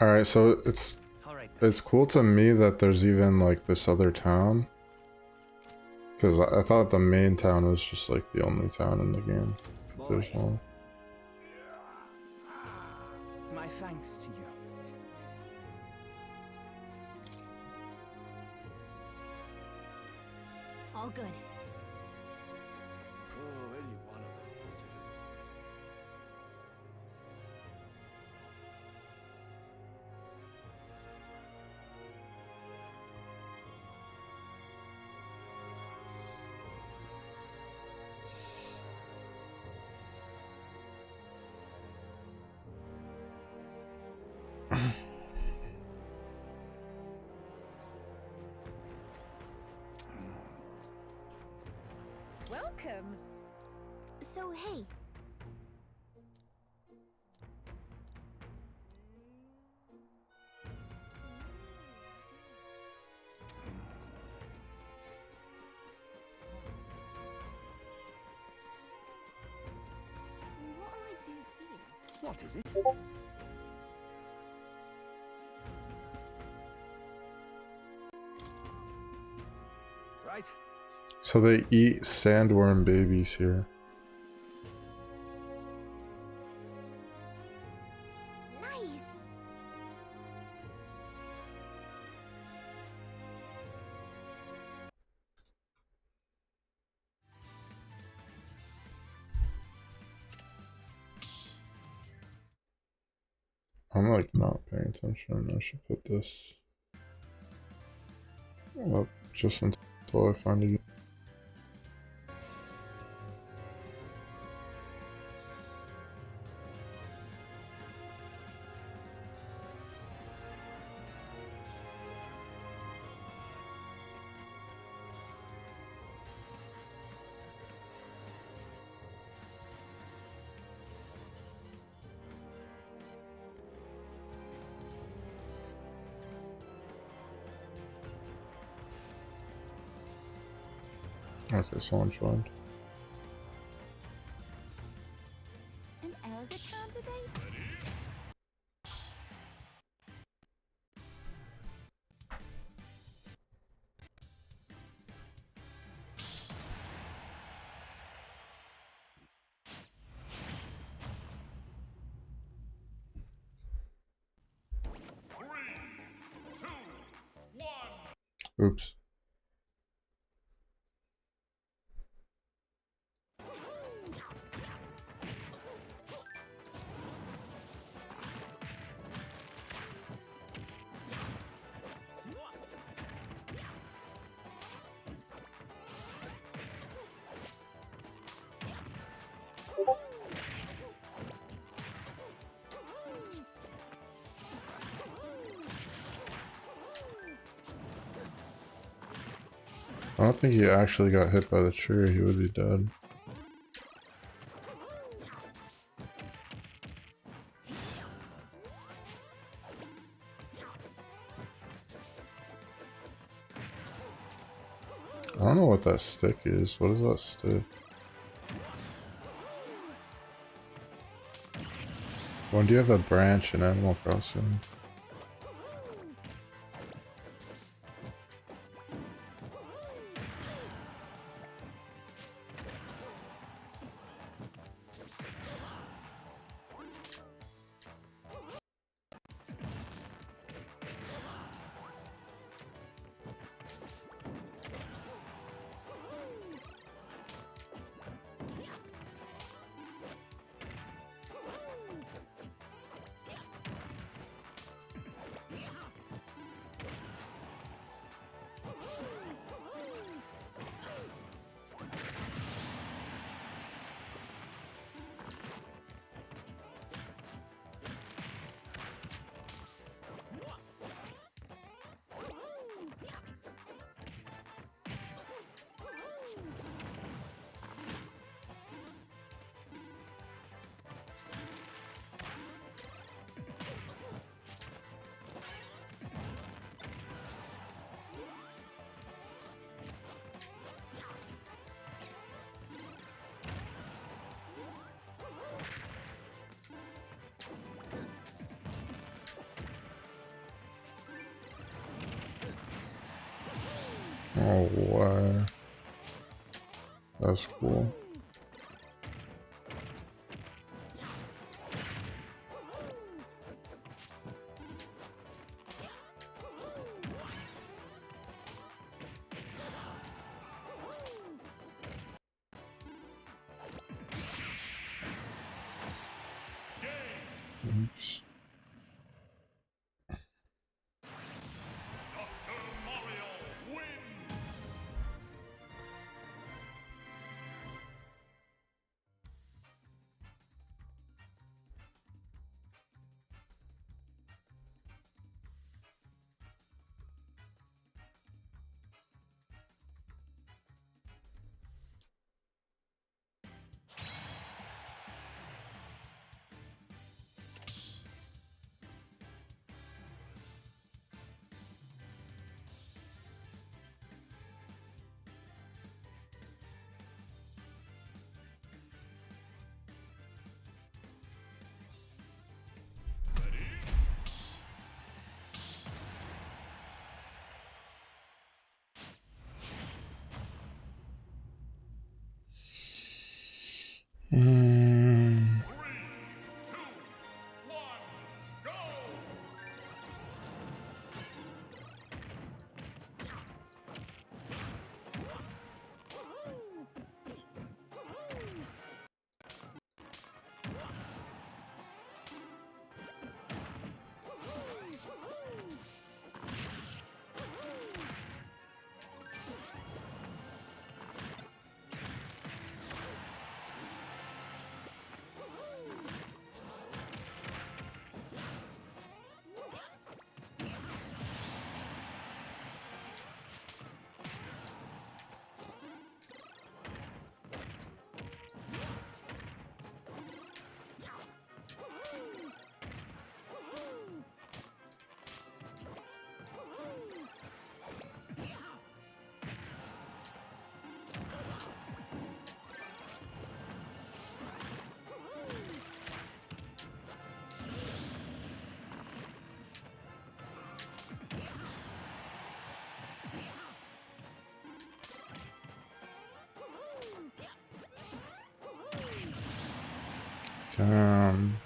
Speaker 1: All right, so it's cool to me that there's even like this other town, because I thought the main town was just like the only town in the game. There's one.
Speaker 6: My thanks to you.
Speaker 18: All good.
Speaker 14: Oh, any one of them will do.
Speaker 10: Welcome.
Speaker 18: So, hey.
Speaker 10: What'll I do here?
Speaker 6: What is it? Right.
Speaker 1: So they eat sandworm babies here.
Speaker 18: Nice.
Speaker 1: I'm like not paying attention. I should put this up just until I find it. Okay, someone joined.
Speaker 10: An elder candidate?
Speaker 1: Oops. I don't think he actually got hit by the tree. He would be dead. I don't know what that stick is. What is that stick? When do you have a branch in Animal Crossing? Oh, wow. That's cool. Oops. Mm. Damn.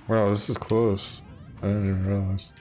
Speaker 1: Wow, this is close. I didn't even realize.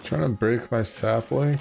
Speaker 1: Trying to break my sapling.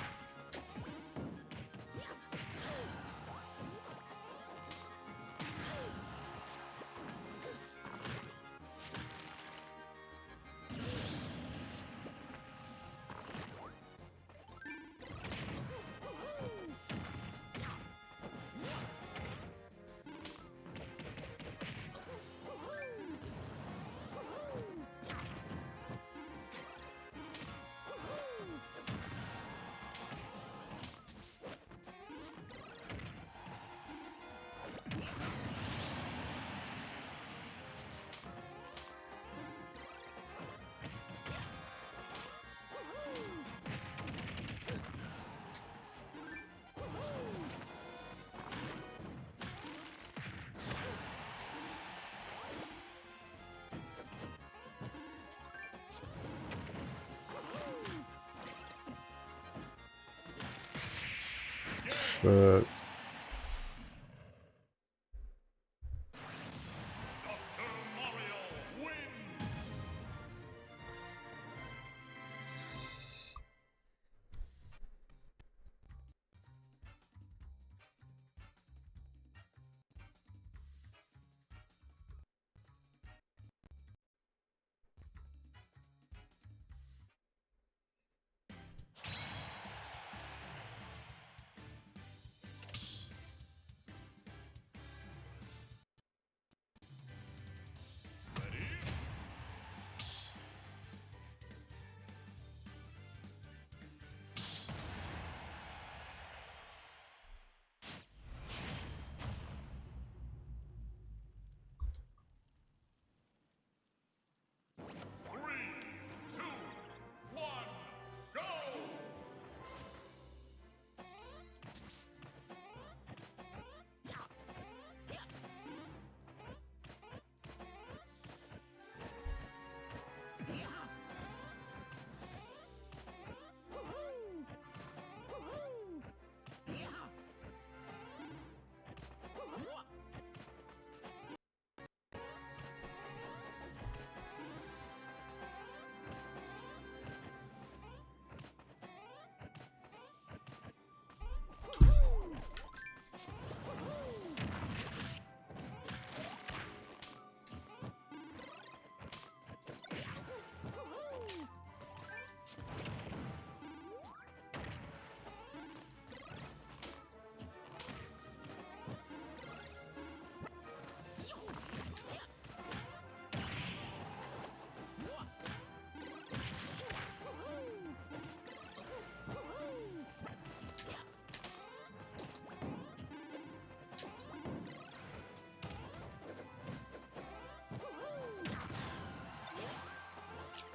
Speaker 1: Shit.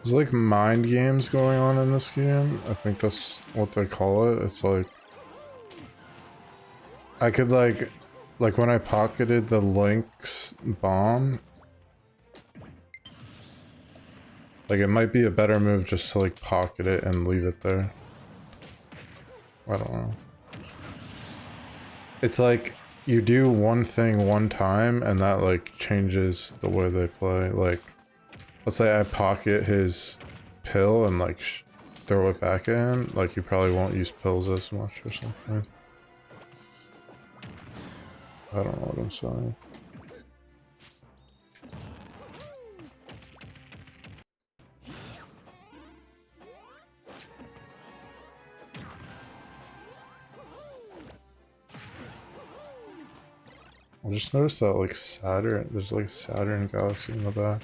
Speaker 1: There's like mind games going on in this game. I think that's what they call it. It's like I could like when I pocketed the Link's bomb, like it might be a better move just to like pocket it and leave it there. I don't know. It's like you do one thing one time and that like changes the way they play. Like let's say I pocket his pill and like throw it back at him, like you probably won't use pills as much or something. I don't know what I'm saying. I just noticed that like Saturn, there's like Saturn Galaxy in the back.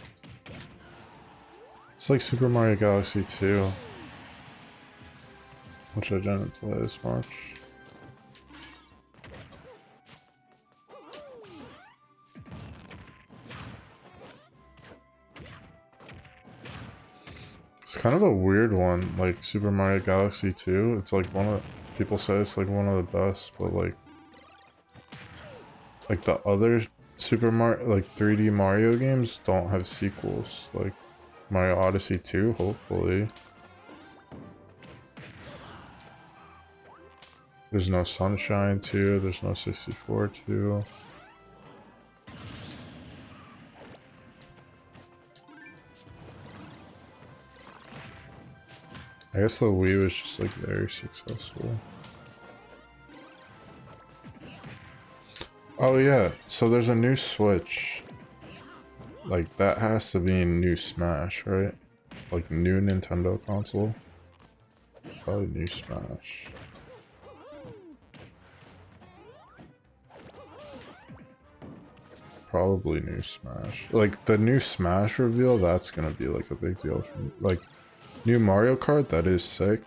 Speaker 1: It's like Super Mario Galaxy 2, which I didn't play as much. It's kind of a weird one, like Super Mario Galaxy 2. It's like people say it's like one of the best, but like the other Super Mario, like 3D Mario games don't have sequels. Like Mario Odyssey 2, hopefully. There's no Sunshine 2, there's no 64 2. I guess the Wii was just like very successful. Oh yeah, so there's a new Switch. Like that has to be new Smash, right? Like new Nintendo console. Probably new Smash. Probably new Smash. Like the new Smash reveal, that's gonna be like a big deal for me. Like new Mario Kart, that is sick.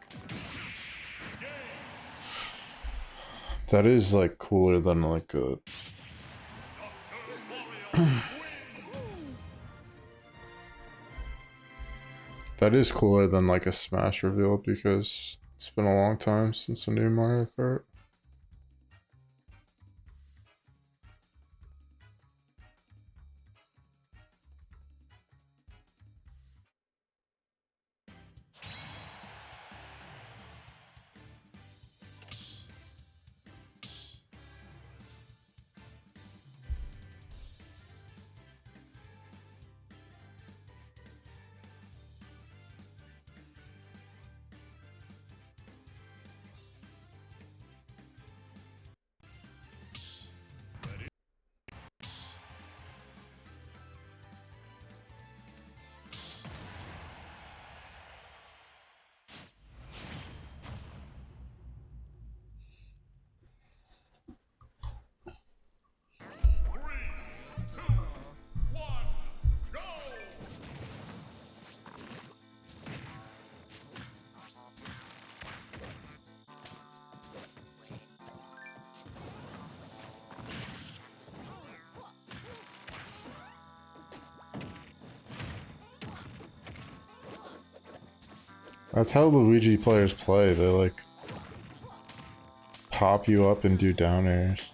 Speaker 1: That is like cooler than like a that is cooler than like a Smash reveal because it's been a long time since a new Mario Kart. That's how Luigi players play. They like pop you up and do down airs.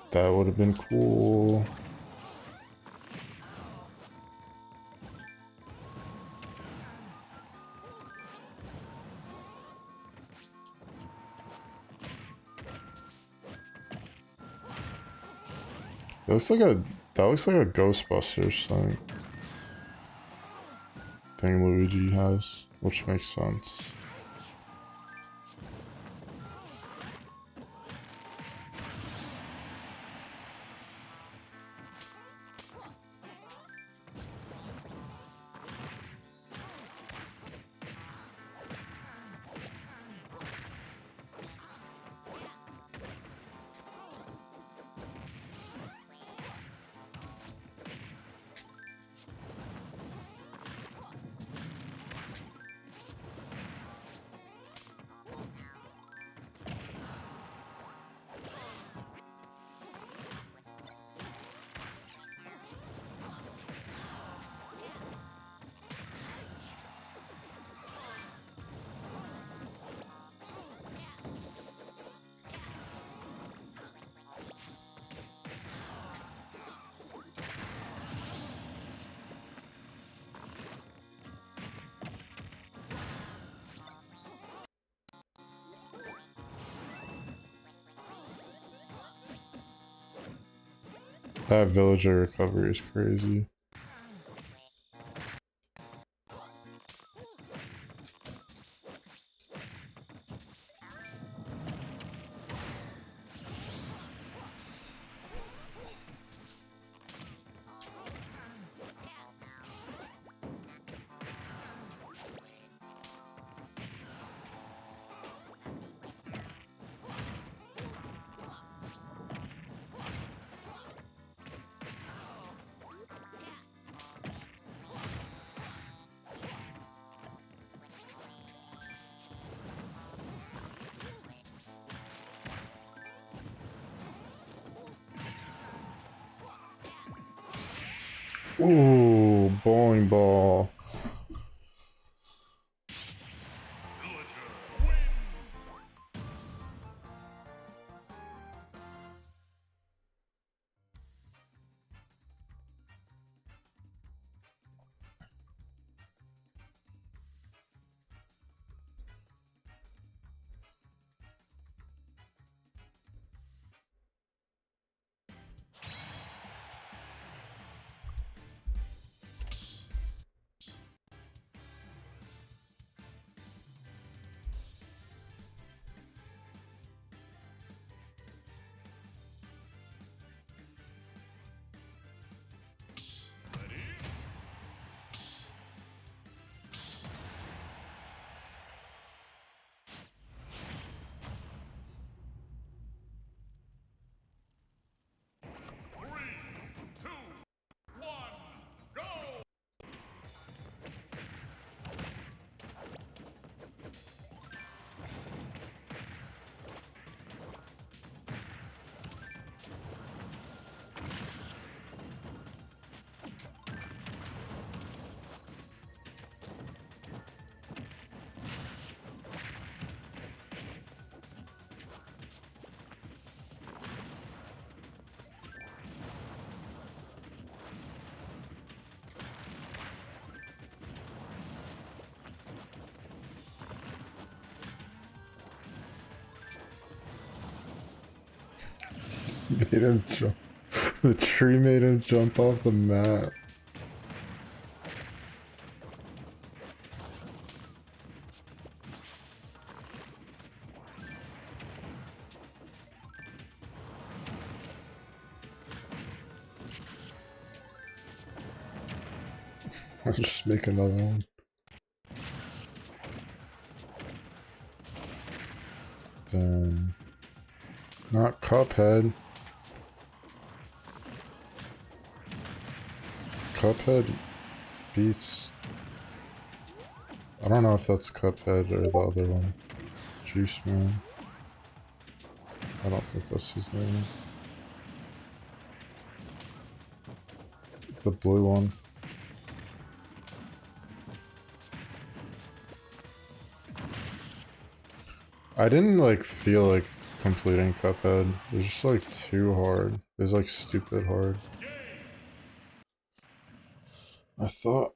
Speaker 1: That would have been cool. That looks like a Ghostbusters thing Luigi has, which makes sense. That villager recovery is crazy. Ooh, bowling ball. Made him jump. The tree made him jump off the map. Let's just make another one. Then, not Cuphead. Cuphead beats. I don't know if that's Cuphead or the other one. Juice Man. I don't think that's his name. The blue one. I didn't like feel like completing Cuphead. It was just like too hard. It was like stupid hard. I thought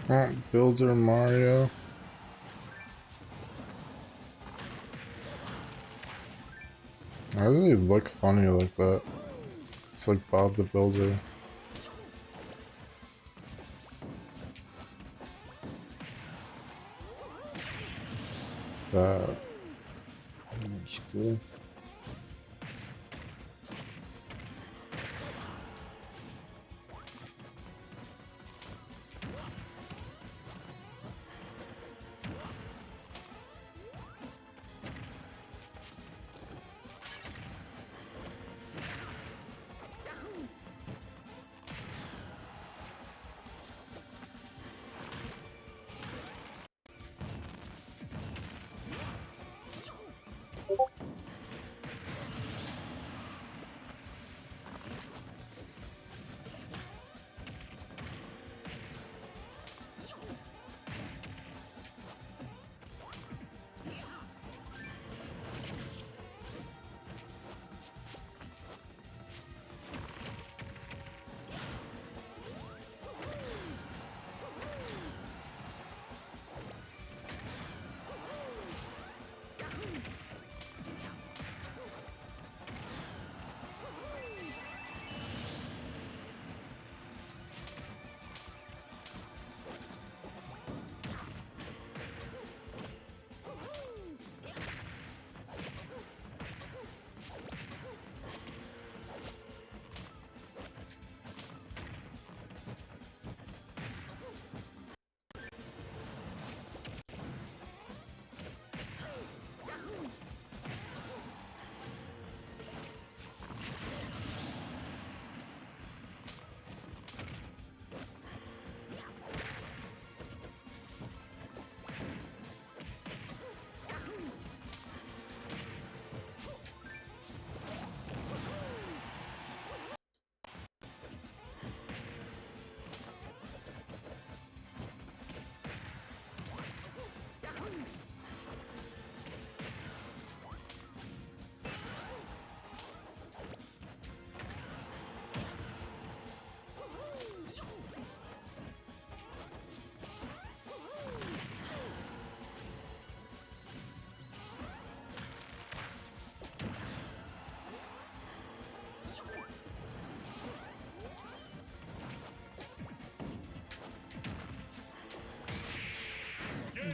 Speaker 1: Oh, Builder Mario. Why does he look funny like that? It's like Bob the Builder. That. That's cool.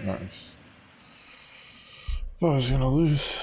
Speaker 1: Nice. Thought I was gonna lose.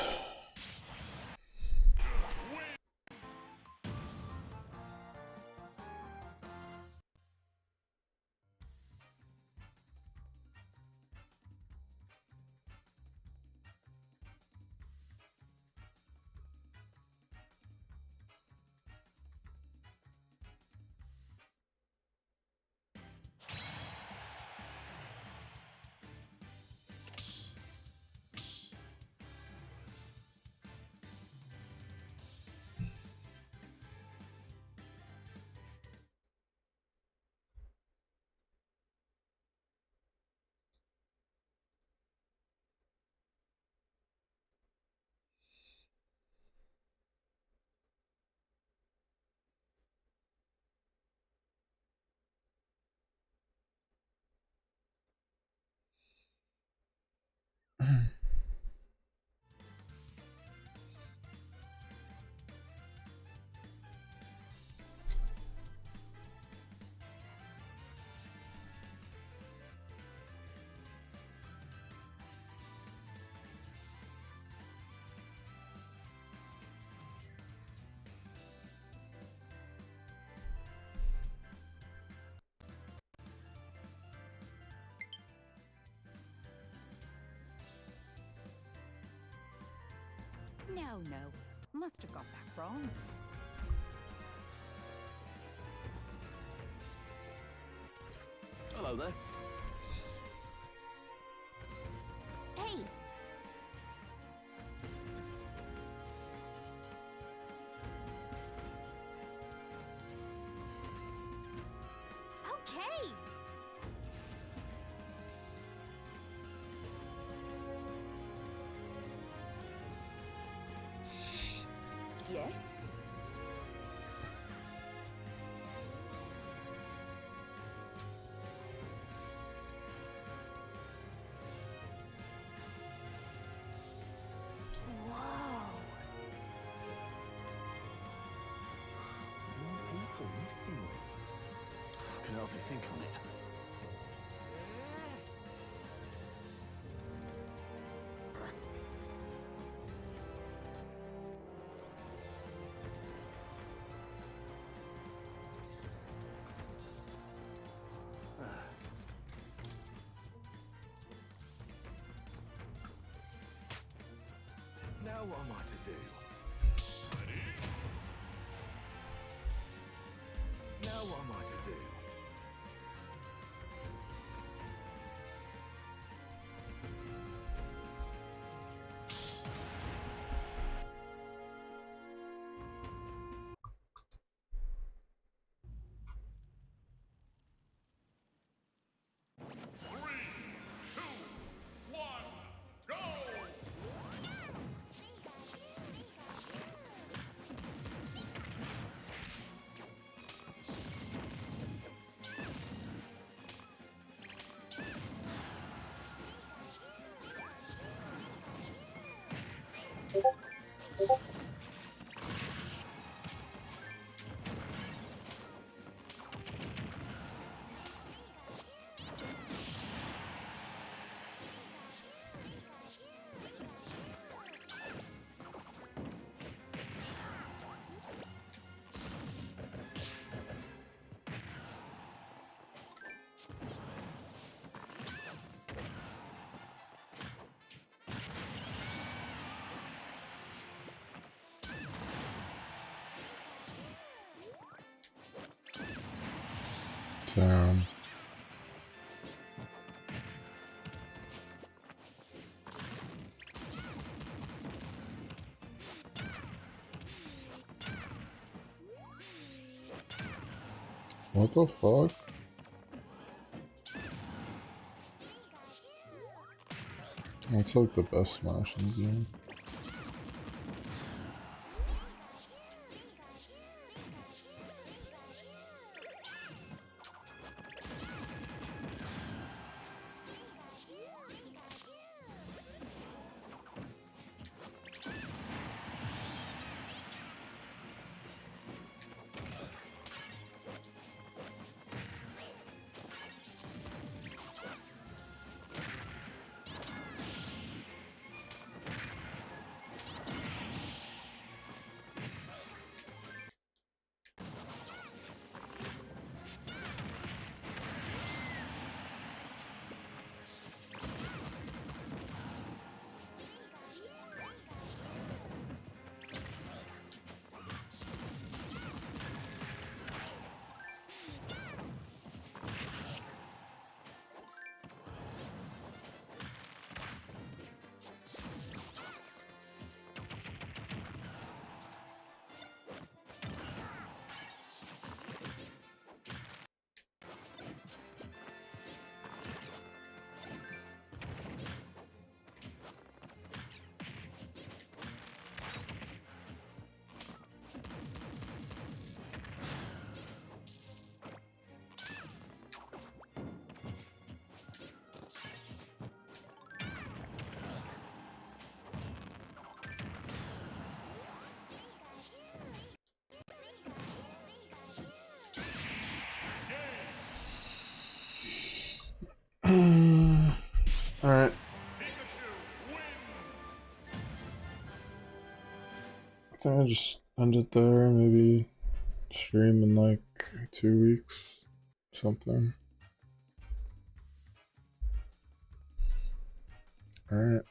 Speaker 10: No, no. Must have got that wrong.
Speaker 6: Hello there.
Speaker 18: Hey! Okay!
Speaker 15: Yes?
Speaker 6: while to think on it. Now what am I to do? Now what am I to do?
Speaker 1: Damn. What the fuck? That's like the best Smash in the game. Alright. I think I just end it there. Maybe stream in like 2 weeks. Something. Alright.